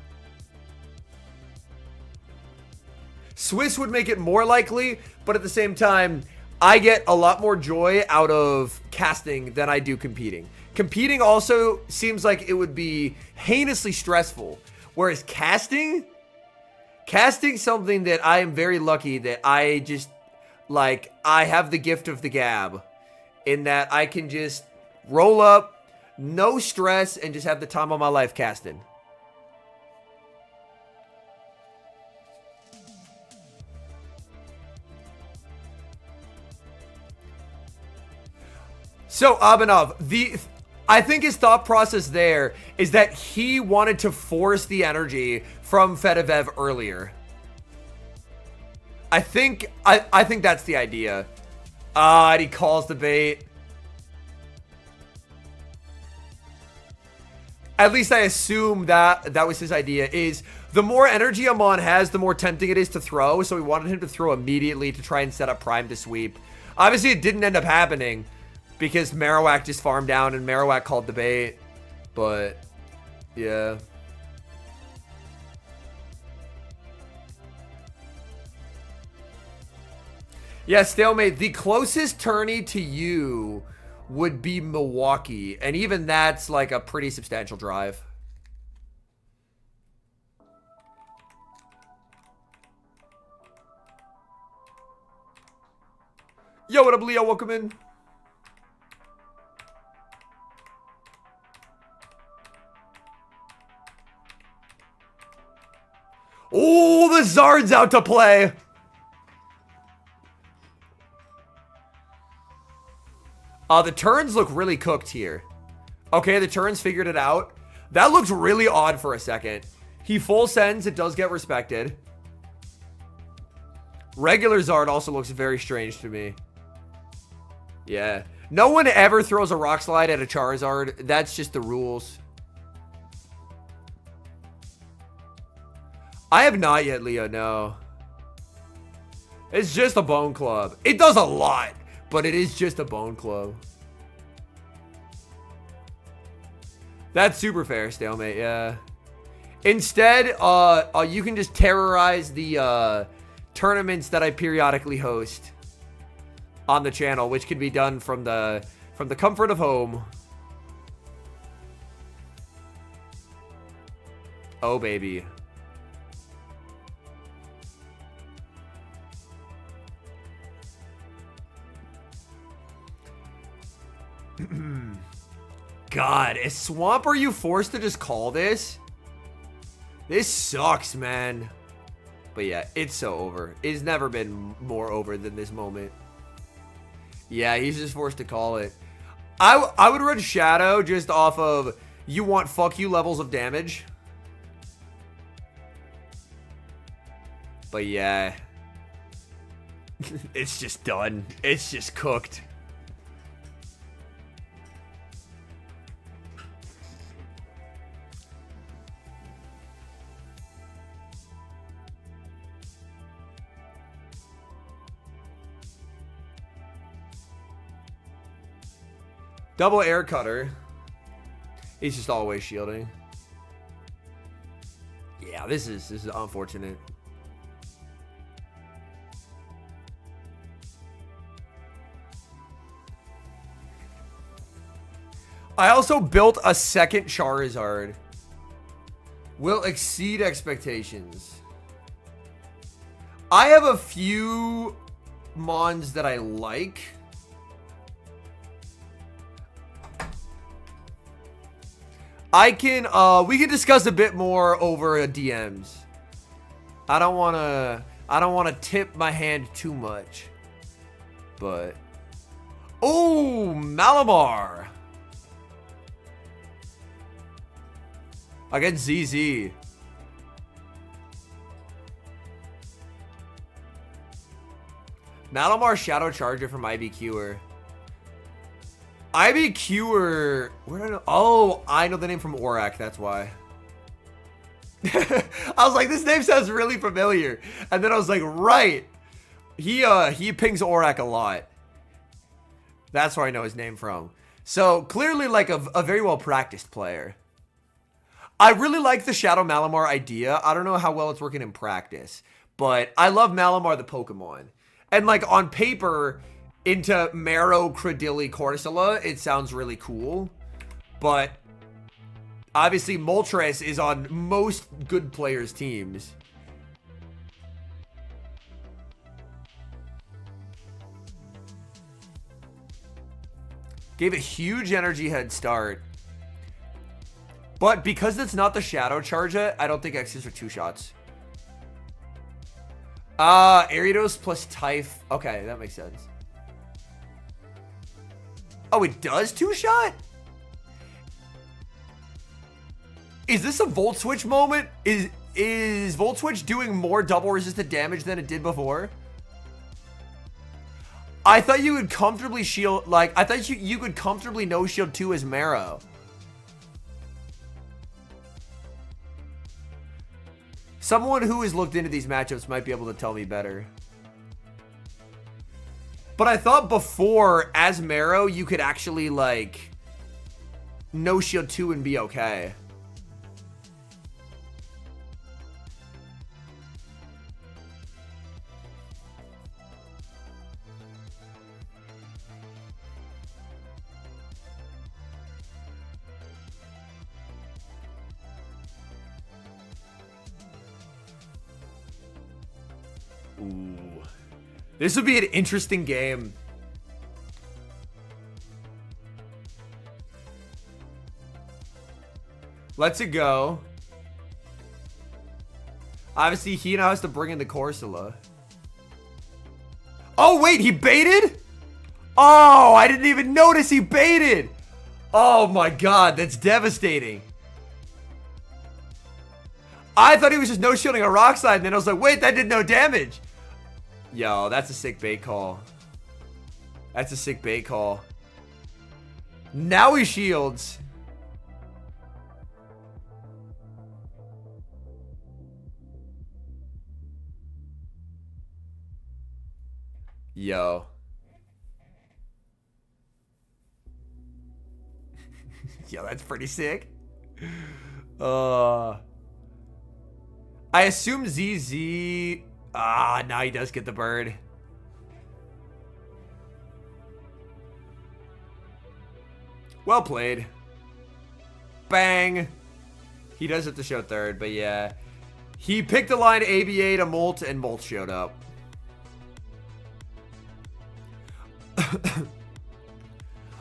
Swiss would make it more likely, but at the same time, I get a lot more joy out of casting than I do competing. Competing also seems like it would be heinously stressful. Whereas casting something that I am very lucky that I just, like, I have the gift of the gab. In that I can just roll up, no stress, and just have the time of my life casting. So, Abhinav, I think his thought process there is that he wanted to force the energy from Fedovev earlier. I think that's the idea. And he calls the bait. At least I assume that was his idea, is the more energy Amon has, the more tempting it is to throw. So we wanted him to throw immediately to try and set up Prime to sweep. Obviously, it didn't end up happening because Marowak just farmed down and Marowak called the bait. But, yeah. Yeah, Stalemate, the closest tourney to you would be Milwaukee, and even that's like a pretty substantial drive. Yo, what up, Leo? Welcome in. Oh, the Zard's out to play. The turns look really cooked here. Okay, the turns figured it out. That looks really odd for a second. He full sends, it does get respected. Regular Zard also looks very strange to me. Yeah. No one ever throws a Rock Slide at a Charizard. That's just the rules. I have not yet, Leo, no. It's just a Bone Club. It does a lot, but it is just a Bone Club. That's super fair, Stalemate, yeah. Instead, you can just terrorize the tournaments that I periodically host on the channel, which can be done from the comfort of home. Oh, baby. God, is Swamp, are you forced to just call this? This sucks, man. But yeah, it's so over. It's never been more over than this moment. Yeah, he's just forced to call it. I would run Shadow just off of you want fuck you levels of damage. But yeah. It's just done. It's just cooked. Double air cutter. He's just always shielding. Yeah, this is unfortunate. I also built a second Charizard. Will exceed expectations. I have a few mons that I like. We can discuss a bit more over DMs. I don't want to tip my hand too much. But oh, Malamar against ZZ. Malamar Shadow Charger from IBQer. IBQer, where do I know? Oh, I know the name from Orak, that's why. I was like, this name sounds really familiar. And then I was like, right. He pings Orak a lot. That's where I know his name from. So clearly like a very well practiced player. I really like the Shadow Malamar idea. I don't know how well it's working in practice, but I love Malamar the Pokemon. And like on paper, into Marrow, Cradilly, Corsola, it sounds really cool. But obviously Moltres is on most good players' teams. Gave a huge energy head start. But because it's not the Shadow Charger, I don't think X's are 2 shots. Ariados plus Typh. Okay, that makes sense. Oh, it does 2-shot? Is this a Volt Switch moment? Is Volt Switch doing more double resistant damage than it did before? I thought you would comfortably shield, like, I thought you could comfortably no shield 2 as Marrow. Someone who has looked into these matchups might be able to tell me better. But I thought before, as Marrow, you could actually, like, no shield 2 and be okay. Ooh. This would be an interesting game. Let's it go. Obviously, he now has to bring in the Corsola. Oh, wait, he baited? Oh, I didn't even notice he baited. Oh my god, that's devastating. I thought he was just no-shielding a rock slide, and then I was like, wait, that did no damage. Yo, that's a sick bait call. That's a sick bait call. Now he shields. Yo. Yo, that's pretty sick. I assume ZZ... Ah, now he does get the bird. Well played. Bang. He does have to show third, but yeah. He picked the line ABA to Molt, and Molt showed up.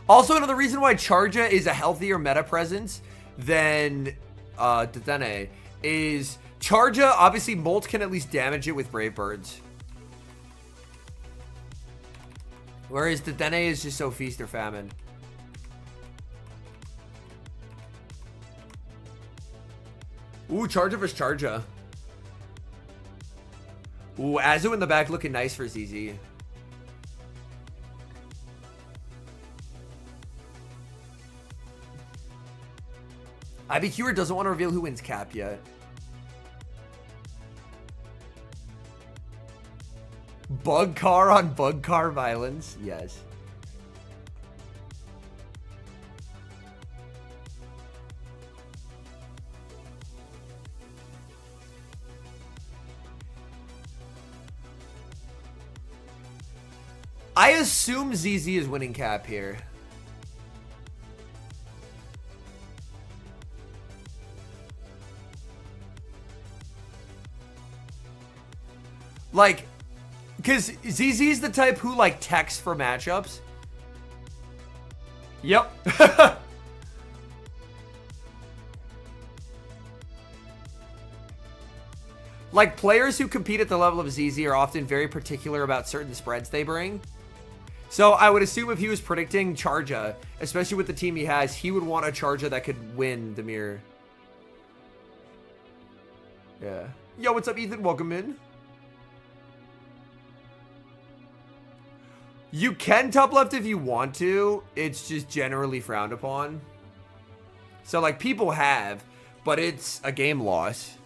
Also, another reason why Charja is a healthier meta presence than Dedenne is Charja, obviously, Molt can at least damage it with Brave Birds. Whereas Dedenne is just so feast or famine. Ooh, Charja vs. Charja. Ooh, Azu in the back looking nice for ZZ. IBQer doesn't want to reveal who wins Cap yet. Bug car on bug car violence? Yes. I assume ZZ is winning Cap here. Like, because ZZ is the type who, like, texts for matchups. Yep. Like, players who compete at the level of ZZ are often very particular about certain spreads they bring. So I would assume if he was predicting Charja, especially with the team he has, he would want a Charja that could win the mirror. Yeah. Yo, what's up, Ethan? Welcome in. You can top left if you want to. It's just generally frowned upon. So, like, people have, but it's a game loss.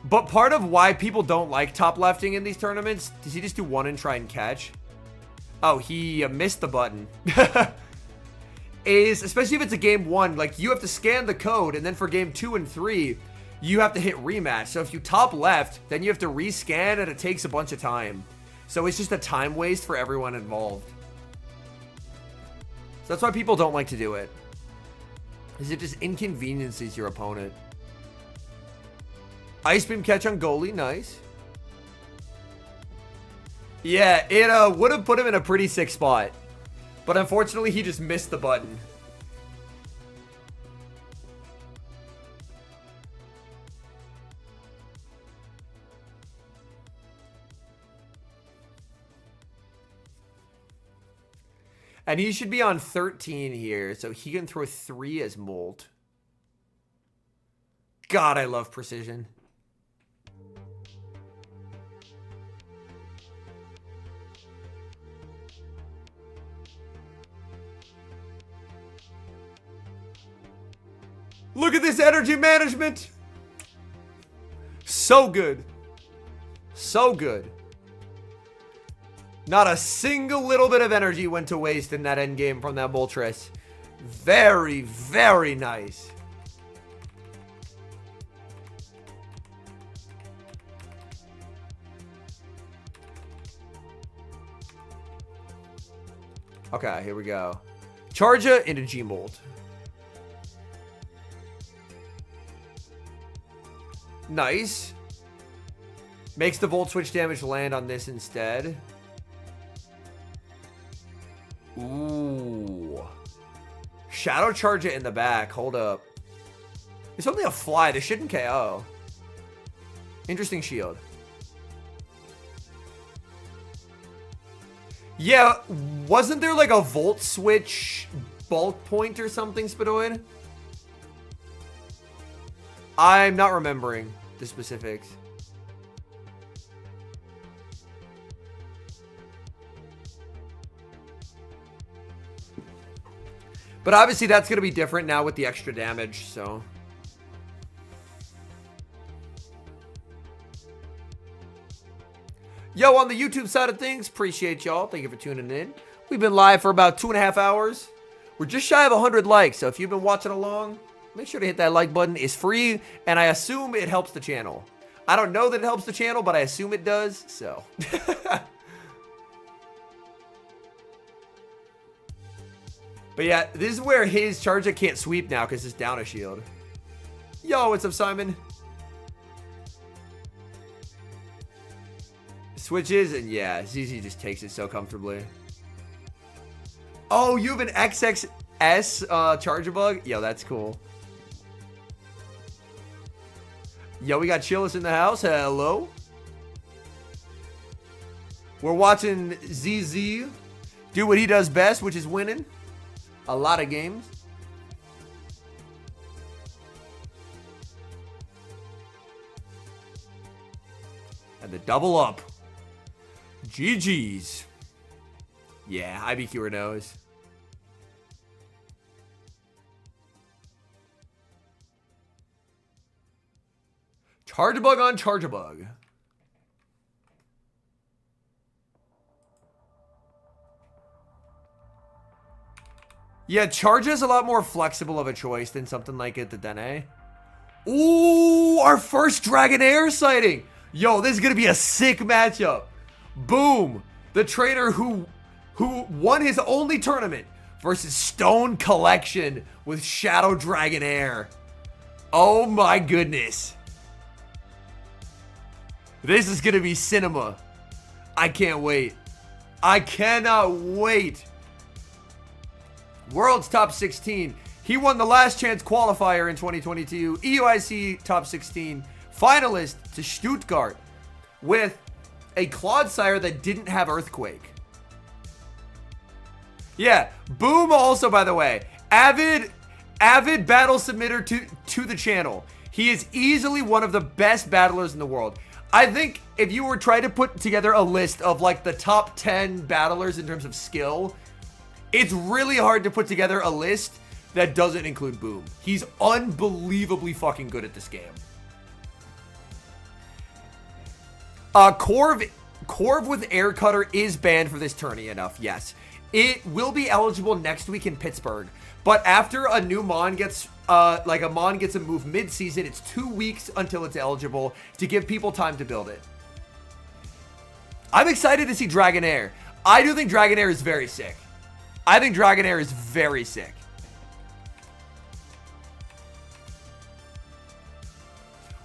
But part of why people don't like top lefting in these tournaments, does he just do one and try and catch? Oh, he missed the button. Is, especially if it's a game 1, like, you have to scan the code, and then for game 2 and 3, you have to hit rematch. So if you top left, then you have to rescan, and it takes a bunch of time. So it's just a time waste for everyone involved. So that's why people don't like to do it. Is it just inconveniences your opponent? Ice Beam catch on goalie, nice. Yeah, it would have put him in a pretty sick spot. But unfortunately, he just missed the button. And he should be on 13 here, so he can throw 3 as Molt. God, I love precision. Look at this energy management. So good. So good. Not a single little bit of energy went to waste in that end game from that Moltres. Very, very nice. Okay, here we go. Charja into G-Molt. Nice. Makes the Volt Switch damage land on this instead. Ooh. Shadow Charja in the back. Hold up. It's only a fly. This shouldn't KO. Interesting shield. Yeah, wasn't there like a Volt Switch bulk point or something, Spidoid? I'm not remembering the specifics. But obviously that's going to be different now with the extra damage, so. Yo, on the YouTube side of things, appreciate y'all. Thank you for tuning in. We've been live for about 2.5 hours. We're just shy of 100 likes, so if you've been watching along, make sure to hit that like button. It's free, and I assume it helps the channel. I don't know that it helps the channel, but I assume it does, so. But yeah, this is where his Charja can't sweep now because it's down a shield. Yo, what's up, Simon? Switches, and yeah, ZZ just takes it so comfortably. Oh, you have an XXS charger bug? Yo, that's cool. Yo, we got Chillis in the house. Hello. We're watching ZZ do what he does best, which is winning a lot of games. And the double up. GG's. Yeah, IBQer knows. Charge-a-bug on Charge-a-bug. Yeah, Charge is a lot more flexible of a choice than something like it, the Dene. Ooh, our first Dragonair sighting. Yo, this is going to be a sick matchup. Boom. The trainer who won his only tournament versus StoneCollection with Shadow Dragonair. Oh my goodness. This is going to be cinema. I can't wait. I cannot wait. World's top 16. He won the last chance qualifier in 2022. EUIC top 16. Finalist to Stuttgart with a Clodsire that didn't have Earthquake. Yeah, Boom also, by the way, avid battle submitter to the channel. He is easily one of the best battlers in the world. I think if you were trying to put together a list of like the top 10 battlers in terms of skill, it's really hard to put together a list that doesn't include Boom. He's unbelievably fucking good at this game. Corv with Air Cutter is banned for this tourney enough, yes. It will be eligible next week in Pittsburgh, but after a new Mon gets, a Mon gets a move mid-season, it's 2 weeks until it's eligible to give people time to build it. I'm excited to see Dragonair. I do think Dragonair is very sick. I think Dragonair is very sick.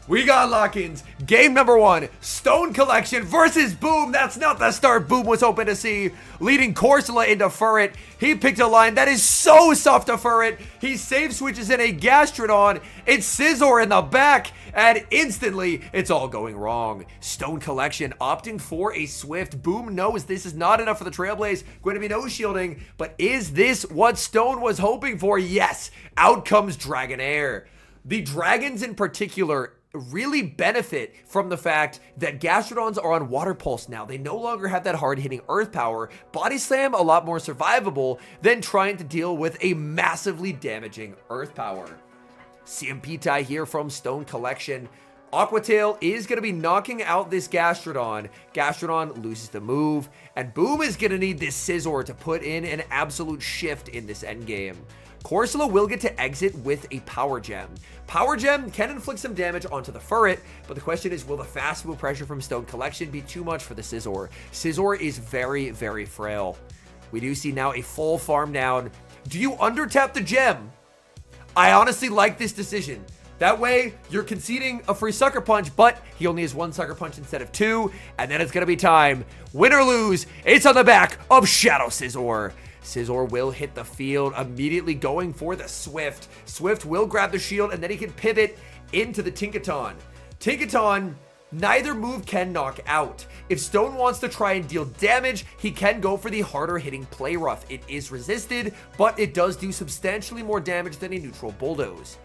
We got lock-ins. Game number 1, StoneCollection versus Boom. That's not the start Boom was hoping to see. Leading Corsola into Furret. He picked a line that is so soft to Furret. He save switches in a Gastrodon. It's Scizor in the back. And instantly, it's all going wrong. StoneCollection opting for a Swift. Boom knows this is not enough for the Trailblaze. Going to be no shielding. But is this what Stone was hoping for? Yes. Out comes Dragonair. The Dragons in particular really benefit from the fact that Gastrodons are on Water Pulse now. They no longer have that hard-hitting Earth power. Body Slam a lot more survivable than trying to deal with a massively damaging Earth power. CMP tie here from StoneCollection. Aqua Tail is going to be knocking out this Gastrodon. Gastrodon loses the move, and Boom is going to need this Scizor to put in an absolute shift in this endgame. Corsola will get to exit with a Power Gem. Power Gem can inflict some damage onto the Furret, but the question is, will the fast move pressure from StoneCollection be too much for the Scizor? Scizor is very, very frail. We do see now a full farm down. Do you undertap the gem? I honestly like this decision. That way, you're conceding a free Sucker Punch, but he only has 1 Sucker Punch instead of 2, and then it's going to be time. Win or lose, it's on the back of Shadow Scizor. Scizor will hit the field, immediately going for the Swift. Swift will grab the shield, and then he can pivot into the Tinkaton. Tinkaton, neither move can knock out. If Stone wants to try and deal damage, he can go for the harder hitting Play Rough. It is resisted, but it does do substantially more damage than a neutral Bulldoze.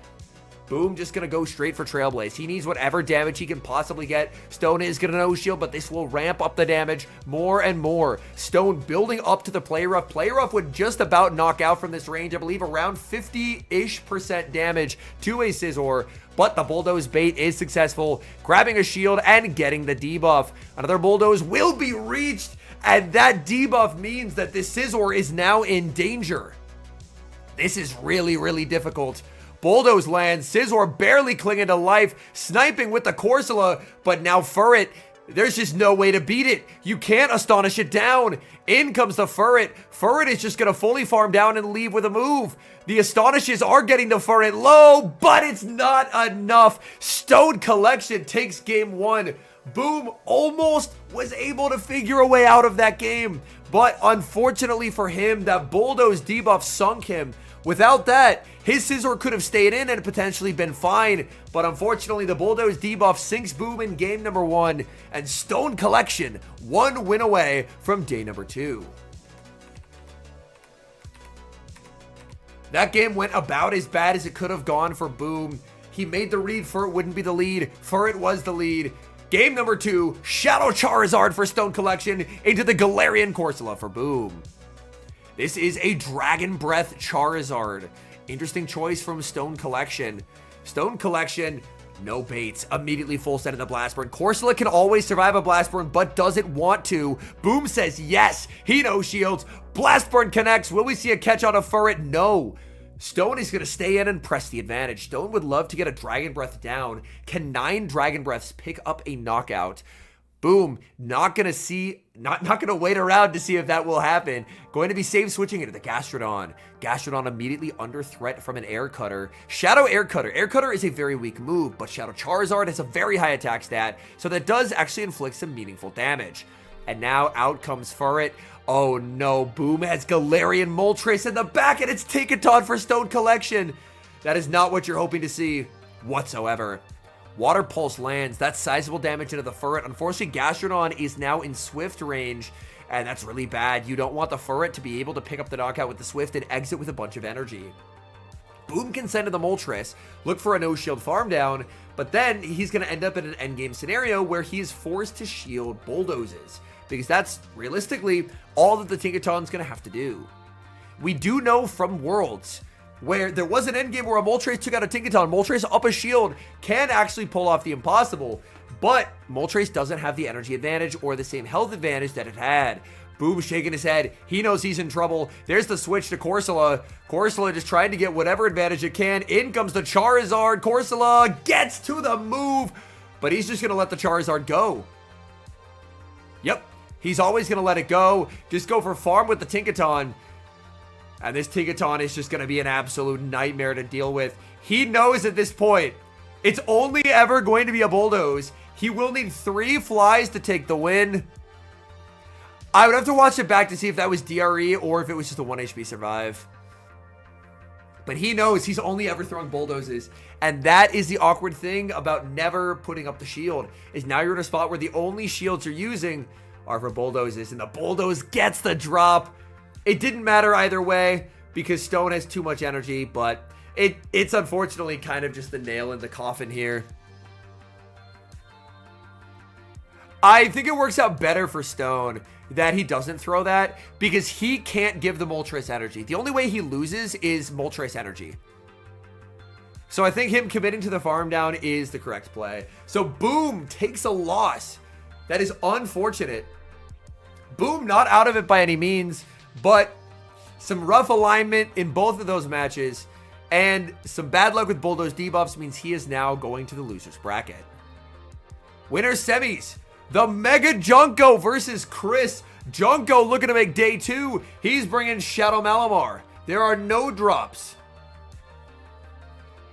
Boom, just going to go straight for Trailblaze. He needs whatever damage he can possibly get. Stone is going to no shield, but this will ramp up the damage more and more. Stone building up to the Play Rough. Play Rough would just about knock out from this range, I believe around 50-ish% damage to a Scizor, but the Bulldoze bait is successful, grabbing a shield and getting the debuff. Another Bulldoze will be reached, and that debuff means that this Scizor is now in danger. This is really, really difficult. Bulldoze lands, Scizor barely clinging to life, sniping with the Corsola, but now Furret, there's just no way to beat it. You can't Astonish it down. In comes the Furret. Furret is just going to fully farm down and leave with a move. The Astonishes are getting the Furret low, but it's not enough. StoneCollection takes game 1 Boom almost was able to figure a way out of that game, but unfortunately for him, that Bulldoze debuff sunk him. Without that, his Scizor could have stayed in and potentially been fine, but unfortunately the Bulldoze debuff sinks Boom in game number 1, and StoneCollection 1 win away from day number 2. That game went about as bad as it could have gone for Boom. He made the read for it wouldn't be the lead, for it was the lead. Game number 2, Shadow Charizard for StoneCollection into the Galarian Corsola for Boom. This is a Dragon Breath Charizard. Interesting choice from StoneCollection. StoneCollection, no baits. Immediately full set in the Blast Burn. Corsola can always survive a Blast Burn, but does it want to? Boom says yes. He no shields. Blast Burn connects. Will we see a catch on a Furret? No. Stone is going to stay in and press the advantage. Stone would love to get a Dragon Breath down. Can 9 Dragon Breaths pick up a knockout? Boom, not going to wait around to see if that will happen. Going to be save switching into the Gastrodon. Gastrodon immediately under threat from an Air Cutter. Shadow Air Cutter. Air Cutter is a very weak move, but Shadow Charizard has a very high attack stat, so that does actually inflict some meaningful damage. And now out comes Furret. Oh no, Boom has Galarian Moltres in the back, and it's Tinkaton for StoneCollection. That is not what you're hoping to see whatsoever. Water Pulse lands. That's sizable damage into the Furret. Unfortunately, Gastrodon is now in Swift range, and that's really bad. You don't want the Furret to be able to pick up the knockout with the Swift and exit with a bunch of energy. Boom can send to the Moltres, look for a no-shield farm down, but then he's going to end up in an endgame scenario where he is forced to shield Bulldozes, because that's realistically all that the Tinkaton's going to have to do. We do know from Worlds where there was an endgame where a Moltres took out a Tinkaton. Moltres up a shield can actually pull off the impossible, but Moltres doesn't have the energy advantage or the same health advantage that it had. Boom shaking his head. He knows he's in trouble. There's the switch to Corsola. Corsola just trying to get whatever advantage it can. In comes the Charizard. Corsola gets to the move, but he's just going to let the Charizard go. Yep, he's always going to let it go. Just go for farm with the Tinkaton. And this Tinkaton is just going to be an absolute nightmare to deal with. He knows at this point, it's only ever going to be a Bulldoze. He will need 3 flies to take the win. I would have to watch it back to see if that was DRE or if it was just a 1 HP survive. But he knows he's only ever throwing Bulldozes. And that is the awkward thing about never putting up the shield. Is now you're in a spot where the only shields you're using are for Bulldozes. And the Bulldoze gets the drop. It didn't matter either way because Stone has too much energy, but it's unfortunately kind of just the nail in the coffin here. I think it works out better for Stone that he doesn't throw that because he can't give the Moltres energy. The only way he loses is Moltres energy. So I think him committing to the farm down is the correct play. So Boom takes a loss. That is unfortunate. Boom not out of it by any means, but some rough alignment in both of those matches and some bad luck with Bulldoze debuffs means he is now going to the loser's bracket. Winner semis, the Mega Junko versus Cris. Junko looking to make day 2. He's bringing Shadow Malamar. There are no drops.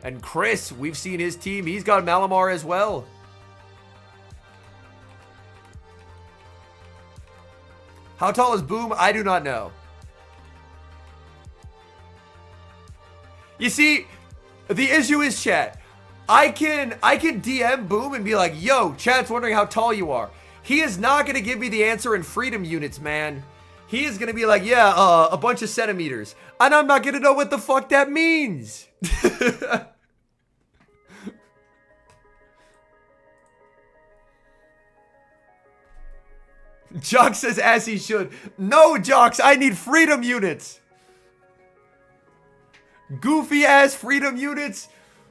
And Cris, we've seen his team. He's got Malamar as well. How tall is Boom? I do not know. You see, the issue is chat. I can DM Boom and be like, yo, chat's wondering how tall you are. He is not going to give me the answer in freedom units, man. He is going to be like, yeah, a bunch of centimeters. And I'm not going to know what the fuck that means. Jock says as he should. No, Jocks, I need freedom units. Goofy ass freedom units.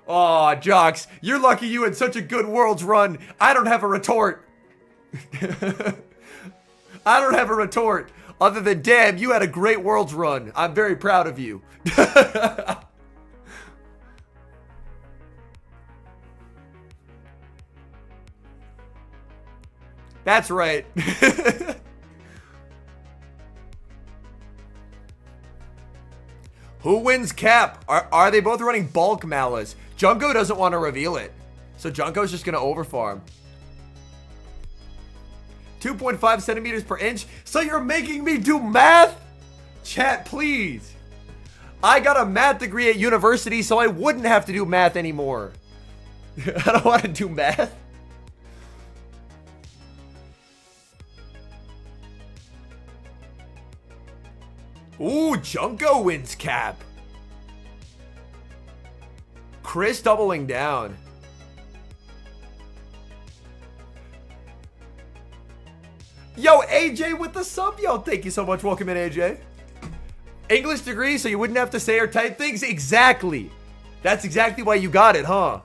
Aw, Jocks, you're lucky you had such a good Worlds run. I don't have a retort. I don't have a retort. Other than, damn, you had a great Worlds run. I'm very proud of you. That's right. Who wins cap? Are they both running bulk Malas? Junko doesn't want to reveal it. So Junko's just going to overfarm. 2.5 centimeters per inch. So you're making me do math? Chat, please. I got a math degree at university, so I wouldn't have to do math anymore. I don't want to do math. Ooh, Junko wins cap. Cris doubling down. Yo, AJ with the sub, yo. Thank you so much. Welcome in, AJ. English degree, so you wouldn't have to say or type things. Exactly. That's exactly why you got it, huh?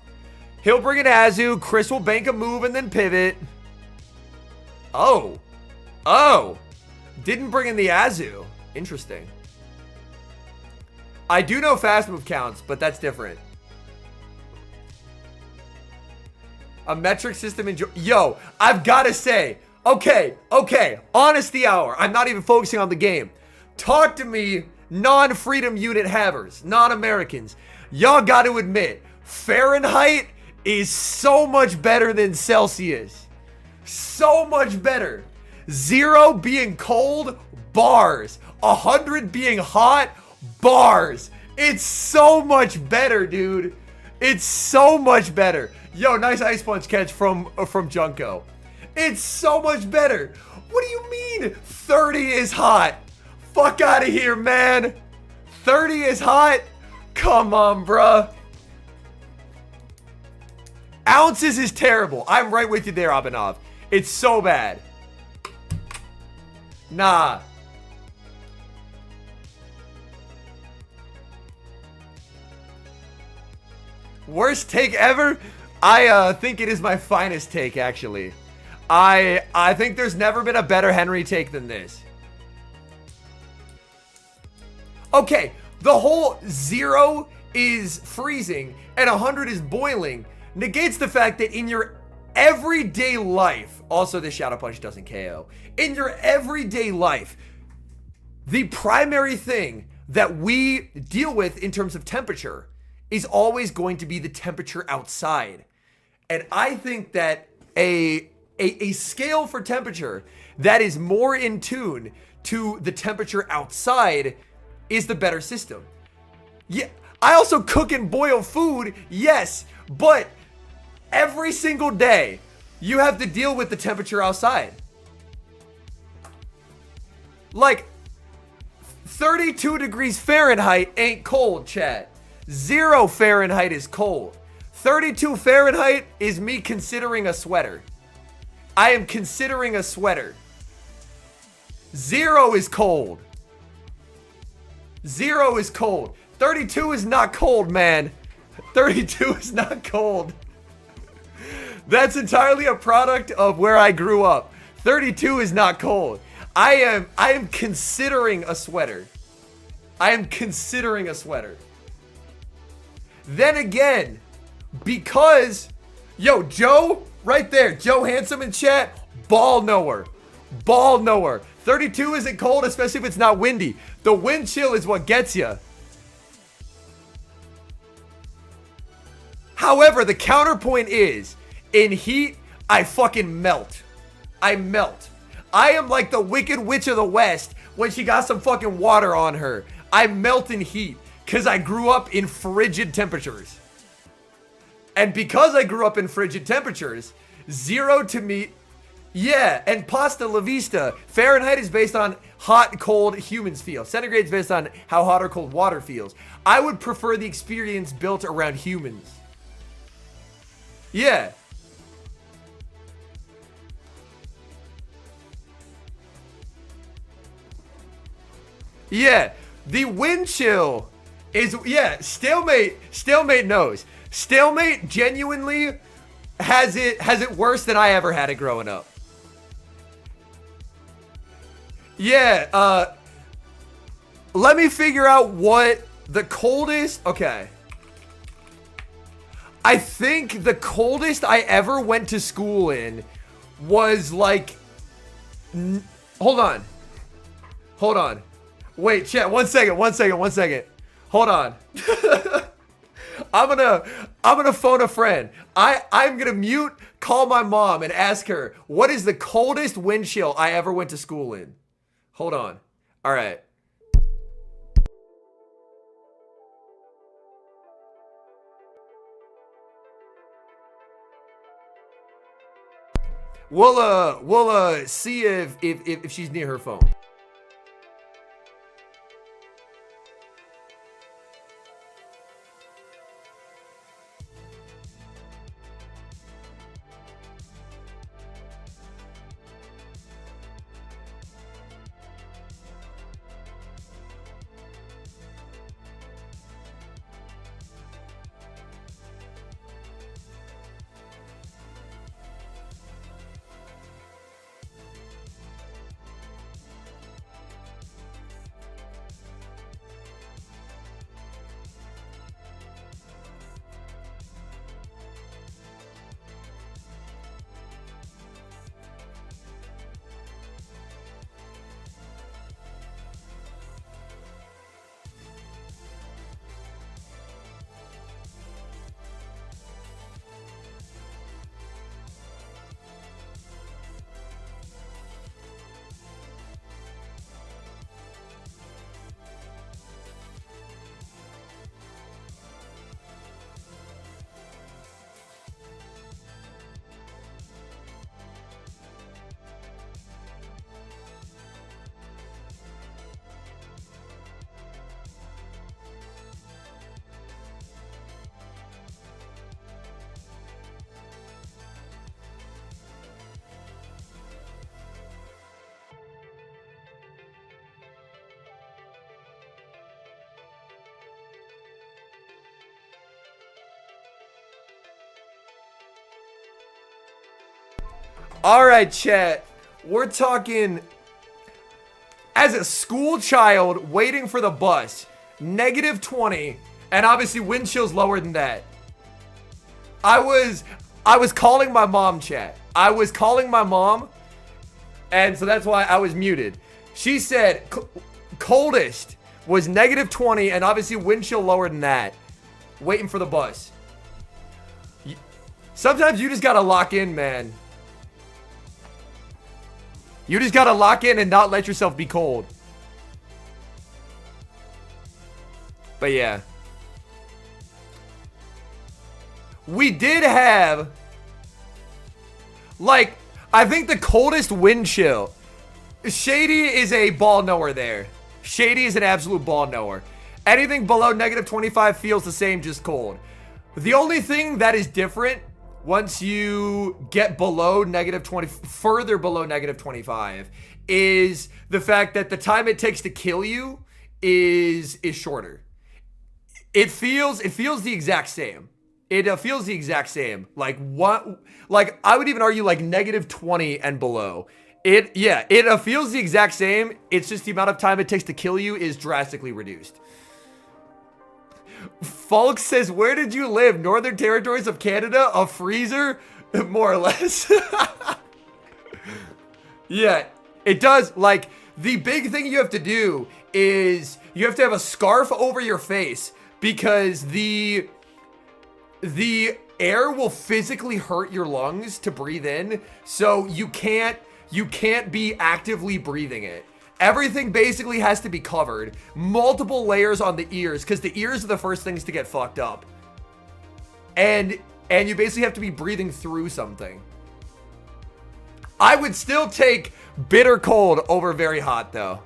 He'll bring an Azu. Cris will bank a move and then pivot. Oh. Oh. Didn't bring in the Azu. Interesting. I do know fast move counts, but that's different. A metric system in... Yo, I've got to say... Okay. Honesty hour. I'm not even focusing on the game. Talk to me, non-freedom unit havers, non-Americans. Y'all got to admit, Fahrenheit is so much better than Celsius. So much better. 0 being cold, bars. 100 being hot, bars. It's so much better, dude. It's so much better. Yo, nice ice punch catch from Junko. It's so much better. What do you mean 30 is hot? Fuck out of here, man. 30 is hot? Come on, bruh. Ounces is terrible. I'm right with you there, Abhinav. It's so bad. Nah. Worst take ever? I think it is my finest take, actually. I think there's never been a better Henry take than this. Okay, the whole 0 is freezing and 100 is boiling negates the fact that in your everyday life, also this Shadow Punch doesn't KO, in your everyday life, the primary thing that we deal with in terms of temperature is always going to be the temperature outside. And I think that a scale for temperature that is more in tune to the temperature outside is the better system. Yeah, I also cook and boil food, yes, but every single day you have to deal with the temperature outside. Like 32 degrees Fahrenheit ain't cold, chat. 0 Fahrenheit is cold. 32 Fahrenheit is me considering a sweater. I am considering a sweater. 0 is cold. 0 is cold. 32 is not cold, man. 32 is not cold. That's entirely a product of where I grew up. 32 is not cold. I am considering a sweater. I am considering a sweater. Then again, because, yo, Joe, right there, Joe Handsome in chat, ball knower. Ball knower. 32 isn't cold, especially if it's not windy. The wind chill is what gets you. However, the counterpoint is, in heat, I fucking melt. I melt. I am like the Wicked Witch of the West when she got some fucking water on her. I melt in heat because I grew up in frigid temperatures. And because I grew up in frigid temperatures, 0 to me... Yeah, and pasta la vista. Fahrenheit is based on hot, cold humans feel. Centigrade is based on how hot or cold water feels. I would prefer the experience built around humans. Yeah. Yeah, the wind chill is, yeah, Stalemate knows. Stalemate genuinely has it worse than I ever had it growing up. Yeah, let me figure out what the coldest, okay. I think the coldest I ever went to school in was like, hold on. Wait, chat, one second. Hold on. I'm gonna phone a friend. I'm gonna mute, call my mom, and ask her, what is the coldest wind chill I ever went to school in? Hold on. All right. We'll see if she's near her phone. All right, chat. We're talking as a school child waiting for the bus, -20, and obviously wind chill's lower than that. I was calling my mom, chat. I was calling my mom, and so that's why I was muted. She said coldest was -20, and obviously wind chill lower than that. Waiting for the bus. Sometimes you just gotta lock in, man. You just gotta lock in and not let yourself be cold. But yeah. We did have, like, I think the coldest wind chill. Shady is a ball knower there. Shady is an absolute ball knower. Anything below -25 feels the same, just cold. The only thing that is different once you get below -20, further below -25, is the fact that the time it takes to kill you is shorter. It feels the exact same. It feels the exact same. Like what? Like I would even argue like -20 and below. It feels the exact same. It's just the amount of time it takes to kill you is drastically reduced. Falk says, where did you live? Northern Territories of Canada? A freezer? More or less. Yeah, it does. Like, the big thing you have to do is you have to have a scarf over your face because the air will physically hurt your lungs to breathe in. So you can't be actively breathing it. Everything basically has to be covered. Multiple layers on the ears, because the ears are the first things to get fucked up. And you basically have to be breathing through something. I would still take bitter cold over very hot, though.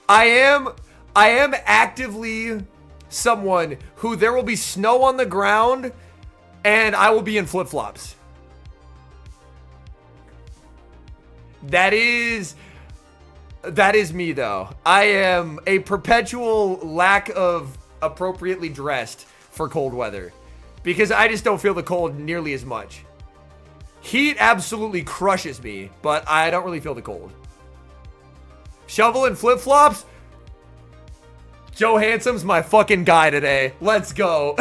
I am actively someone who there will be snow on the ground, and I will be in flip-flops. That is me, though. I am a perpetual lack of appropriately dressed for cold weather because I just don't feel the cold nearly as much. Heat absolutely crushes me, but I don't really feel the cold. Shovel and flip-flops? Joe Handsome's my fucking guy today. Let's go.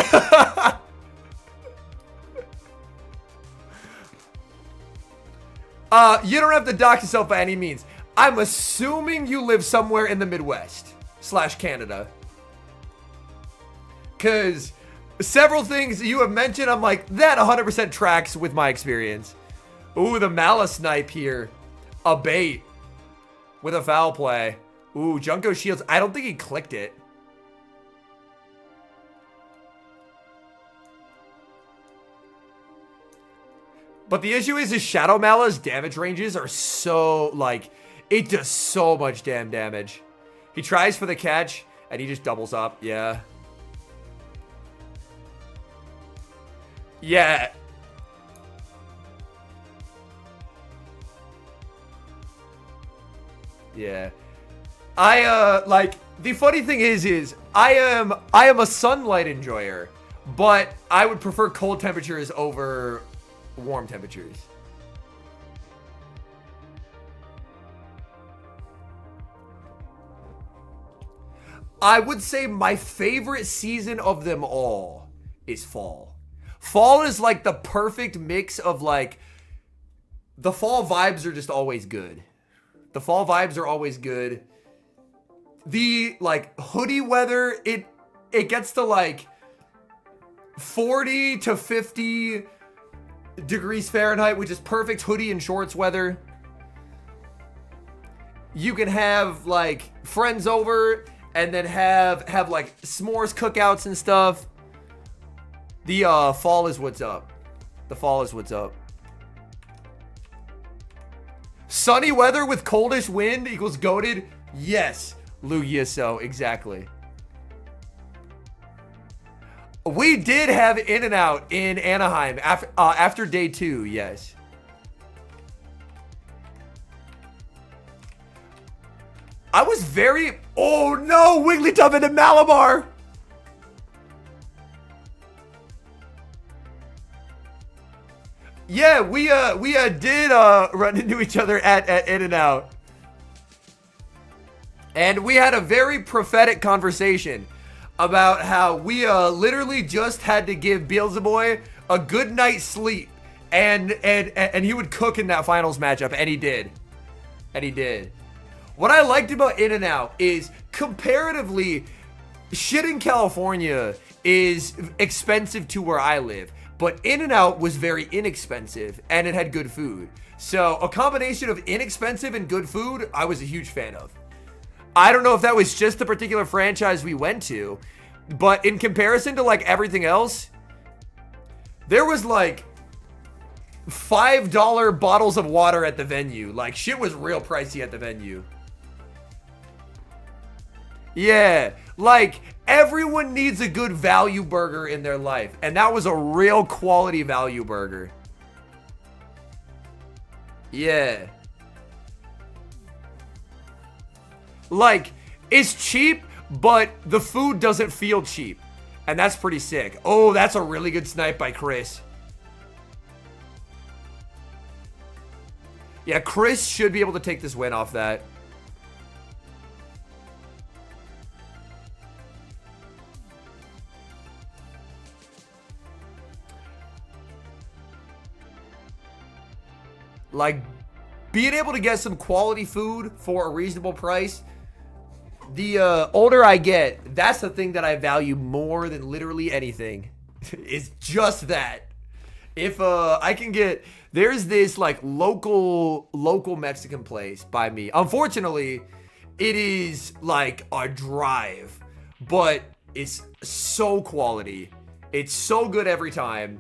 You don't have to dox yourself by any means. I'm assuming you live somewhere in the Midwest / Canada. Because several things you have mentioned, I'm like, that 100% tracks with my experience. Ooh, the Malice snipe here. A bait with a foul play. Ooh, Junko shields. I don't think he clicked it. But the issue is his Shadow Malice damage ranges are so, like, it does so much damn damage. He tries for the catch, and he just doubles up. Yeah. Yeah. Yeah. Like, the funny thing is I am a sunlight enjoyer, but I would prefer cold temperatures over warm temperatures. I would say my favorite season of them all is fall. Fall is like the perfect mix of like, the fall vibes are just always good. The fall vibes are always good. The like hoodie weather, it gets to like 40 to 50 degrees Fahrenheit, which is perfect hoodie and shorts weather. You can have like friends over and then have like s'mores cookouts and stuff. The fall is what's up. The fall is what's up. Sunny weather with coldish wind equals goated. Yes, Lugia, so exactly. We did have In-N-Out in Anaheim after day 2, yes. I was very... Oh no, Wigglytuff into Malamar! Yeah, we did run into each other at In-N-Out. And we had a very prophetic conversation about how we literally just had to give Beelzeboy a good night's sleep, and he would cook in that finals matchup, and he did. And he did. What I liked about In-N-Out is comparatively, shit in California is expensive to where I live, but In-N-Out was very inexpensive, and it had good food. So a combination of inexpensive and good food, I was a huge fan of. I don't know if that was just the particular franchise we went to, but in comparison to like everything else, there was like $5 bottles of water at the venue. Like shit was real pricey at the venue. Yeah, like everyone needs a good value burger in their life, and that was a real quality value burger. Yeah. Like, it's cheap, but the food doesn't feel cheap. And that's pretty sick. Oh, that's a really good snipe by Cris. Yeah, Cris should be able to take this win off that. Like, being able to get some quality food for a reasonable price, the older I get, that's the thing that I value more than literally anything. Is just that. If I can get, there's this like local Mexican place by me. Unfortunately, it is like a drive, but it's so quality. It's so good every time.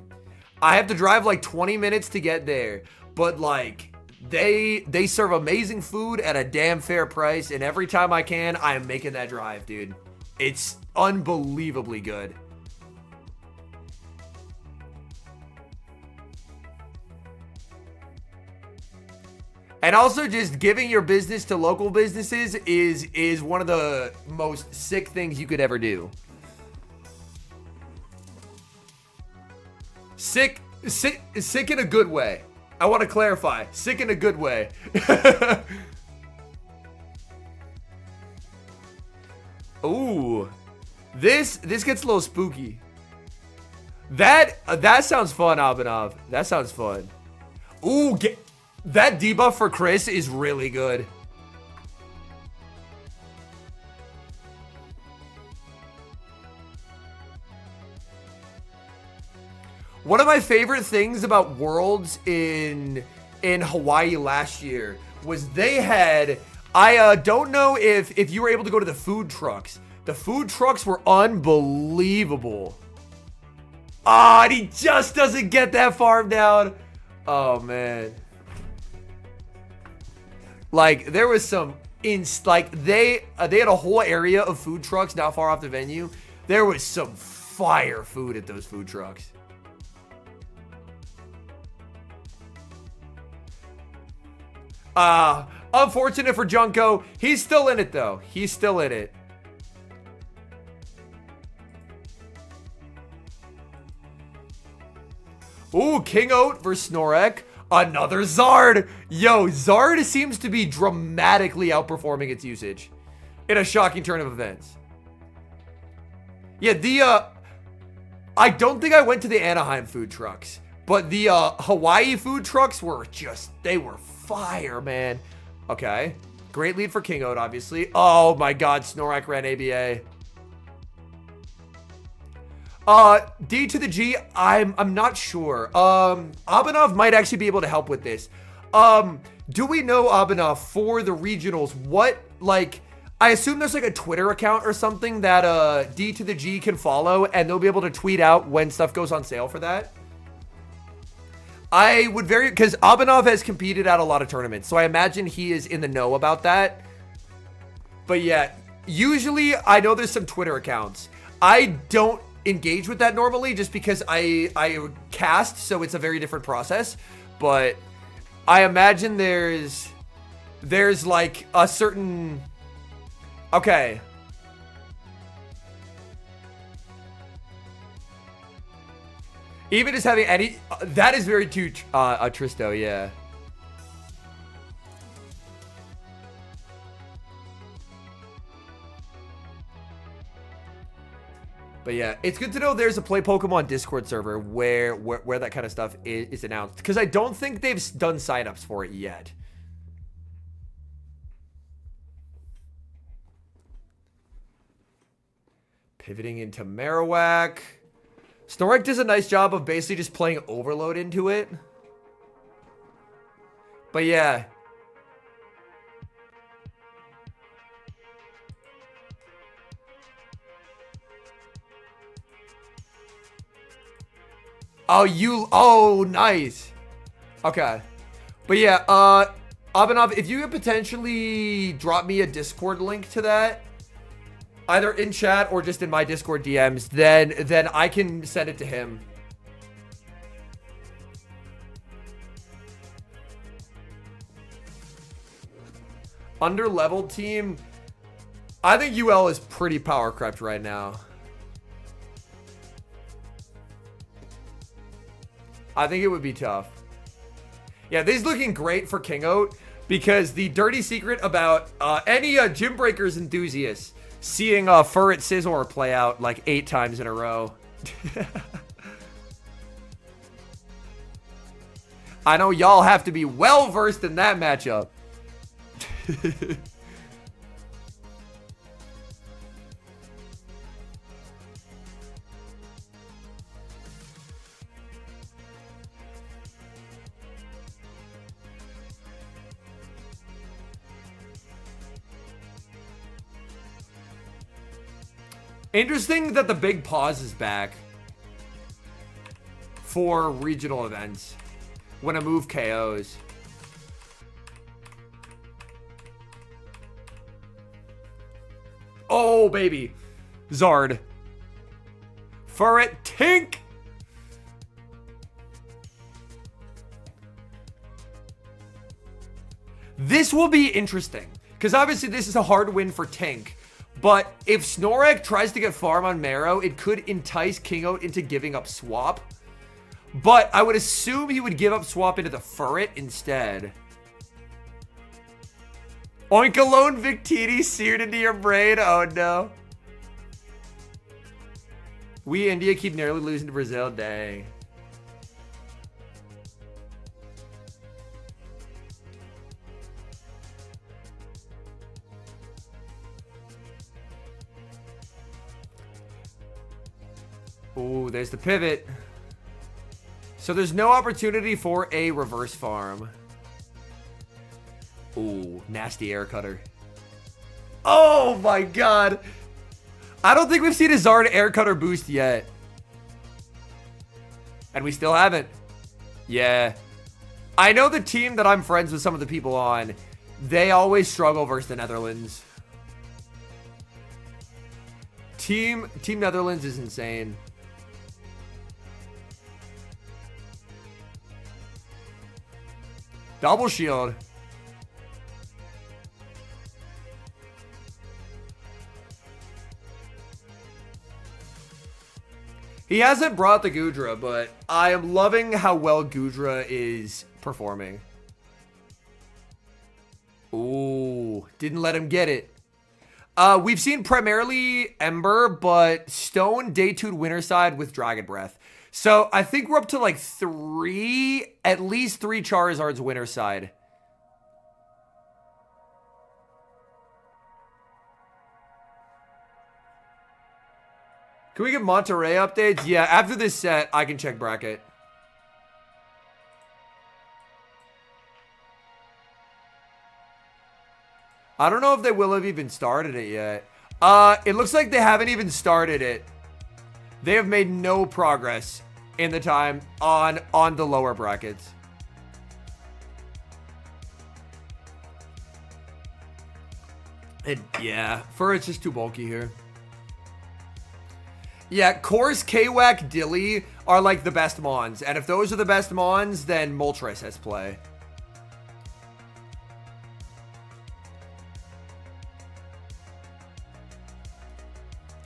I have to drive like 20 minutes to get there, but like they serve amazing food at a damn fair price, and every time I can, I am making that drive, dude. It's unbelievably good. And also, just giving your business to local businesses is one of the most sick things you could ever do. Sick in a good way. I want to clarify. Sick in a good way. Ooh. This gets a little spooky. That sounds fun, Abhinav. That sounds fun. Ooh, that debuff for Cris is really good. One of my favorite things about Worlds in Hawaii last year was they had, I don't know if you were able to go to the food trucks. The food trucks were unbelievable. Ah, and he just doesn't get that farm down. Oh, man. Like, there was some, like, they had a whole area of food trucks not far off the venue. There was some fire food at those food trucks. Unfortunate for Junko. He's still in it, though. He's still in it. Ooh, King Oat versus Snorak. Another Zard. Yo, Zard seems to be dramatically outperforming its usage in a shocking turn of events. Yeah, I don't think I went to the Anaheim food trucks, but the Hawaii food trucks were just, they were fire, man. Okay. Great lead for King Oat, obviously. Oh my god, Snorak ran ABA. D to the G, I'm not sure. Abhinav might actually be able to help with this. Do we know, Abhinav, for the regionals, what, like, I assume there's like a Twitter account or something that D to the G can follow, and they'll be able to tweet out when stuff goes on sale for that? I would because Abhinav has competed at a lot of tournaments, so I imagine he is in the know about that. But yeah, usually I know there's some Twitter accounts. I don't engage with that normally just because I cast, so it's a very different process. But I imagine there's like a certain, okay. Even just having any, that is very true, Tristo, yeah. But yeah, it's good to know there's a Play Pokemon Discord server where that kind of stuff is announced. Because I don't think they've done signups for it yet. Pivoting into Marowak. Snorak does a nice job of basically just playing Overload into it. But yeah. Oh, nice. Okay. But yeah, Abhinav, if you could potentially drop me a Discord link to that, either in chat or just in my Discord DMs, then I can send it to him. Under-leveled team. I think UL is pretty power crept right now. I think it would be tough. Yeah, this is looking great for King Oat because the dirty secret about any Gym Breakers enthusiasts seeing Furret Scizor play out like 8 times in a row. I know y'all have to be well versed in that matchup. Interesting that the big pause is back for regional events when a move KOs. Oh, baby. Zard. Furret Tink. This will be interesting because obviously this is a hard win for Tink. But if Snorak tries to get farm on Marrow, it could entice King Oat into giving up Swap. But I would assume he would give up Swap into the Furret instead. Oink alone Victini seared into your brain. Oh no. We India keep nearly losing to Brazil. Dang. Ooh, there's the pivot. So there's no opportunity for a reverse farm. Ooh, nasty air cutter. Oh my god. I don't think we've seen a Zard air cutter boost yet. And we still haven't. Yeah. I know the team that I'm friends with some of the people on, they always struggle versus the Netherlands. Team Netherlands is insane. Double shield. He hasn't brought the Goodra, but I am loving how well Goodra is performing. Ooh, didn't let him get it. We've seen primarily Ember, but Stone day 2'd winter side with Dragon Breath. So I think we're up to like at least three Charizards winter side. Can we get Monterey updates? Yeah, after this set, I can check bracket. I don't know if they will have even started it yet. It looks like they haven't even started it. They have made no progress in the time on the lower brackets. Yeah, fur is just too bulky here. Yeah, Course, K-Wack, Dilly are like the best Mons. And if those are the best Mons, then Moltres has play.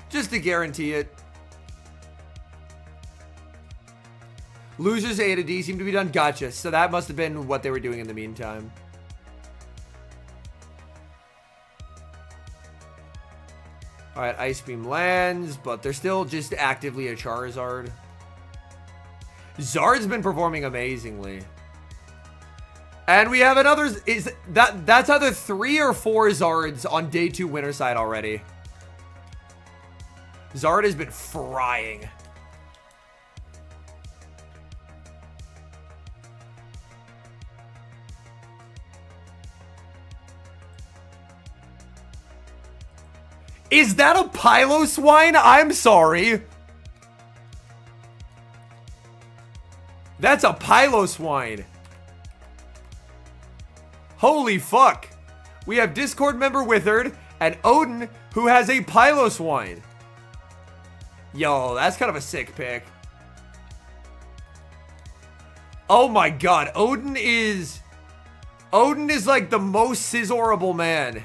Just to guarantee it. Losers A to D seem to be done. Gotcha. So that must have been what they were doing in the meantime. Alright, Ice Beam lands, but they're still just actively a Charizard. Zard's been performing amazingly. And we have another... That's either 3 or 4 Zards on day 2 winter side already. Zard has been frying. Is that a Piloswine? I'm sorry. That's a Piloswine. Holy fuck. We have Discord member Withered and Odin, who has a Piloswine. Yo, that's kind of a sick pick. Oh my god, Odin is like the most scissorable man.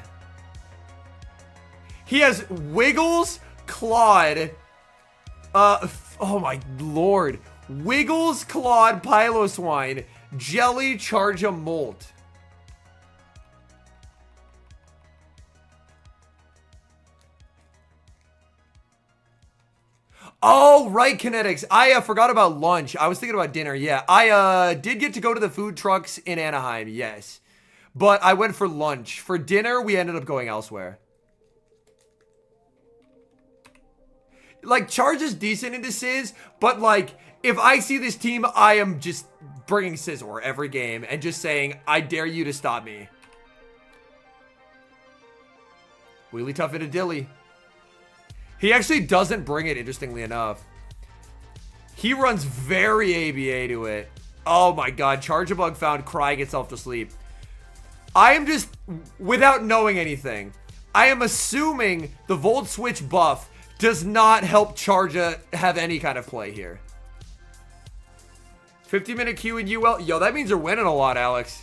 He has Wiggles, Claude. Oh my lord. Wiggles, Claude, Piloswine, Jelly, Charge-a Molt. Oh, right, Kinetics. I forgot about lunch. I was thinking about dinner. Yeah, I did get to go to the food trucks in Anaheim, yes. But I went for lunch. For dinner, we ended up going elsewhere. Like, Charge is decent into Sizz, but like, if I see this team, I am just bringing Scizor every game and just saying, I dare you to stop me. Wheelie Tough into Dilly. He actually doesn't bring it, interestingly enough. He runs very ABA to it. Oh my god, Charge-a-Bug found crying itself to sleep. I am just, without knowing anything, I am assuming the Volt Switch buff does not help Charge-a have any kind of play here. 50-minute Q and UL. Yo, that means you're winning a lot, Alex.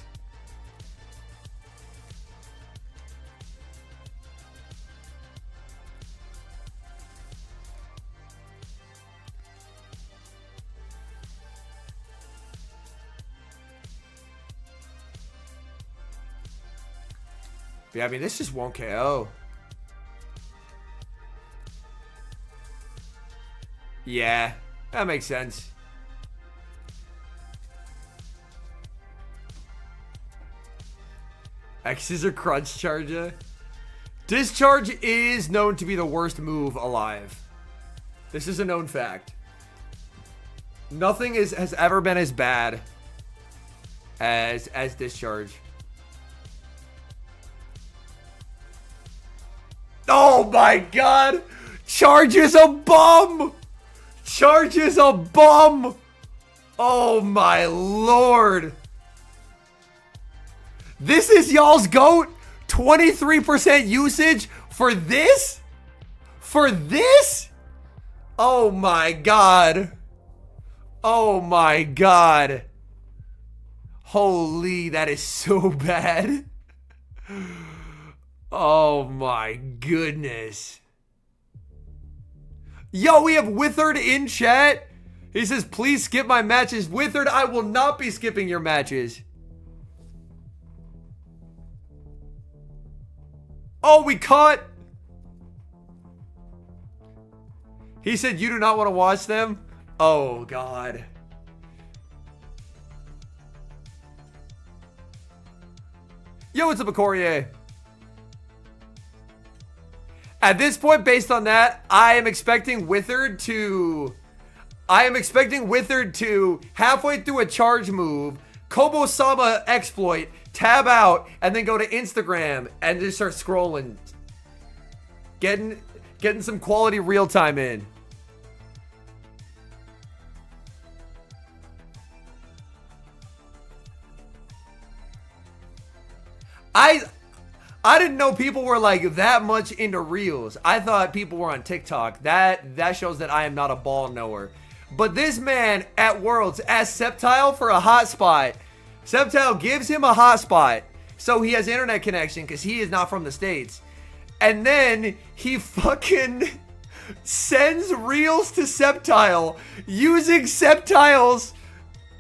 Yeah, I mean, this just won't KO. Yeah, that makes sense. X's are crunch Charge-a. Discharge is known to be the worst move alive. This is a known fact. Nothing has ever been as bad as Discharge. Oh my god! Charge is a bum! Charge is a bum! Oh my lord! This is y'all's GOAT? 23% usage for this? For this? Oh my god. Oh my god. Holy, that is so bad. Oh my goodness. Yo, we have Withered in chat. He says, please skip my matches. Withered, I will not be skipping your matches. Oh, we caught. He said, you do not want to watch them? Oh, God. Yo, what's up, Akorier? At this point, based on that, I am expecting Withered to halfway through a charge move, Kobo-sama exploit, tab out, and then go to Instagram and just start scrolling. Getting some quality real time in. I didn't know people were like that much into reels. I thought people were on TikTok. That shows that I am not a ball knower. But this man at Worlds asked Septile for a hotspot. Septile gives him a hotspot so he has internet connection because he is not from the States. And then he fucking sends reels to Septile using Septile's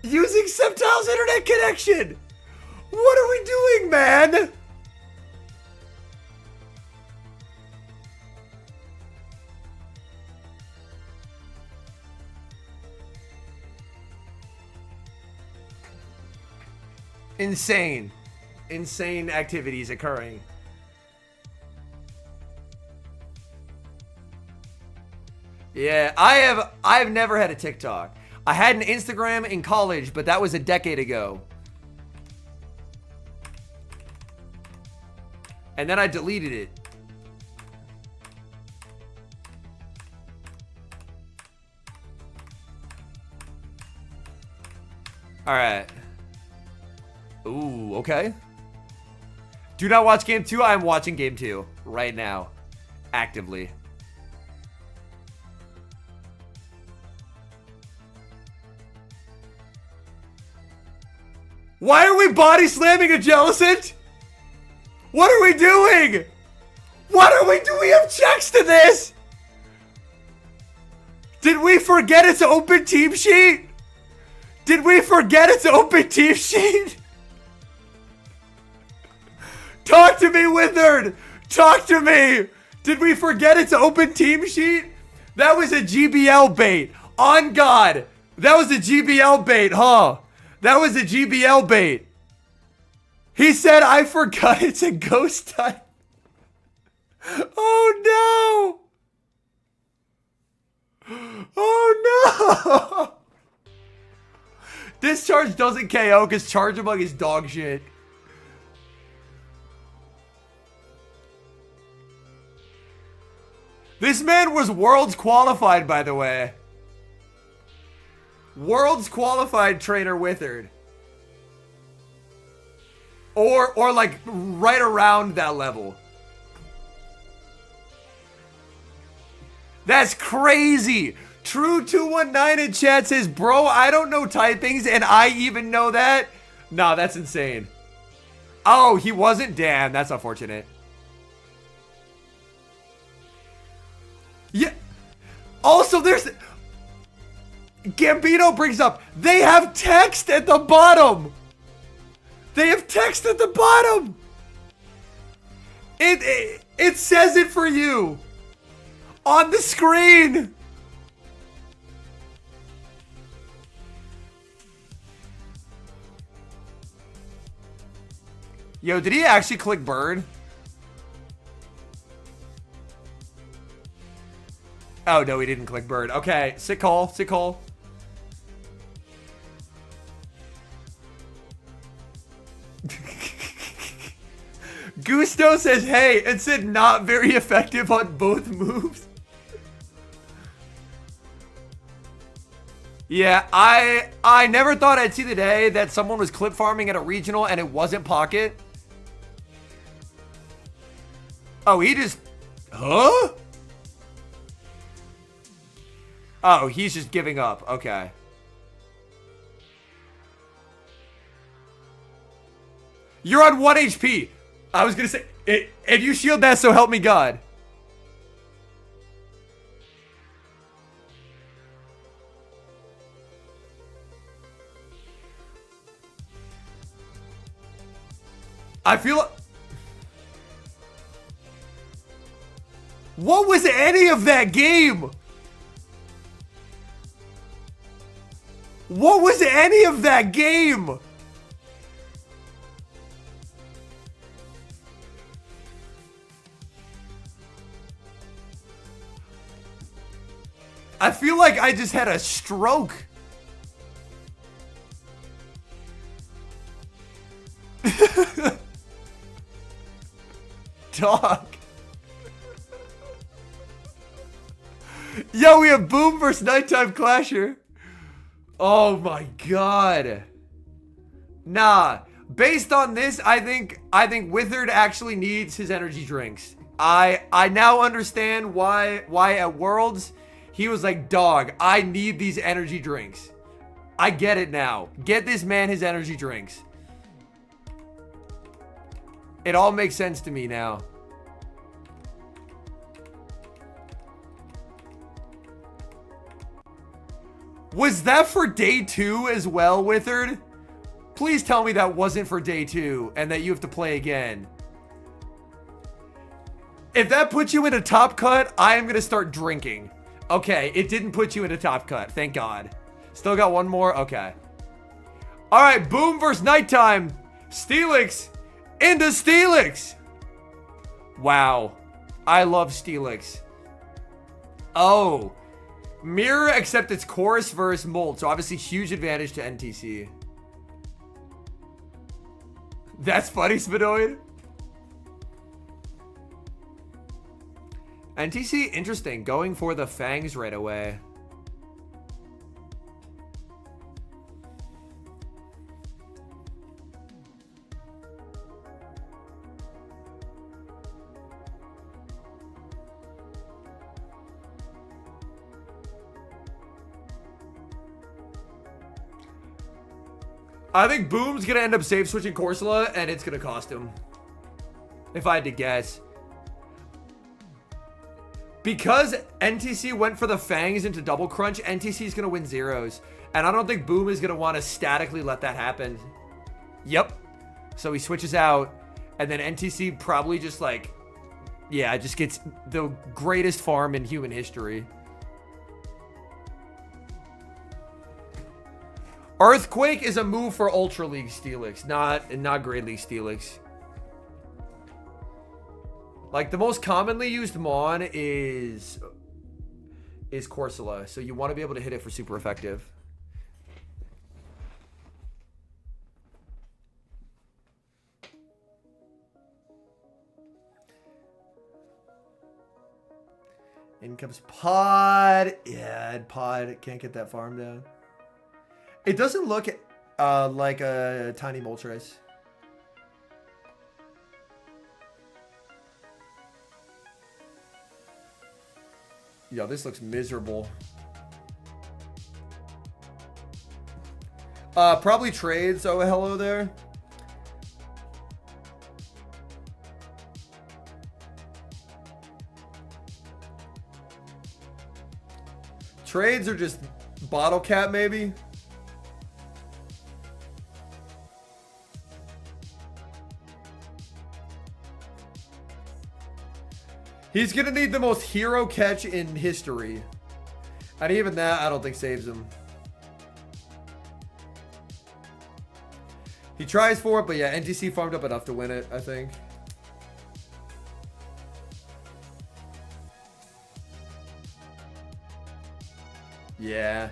internet connection. What are we doing, man? Insane activities occurring. Yeah, I've never had a TikTok. I had an Instagram in college, but that was a decade ago. And then I deleted it. All right. Ooh, okay. Do not watch game 2. I'm watching game 2 right now. Actively. Why are we body slamming a Jellicent? What are we doing? What are we doing? We have checks to this. Did we forget its open team sheet? Did we forget its open team sheet? Talk to me, Withered! Talk to me! Did we forget its open team sheet? That was a GBL bait. On God. That was a GBL bait, huh? That was a GBL bait. He said, I forgot it's a ghost type. Oh, no. Oh, no. Discharge doesn't KO because Charge-a-Bug is dog shit. This man was Worlds qualified, by the way. Worlds qualified trainer Withered. Or like right around that level. That's crazy. True219 in chat says, bro, I don't know typings and I even know that. Nah, that's insane. Oh, he wasn't? Damn, that's unfortunate. Yeah. Also, there's... Gambino brings up, they have text at the bottom. They have text at the bottom. It says it for you. On the screen. Yo, did he actually click bird? Oh, no, he didn't click bird. Okay, sick call, sick call. Gusto says, hey, and said not very effective on both moves. Yeah, I never thought I'd see the day that someone was clip farming at a regional and it wasn't Pocket. Oh, he just... Huh? Oh, he's just giving up. Okay. You're on 1 HP. I was going to say, if you shield that, so help me God. I feel... What was any of that game? What was any of that game? I feel like I just had a stroke. Dog. Yo, we have Boom versus NighttimeClasher. Oh my god. Nah. Based on this, I think Withered actually needs his energy drinks. I now understand why at Worlds he was like, dog, I need these energy drinks. I get it now. Get this man his energy drinks. It all makes sense to me now. Was that for day 2 as well, Withered? Please tell me that wasn't for day 2 and that you have to play again. If that puts you in a top cut, I am going to start drinking. Okay, it didn't put you in a top cut. Thank God. Still got one more? Okay. All right, Boom versus Nighttime. Steelix into Steelix. Wow. I love Steelix. Oh. Mirror, except it's Chorus versus Molt. So obviously huge advantage to NTC. That's funny, Spadoid. NTC, interesting. Going for the fangs right away. I think Boom's going to end up safe switching Corsola, and it's going to cost him. If I had to guess. Because NTC went for the fangs into double crunch, NTC is going to win zeros. And I don't think Boom is going to want to statically let that happen. Yep. So he switches out. And then NTC probably just like, yeah, just gets the greatest farm in human history. Earthquake is a move for Ultra League Steelix, not Great League Steelix. Like, the most commonly used Mon is Corsola, so you want to be able to hit it for super effective. In comes Pod. Yeah, Pod can't get that farm down. It doesn't look like a tiny Moltres. Yo, this looks miserable. Probably trades. Oh, hello there. Trades or just bottle cap, maybe? He's going to need the most hero catch in history. And even that, I don't think saves him. He tries for it, but yeah, NTC farmed up enough to win it, I think. Yeah.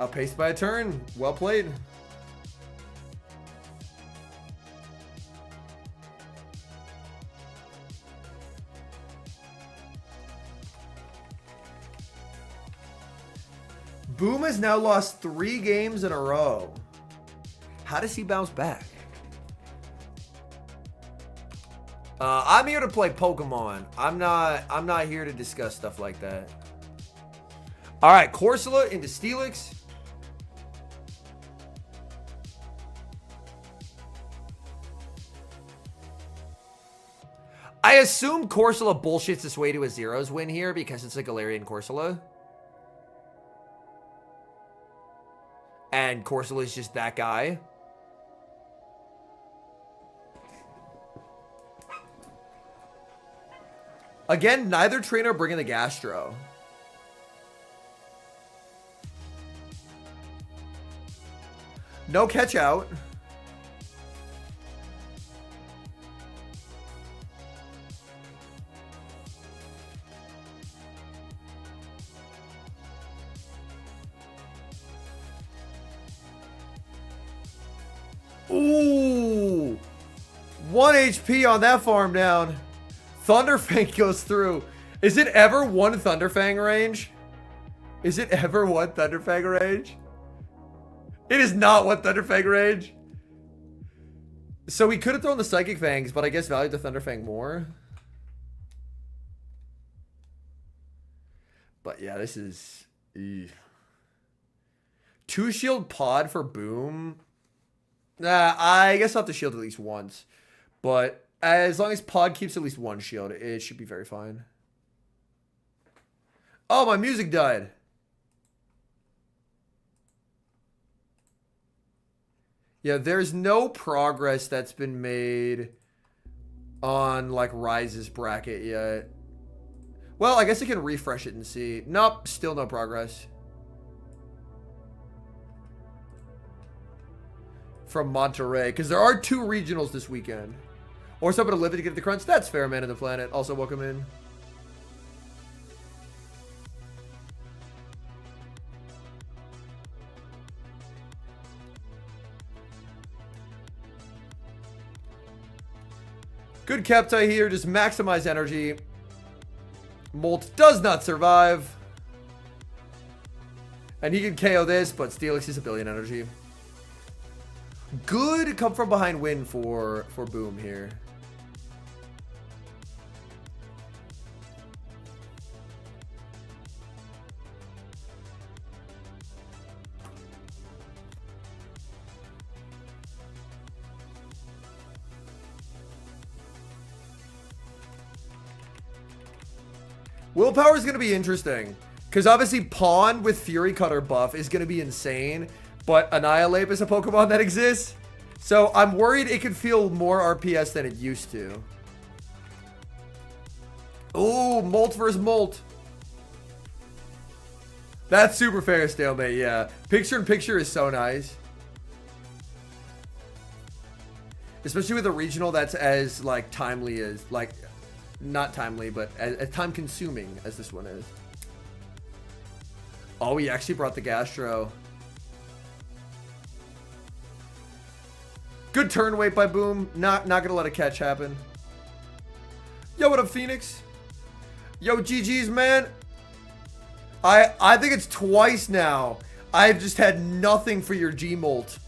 Outpaced by a turn. Well played. Boom has now lost 3 games in a row. How does he bounce back? I'm here to play Pokemon. I'm not here to discuss stuff like that. All right, Corsola into Steelix. I assume Corsola bullshits his way to a Zero's win here because it's a Galarian Corsola. And Corsola is just that guy. Again, neither trainer bringing the Gastro. No catch out. Ooh. 1 HP on that farm down. Thunderfang goes through. Is it ever 1 Thunderfang range? Is it ever 1 Thunderfang range? It is not 1 Thunderfang range. So we could have thrown the Psychic Fangs, but I guess valued the Thunderfang more. But yeah, this is... Eugh. 2 shield pod for Boom. Nah, I guess I'll have to shield at least once. But as long as pod keeps at least 1 shield, it should be very fine. Oh, my music died. Yeah, there's no progress that's been made on, like, Rise's bracket yet. Well, I guess I can refresh it and see. Nope, still no progress. From Monterey, because there are 2 regionals this weekend. Or somebody to live it to get the crunch. That's fair, man of the planet. Also, welcome in. Good Keptai here. Just maximize energy. Molt does not survive. And he can KO this, but Steelix is a billion energy. Good come from behind win for Boom here. Willpower is going to be interesting. Because obviously Pawn with Fury Cutter buff is going to be insane. But Annihilate is a Pokemon that exists. So I'm worried it could feel more RPS than it used to. Ooh, Molt versus Molt. That's super fair stalemate, yeah. Picture in picture is so nice. Especially with a regional that's as, like, timely as, like, not timely, but as time consuming as this one is. Oh, he actually brought the Gastro. Good turn weight by Boom. Not gonna let a catch happen. Yo, what up, Phoenix? Yo, GG's, man. I think it's twice now. I've just had nothing for your G-Molt.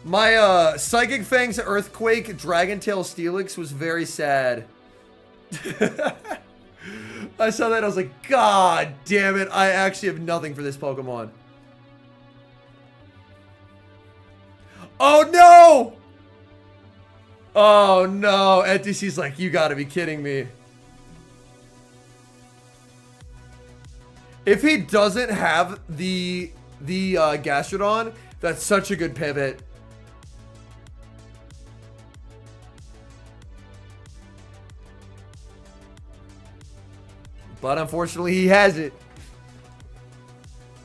My Psychic Fangs Earthquake Dragon Tail Steelix was very sad. I saw that, I was like, God damn it, I actually have nothing for this Pokemon. Oh no! Oh no, NTC's like, you gotta be kidding me. If he doesn't have the Gastrodon, that's such a good pivot. But unfortunately, he has it.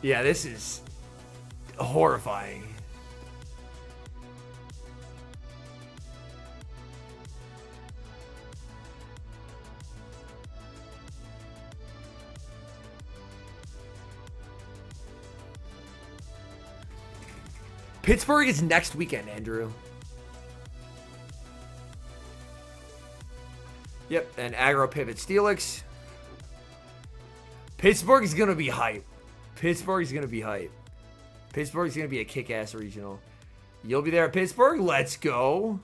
Yeah, this is horrifying. Pittsburgh is next weekend, Andrew. Yep, and aggro pivot Steelix. Pittsburgh is gonna be hype. Pittsburgh is gonna be hype. Pittsburgh is gonna be a kick-ass regional. You'll be there at Pittsburgh? Let's go.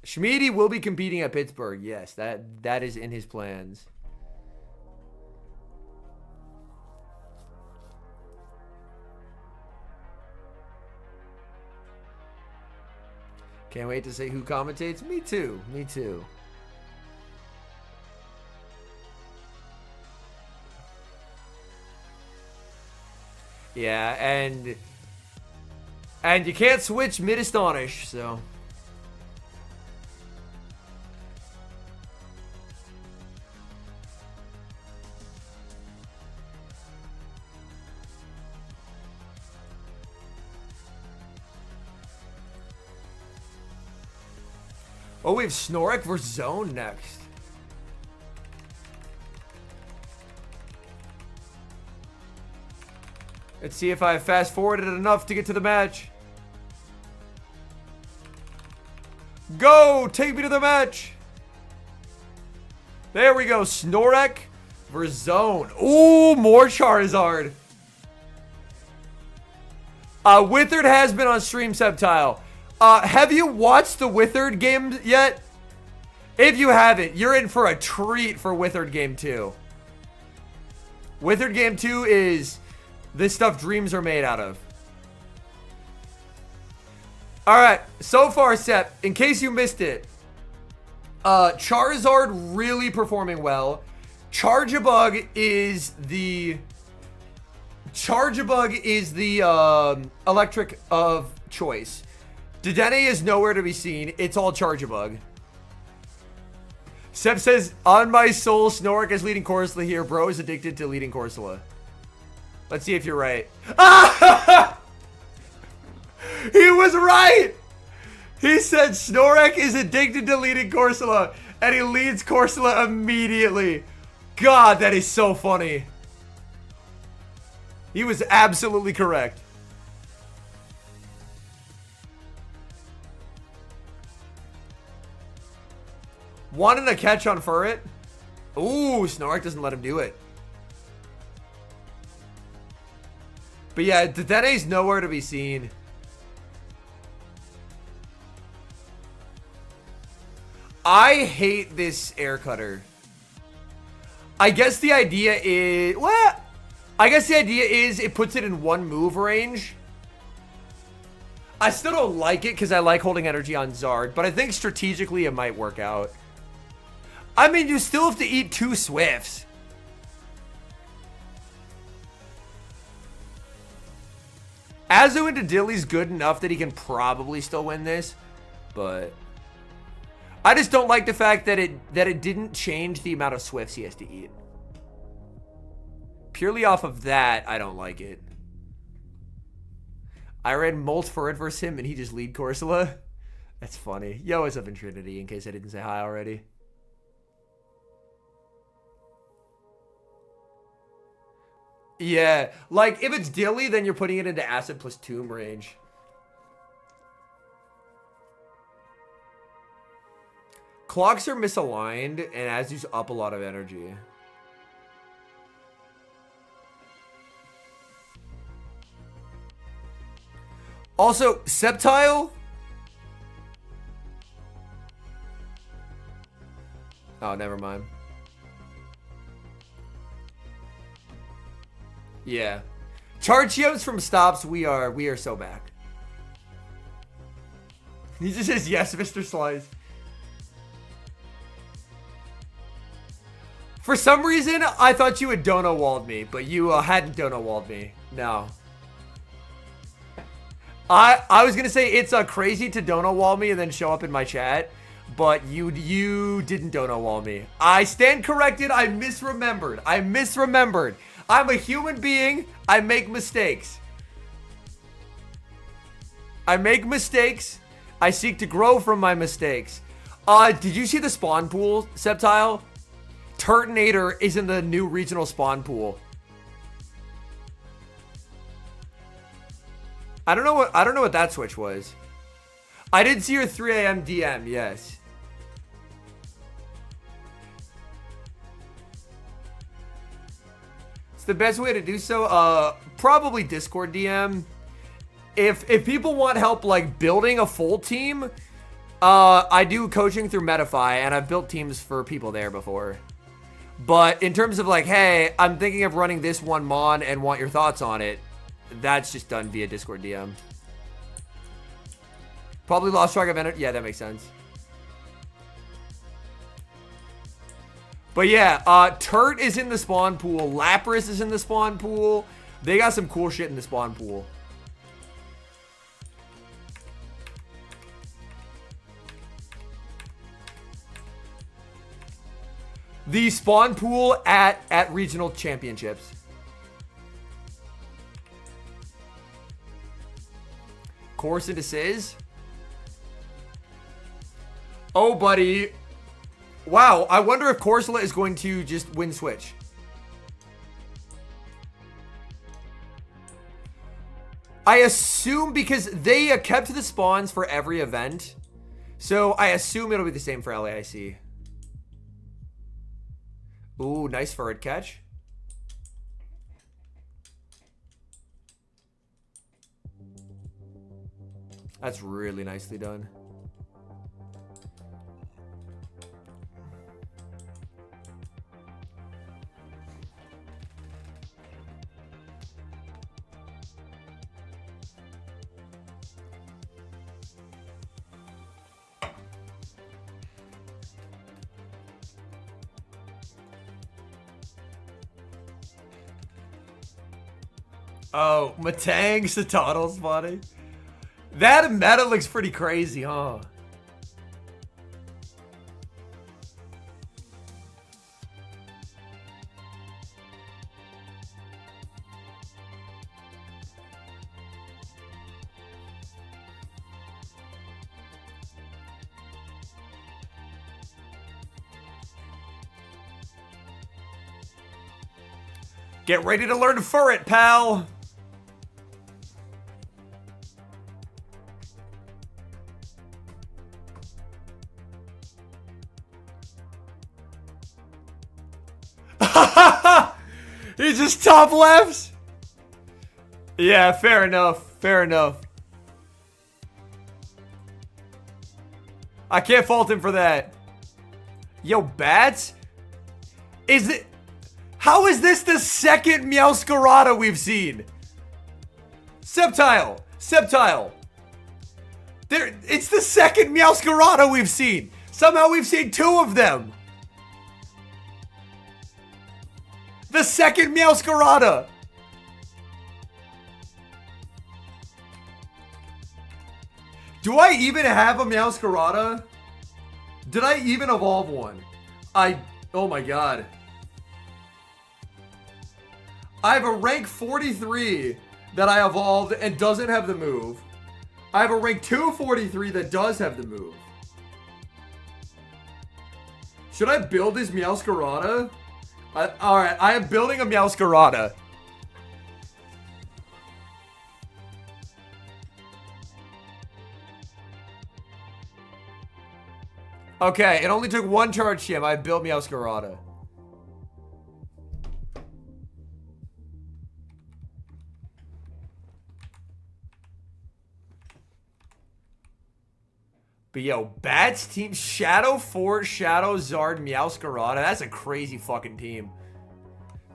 Schmiedy will be competing at Pittsburgh. Yes, that is in his plans. Can't wait to see who commentates. Me too. Me too. Yeah, and you can't switch mid-astonish, so. Oh, we have Snorak versus Zone next. Let's see if I fast forwarded enough to get to the match. Go! Take me to the match! There we go. Snorak versus Zone. Ooh, more Charizard. Withered has been on stream, Septile. Have you watched the Withered game yet? If you haven't, you're in for a treat for Withered Game 2. Withered Game 2 is this stuff dreams are made out of. Alright, so far, Sep, in case you missed it, Charizard really performing well. Charjabug is the electric of choice. Dedenne is nowhere to be seen. It's all Charjabug. Sep says, on my soul, Snorak is leading Corsola here. Bro is addicted to leading Corsola. Let's see if you're right. He was right! He said Snorak is addicted to leading Corsola, and he leads Corsola immediately. God, that is so funny. He was absolutely correct. Wanting a catch on Furret? Ooh, Snorak doesn't let him do it. But yeah, Dedenne's nowhere to be seen. I hate this air cutter. I guess the idea is... What? I guess the idea is it puts it in one move range. I still don't like it because I like holding energy on Zard, but I think strategically it might work out. I mean, you still have to eat 2 Swifts. Azu into Dilly's good enough that he can probably still win this, but I just don't like the fact that it didn't change the amount of Swifts he has to eat. Purely off of that, I don't like it. I ran Molt for it versus him and he just lead Corsola. That's funny. Yo, what's up in Trinity, in case I didn't say hi already. Yeah, like if it's Dilly, then you're putting it into Acid plus Tomb range. Clocks are misaligned, and Azu's up a lot of energy. Also, Sceptile. Oh, never mind. Yeah. Chargeos from stops, we are so back. He just says yes, Mr. Slice. For some reason, I thought you had Dono walled me, but you hadn't Dono walled me. No. I was gonna say it's crazy to Dono wall me and then show up in my chat, but you didn't Dono wall me. I stand corrected. I misremembered. I'm a human being. I make mistakes. I seek to grow from my mistakes. Did you see the spawn pool, Sceptile? Turtonator is in the new regional spawn pool. I don't know what that switch was. I did see your 3 a.m. DM, yes. the best way to do so? Probably Discord DM. If people want help like building a full team, I do coaching through Metafy, and I've built teams for people there before. But in terms of like, hey, I'm thinking of running this one Mon and want your thoughts on it, that's just done via Discord DM. Probably lost track of energy. Yeah, that makes sense. But yeah, Turt is in the spawn pool. Lapras is in the spawn pool. They got some cool shit in the spawn pool. The spawn pool at regional championships. Course into Sizz. Oh, buddy. Wow, I wonder if Corsola is going to just win Switch. I assume because they kept the spawns for every event. So I assume it'll be the same for LAIC. Ooh, nice forward catch. That's really nicely done. Oh, Matang Satano's funny. That meta looks pretty crazy, huh? Get ready to learn for it, pal. He just top lefts? Yeah, fair enough. Fair enough. I can't fault him for that. Yo, Bats? Is it... How is this the second Meowscarada we've seen? Sceptile. Sceptile. It's the second Meowscarada we've seen. Somehow we've seen two of them. The second Meowscarada. Do I even have a Meowscarada? Did I even evolve one? Oh my god. I have a rank 43 that I evolved and doesn't have the move. I have a rank 243 that does have the move. Should I build this Meowscarada? Alright, I am building a Meowscarada. Okay, it only took one charge shim. I built Meowscarada. But yo, Bats team, Shadow Fort, Shadow Zard, Meowscarada. That's a crazy fucking team.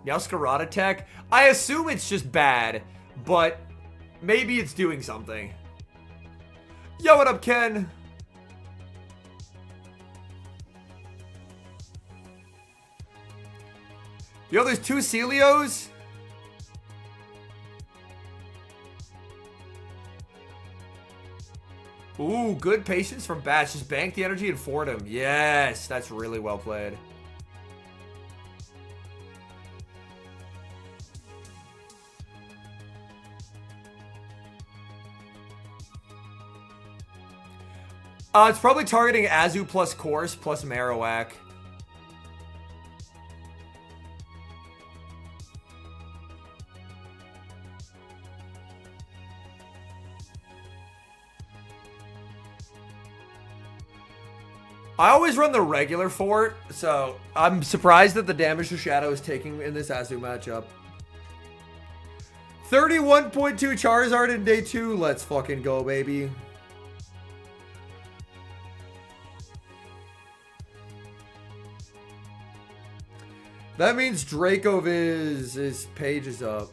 Meowscarada tech. I assume it's just bad, but maybe it's doing something. Yo, what up, Ken? Yo, there's two Celios. Ooh, good patience from Bats. Just bank the energy and fort him. Yes, that's really well played. It's probably targeting Azu plus Course plus Marowak. I always run the regular fort, so I'm surprised that the damage to Shadow is taking in this Azu matchup. 31.2 Charizard in day 2. Let's fucking go, baby. That means his page is up.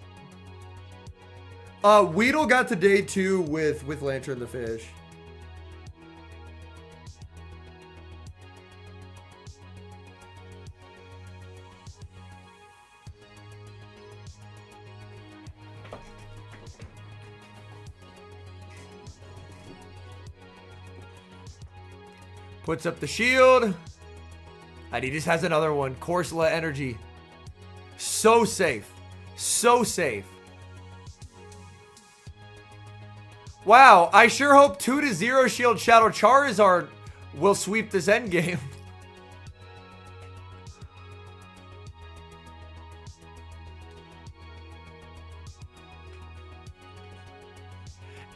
Weedle got to day 2 with Lantern the Fish. Puts up the shield. And he just has another one. Corsola energy. So safe. So safe. Wow. I sure hope 2-0 Shield Shadow Charizard will sweep this endgame.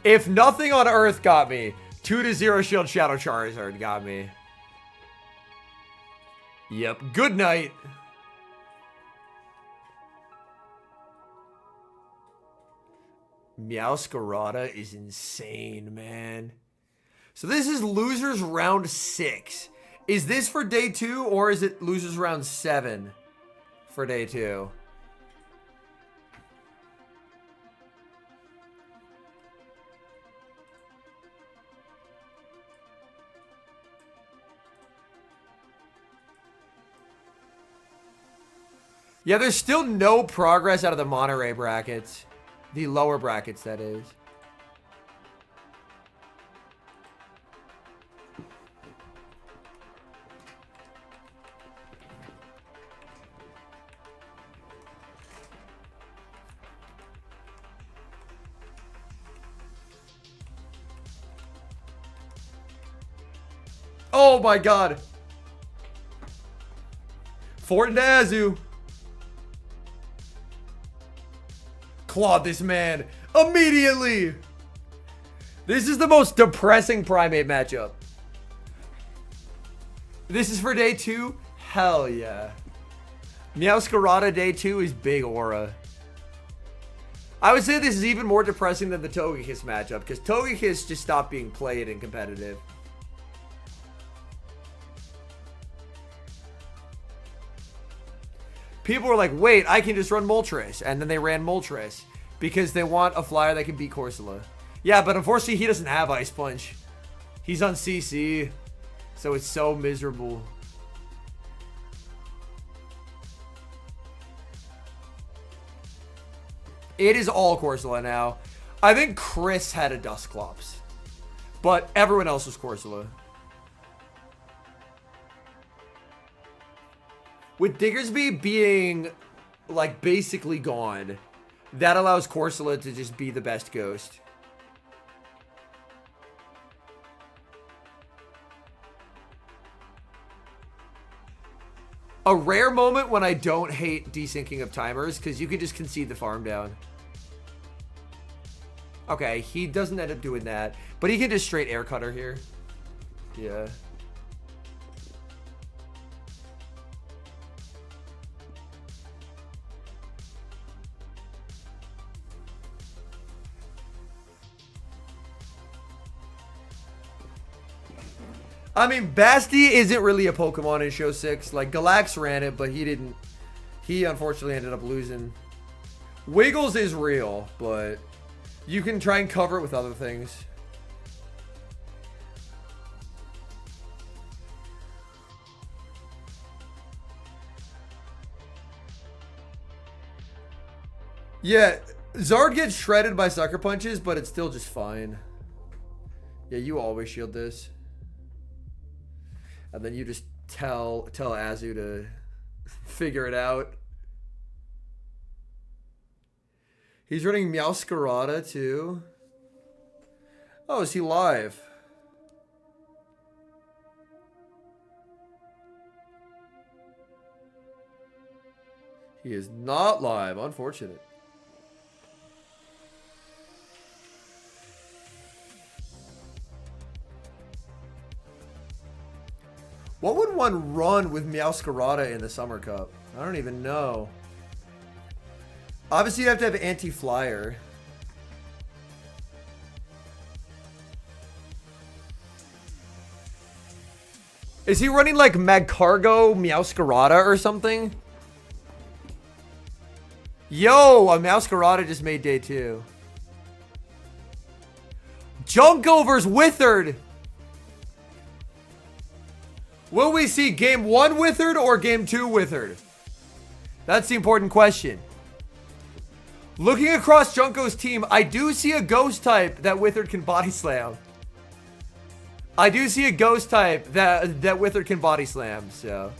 If nothing on Earth got me, 2-0 Shield Shadow Charizard got me. Yep. Good night. Meowscarada is insane, man. So this is losers round 6. Is this for day 2 or is it losers round 7 for day 2? Yeah, there's still no progress out of the Monterey brackets. The lower brackets, that is. Oh my god. Fort into Azu. Clawed this man immediately. This is the most depressing primate matchup. This is for day 2. Hell yeah. Meowscarada day 2 is big aura. I would say this is even more depressing than the Togekiss matchup because Togekiss just stopped being played in competitive. People were like, wait, I can just run Moltres. And then they ran Moltres because they want a flyer that can beat Corsola. Yeah, but unfortunately, he doesn't have Ice Punch. He's on CC, so it's so miserable. It is all Corsola now. I think Cris had a Dusclops, but everyone else was Corsola. With Diggersby being, like, basically gone, that allows Corsola to just be the best ghost. A rare moment when I don't hate desyncing of timers, because you can just concede the farm down. Okay, he doesn't end up doing that, but he can just straight air cutter here. Yeah. I mean, Basti isn't really a Pokemon in Show 6. Like, Galax ran it, but he didn't. He unfortunately ended up losing. Wiggles is real, but you can try and cover it with other things. Yeah, Zard gets shredded by Sucker Punches, but it's still just fine. Yeah, you always shield this. And then you just tell Azu to figure it out. He's running Meowscarada too. Oh, is he live? He is not live. Unfortunate. What would one run with Meowscarada in the Summer Cup? I don't even know. Obviously, you have to have anti-flyer. Is he running like Magcargo Meowscarada or something? Yo, a Meowscarada just made day 2. Junko versus Withered. Will we see game 1 Withered or game 2 Withered? That's the important question. Looking across Junko's team, I do see a ghost type that Withered can body slam. I do see a ghost type that Withered can body slam, so.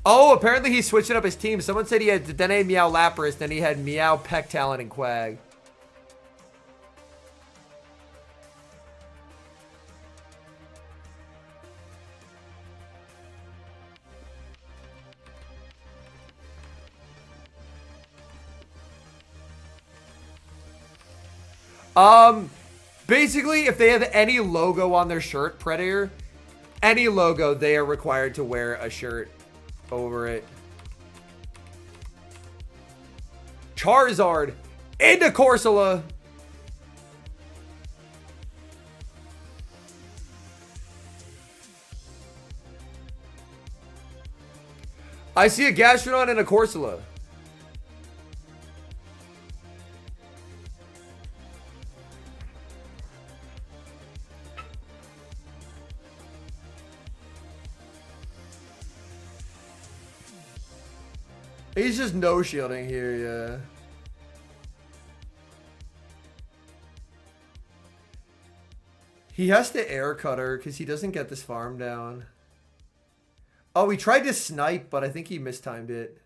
Oh, apparently he's switching up his team. Someone said he had Dene Meow Lapras, then he had Meow, Peck Talon, and Quag. Basically, if they have any logo on their shirt, Predator, any logo, they are required to wear a shirt over it. Charizard into Corsola. I see a Gastrodon and a Corsola. He's just no shielding here, yeah. He has to air cutter because he doesn't get this farm down. Oh, he tried to snipe, but I think he mistimed it.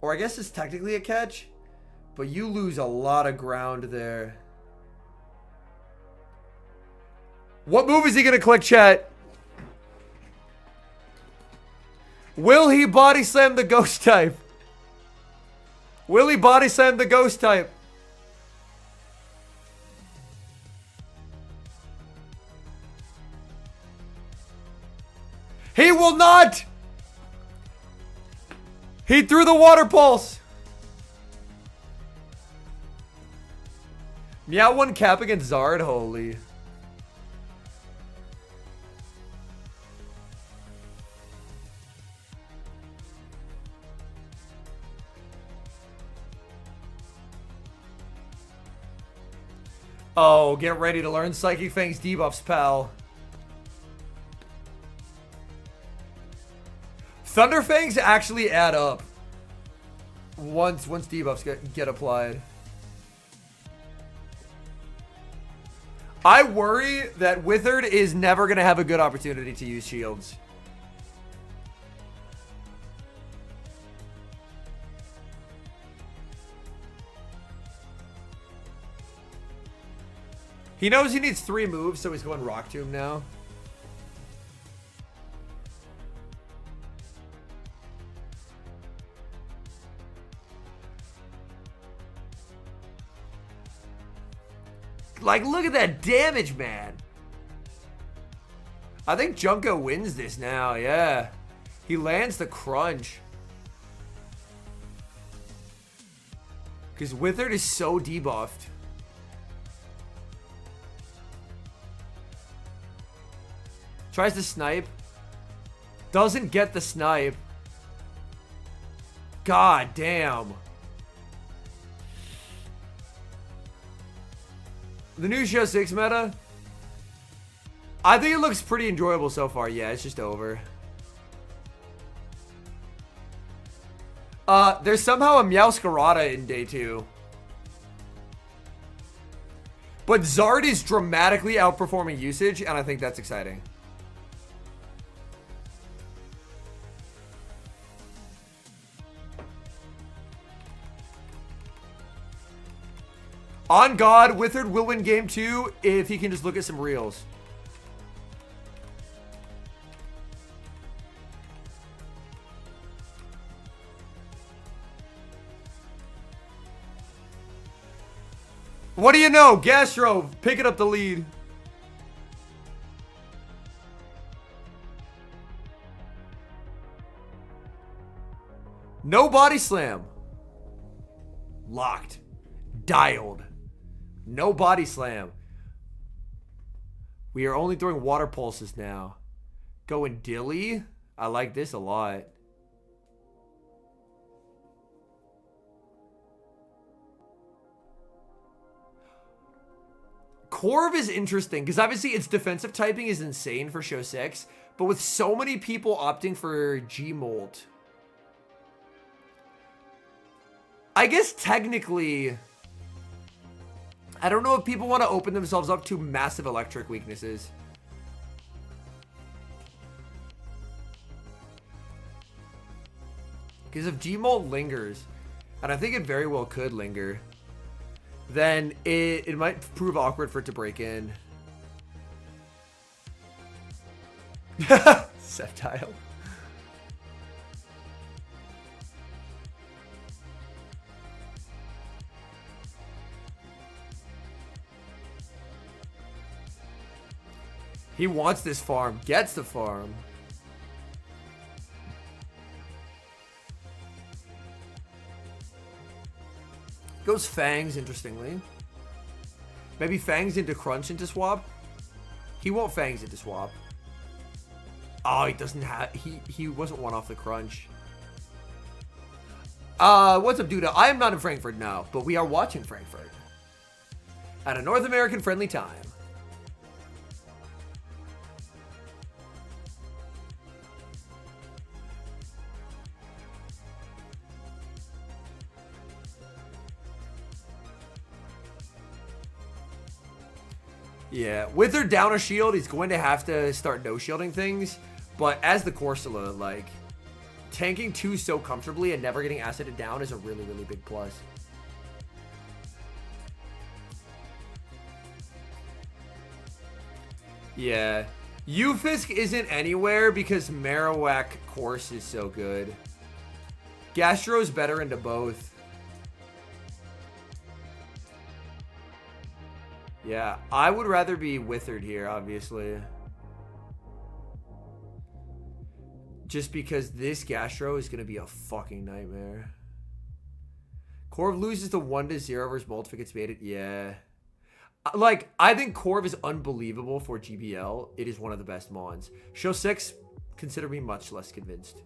Or I guess it's technically a catch, but you lose a lot of ground there. What move is he going to click, chat? Will he body slam the ghost type? Will he body slam the ghost type? He will not! He threw the water pulse! Meow 1 cap against Zard, holy. Oh, get ready to learn Psychic Fang's debuffs, pal. Thunder Fangs actually add up once debuffs get applied. I worry that Withered is never going to have a good opportunity to use shields. He knows he needs 3 moves, so he's going Rock Tomb now. Like, look at that damage, man. I think Junko wins this now, yeah. He lands the crunch. Because Withered is so debuffed. Tries to snipe. Doesn't get the snipe. God damn. The new Show 6 meta? I think it looks pretty enjoyable so far. Yeah, it's just over. There's somehow a Meowscarada in day 2. But Zard is dramatically outperforming usage, and I think that's exciting. On God, Withered will win game 2 if he can just look at some reels. What do you know? Gastro picking up the lead. No body slam. Locked. Dialed. No body slam. We are only throwing water pulses now. Going dilly. I like this a lot. Corv is interesting because obviously its defensive typing is insane for Show 6, but with so many people opting for G-Molt, I guess technically, I don't know if people want to open themselves up to massive electric weaknesses. Because if G-Molt lingers, and I think it very well could linger, then it might prove awkward for it to break in. Sceptile. He wants this farm, gets the farm. Goes Fangs, interestingly. Maybe Fangs into Crunch into Swap. He won't Fangs into Swap. Oh, he doesn't have... He wasn't one off the Crunch. What's up, dude? I am not in Frankfurt now, but we are watching Frankfurt. At a North American friendly time. Yeah, Withered down a shield, he's going to have to start no-shielding things. But as the Corsola, like, tanking 2 so comfortably and never getting acided down is a really, really big plus. Yeah. Ufisk isn't anywhere because Marowak Course is so good. Gastro's better into both. Yeah, I would rather be Withered here, obviously. Just because this Gastro is going to be a fucking nightmare. Corv loses the 1-0 versus Molt if it gets baited. Yeah. Like, I think Corv is unbelievable for GBL. It is one of the best mons. Show 6, consider me much less convinced.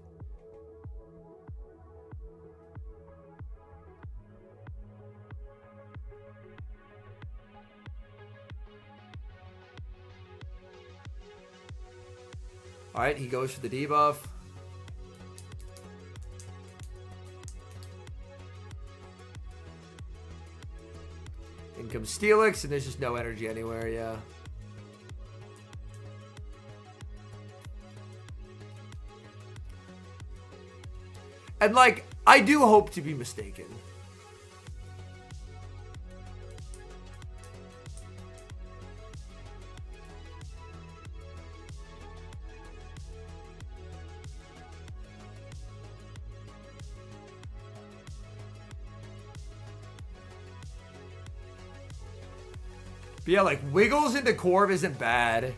Alright, he goes for the debuff. In comes Steelix, and there's just no energy anywhere, yeah. And, like, I do hope to be mistaken. But yeah, like, Wiggles into Corv isn't bad.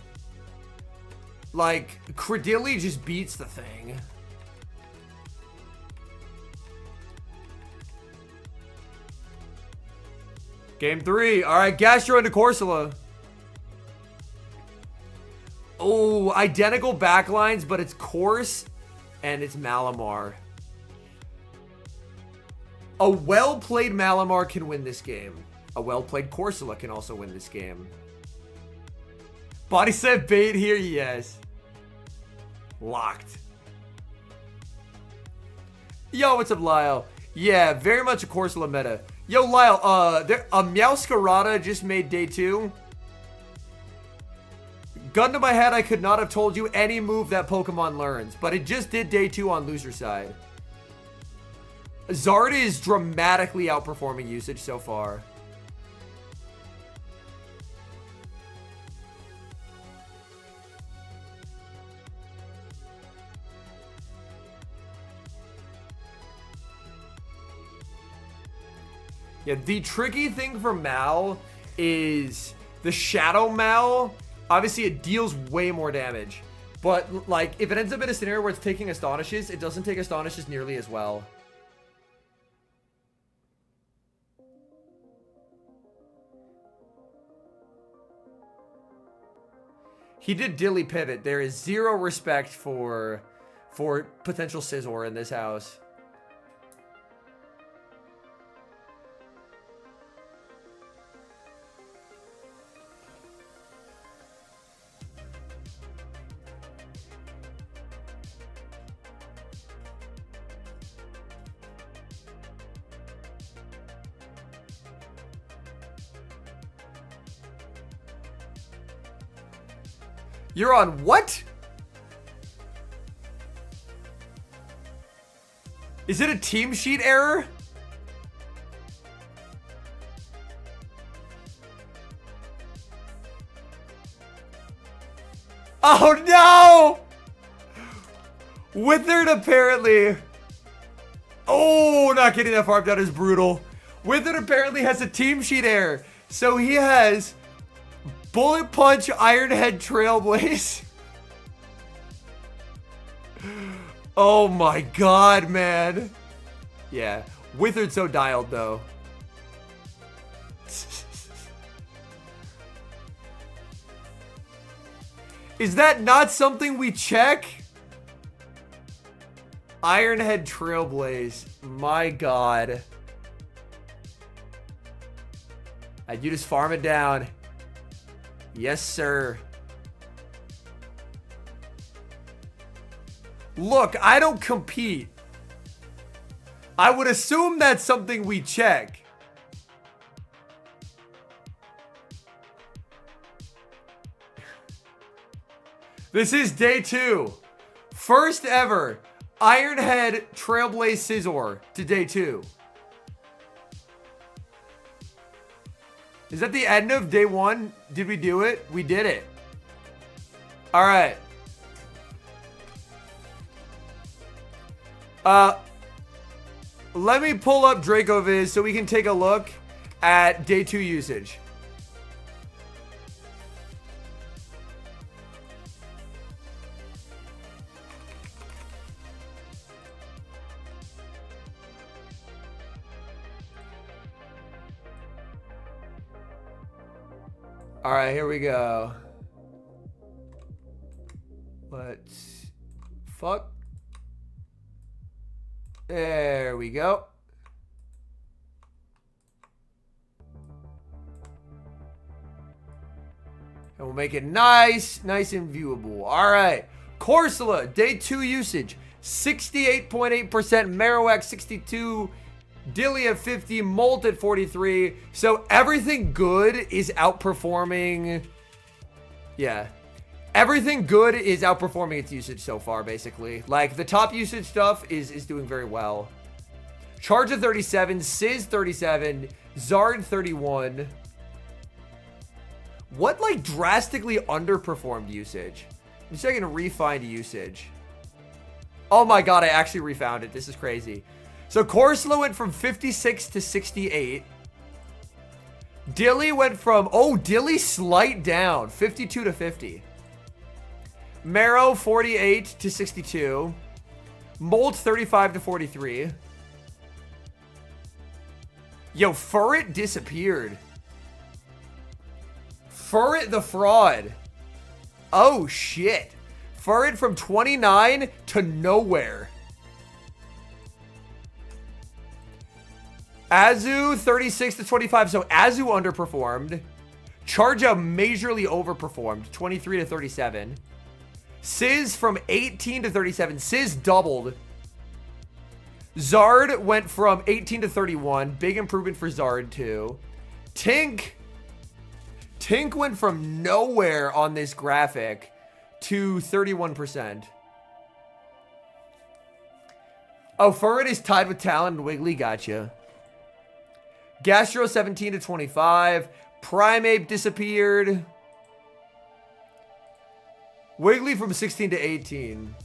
Like, Credilli just beats the thing. Game 3. Alright, Gastro into Corsola. Oh, identical backlines, but it's Course and it's Malamar. A well-played Malamar can win this game. A well-played Corsola can also win this game. Body set bait here, yes. Locked. Yo, what's up, Lyle? Yeah, very much a Corsola meta. Yo, Lyle, a Meowscarada just made day 2. Gun to my head, I could not have told you any move that Pokemon learns, but it just did day 2 on loser side. Zard is dramatically outperforming usage so far. Yeah, the tricky thing for Mal is the Shadow Mal. Obviously, it deals way more damage. But, like, if it ends up in a scenario where it's taking Astonishes, it doesn't take Astonishes nearly as well. He did Dilly Pivot. There is zero respect for potential Scizor in this house. You're on what? Is it a team sheet error? Oh no! Withered apparently. Oh, not getting that farmed out is brutal. Withered apparently has a team sheet error. So he has Bullet Punch, Ironhead, Trailblaze. Oh my god, man. Yeah. Withered so dialed, though. Is that not something we check? Ironhead, Trailblaze. My god. You just farm it down. Yes, sir. Look, I don't compete. I would assume that's something we check. This is day 2. First ever Ironhead Trailblaze Scizor to day 2. Is that the end of day 1? Did we do it? We did it. All right. Let me pull up Dracoviz so we can take a look at day 2 usage. All right, here we go. Let's fuck. There we go. And we'll make it nice and viewable. All right. Corsola, day 2 usage. 68.8%, Marowak 62, Dilly at 50, Molt at 43. So everything good is outperforming. Yeah. Everything good is outperforming its usage so far, basically. Like, the top usage stuff is doing very well. Charge at 37, Sizz 37, Zard 31. What, like, drastically underperformed usage? I'm just checking refined usage. Oh my god, I actually refound it. This is crazy. So Corsola went from 56 to 68. Dilly went from, oh, Dilly slight down, 52 to 50. Marrow, 48 to 62. Molt, 35 to 43. Yo, Furret disappeared. Furret the fraud. Oh, shit. Furret from 29 to nowhere. Azu, 36 to 25. So Azu underperformed. Charge-Up majorly overperformed, 23 to 37. Sizz from 18 to 37. Sizz doubled. Zard went from 18 to 31. Big improvement for Zard, too. Tink went from nowhere on this graphic to 31%. Oh, Furret is tied with Talon and Wiggly. Gotcha. Gastro, 17 to 25. Primeape disappeared. Wiggly from 16 to 18.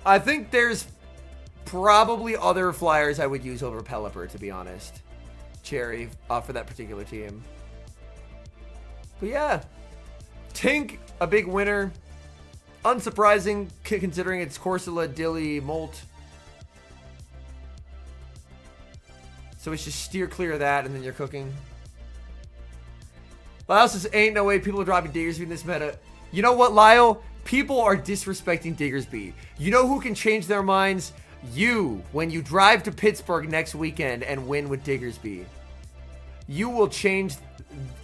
I think there's probably other flyers I would use over Pelipper, to be honest. Cherry for that particular team. But yeah, Tink, a big winner. Unsurprising considering it's Corsola, Dilly, Molt. So it's just steer clear of that and then you're cooking. Lyle says, ain't no way people are dropping Diggersby in this meta. You know what, Lyle? People are disrespecting Diggersby. You know who can change their minds? You, when you drive to Pittsburgh next weekend and win with Diggersby. You will change.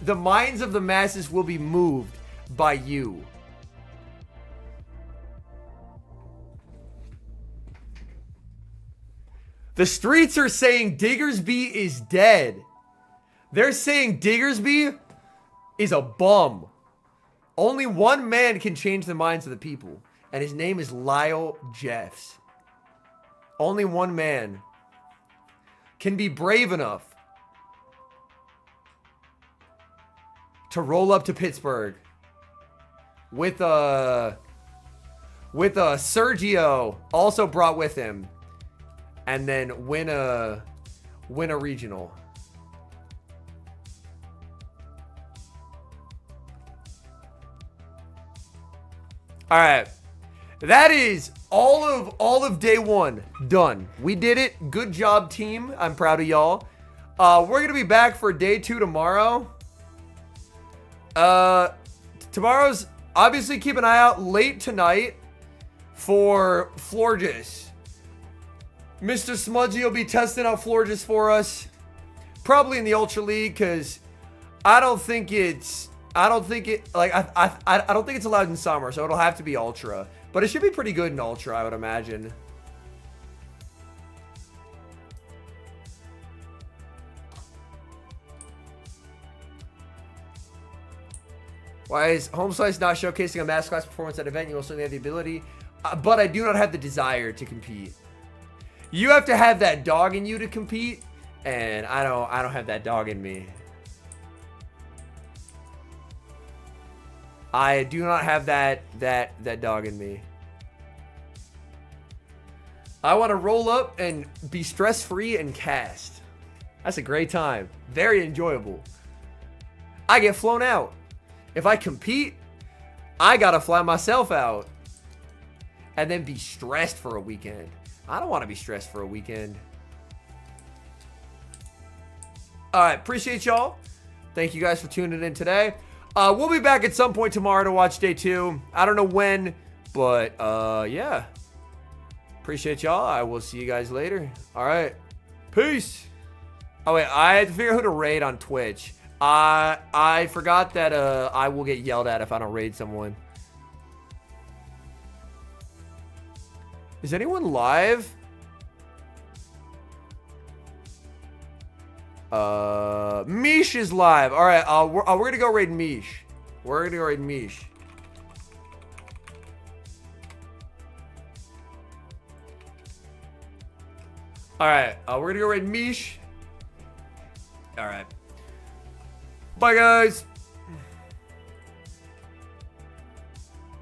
The minds of the masses will be moved by you. The streets are saying Diggersby is dead. They're saying Diggersby is a bum. Only one man can change the minds of the people, and his name is Lyle Jeffs. Only one man can be brave enough to roll up to Pittsburgh with Sergio also brought with him, and then win a regional. All right, that is all of day one done. We did it. Good job, team. I'm proud of y'all. We're gonna be back for day 2 tomorrow. Tomorrow's obviously keep an eye out late tonight for Florges. Mr. Smudgy will be testing out Florges for us, probably in the Ultra League, because I don't think it's allowed in summer, so it'll have to be Ultra. But it should be pretty good in Ultra, I would imagine. Why is Home Slice not showcasing a mass class performance at an event? You will certainly have the ability, but I do not have the desire to compete. You have to have that dog in you to compete, and I don't have that dog in me. I do not have that dog in me. I want to roll up and be stress-free and cast. That's a great time. Very enjoyable. I get flown out. If I compete, I gotta fly myself out. And then be stressed for a weekend. I don't want to be stressed for a weekend. Alright, appreciate y'all. Thank you guys for tuning in today. We'll be back at some point tomorrow to watch day 2. I don't know when, but yeah. Appreciate y'all. I will see you guys later. Alright. Peace. Oh wait, I had to figure out who to raid on Twitch. I forgot that I will get yelled at if I don't raid someone. Is anyone live? Mish is live. All right, we're gonna go raid Mish. We're gonna go raid Mish. All right, we're gonna go raid Mish. All right. Bye, guys.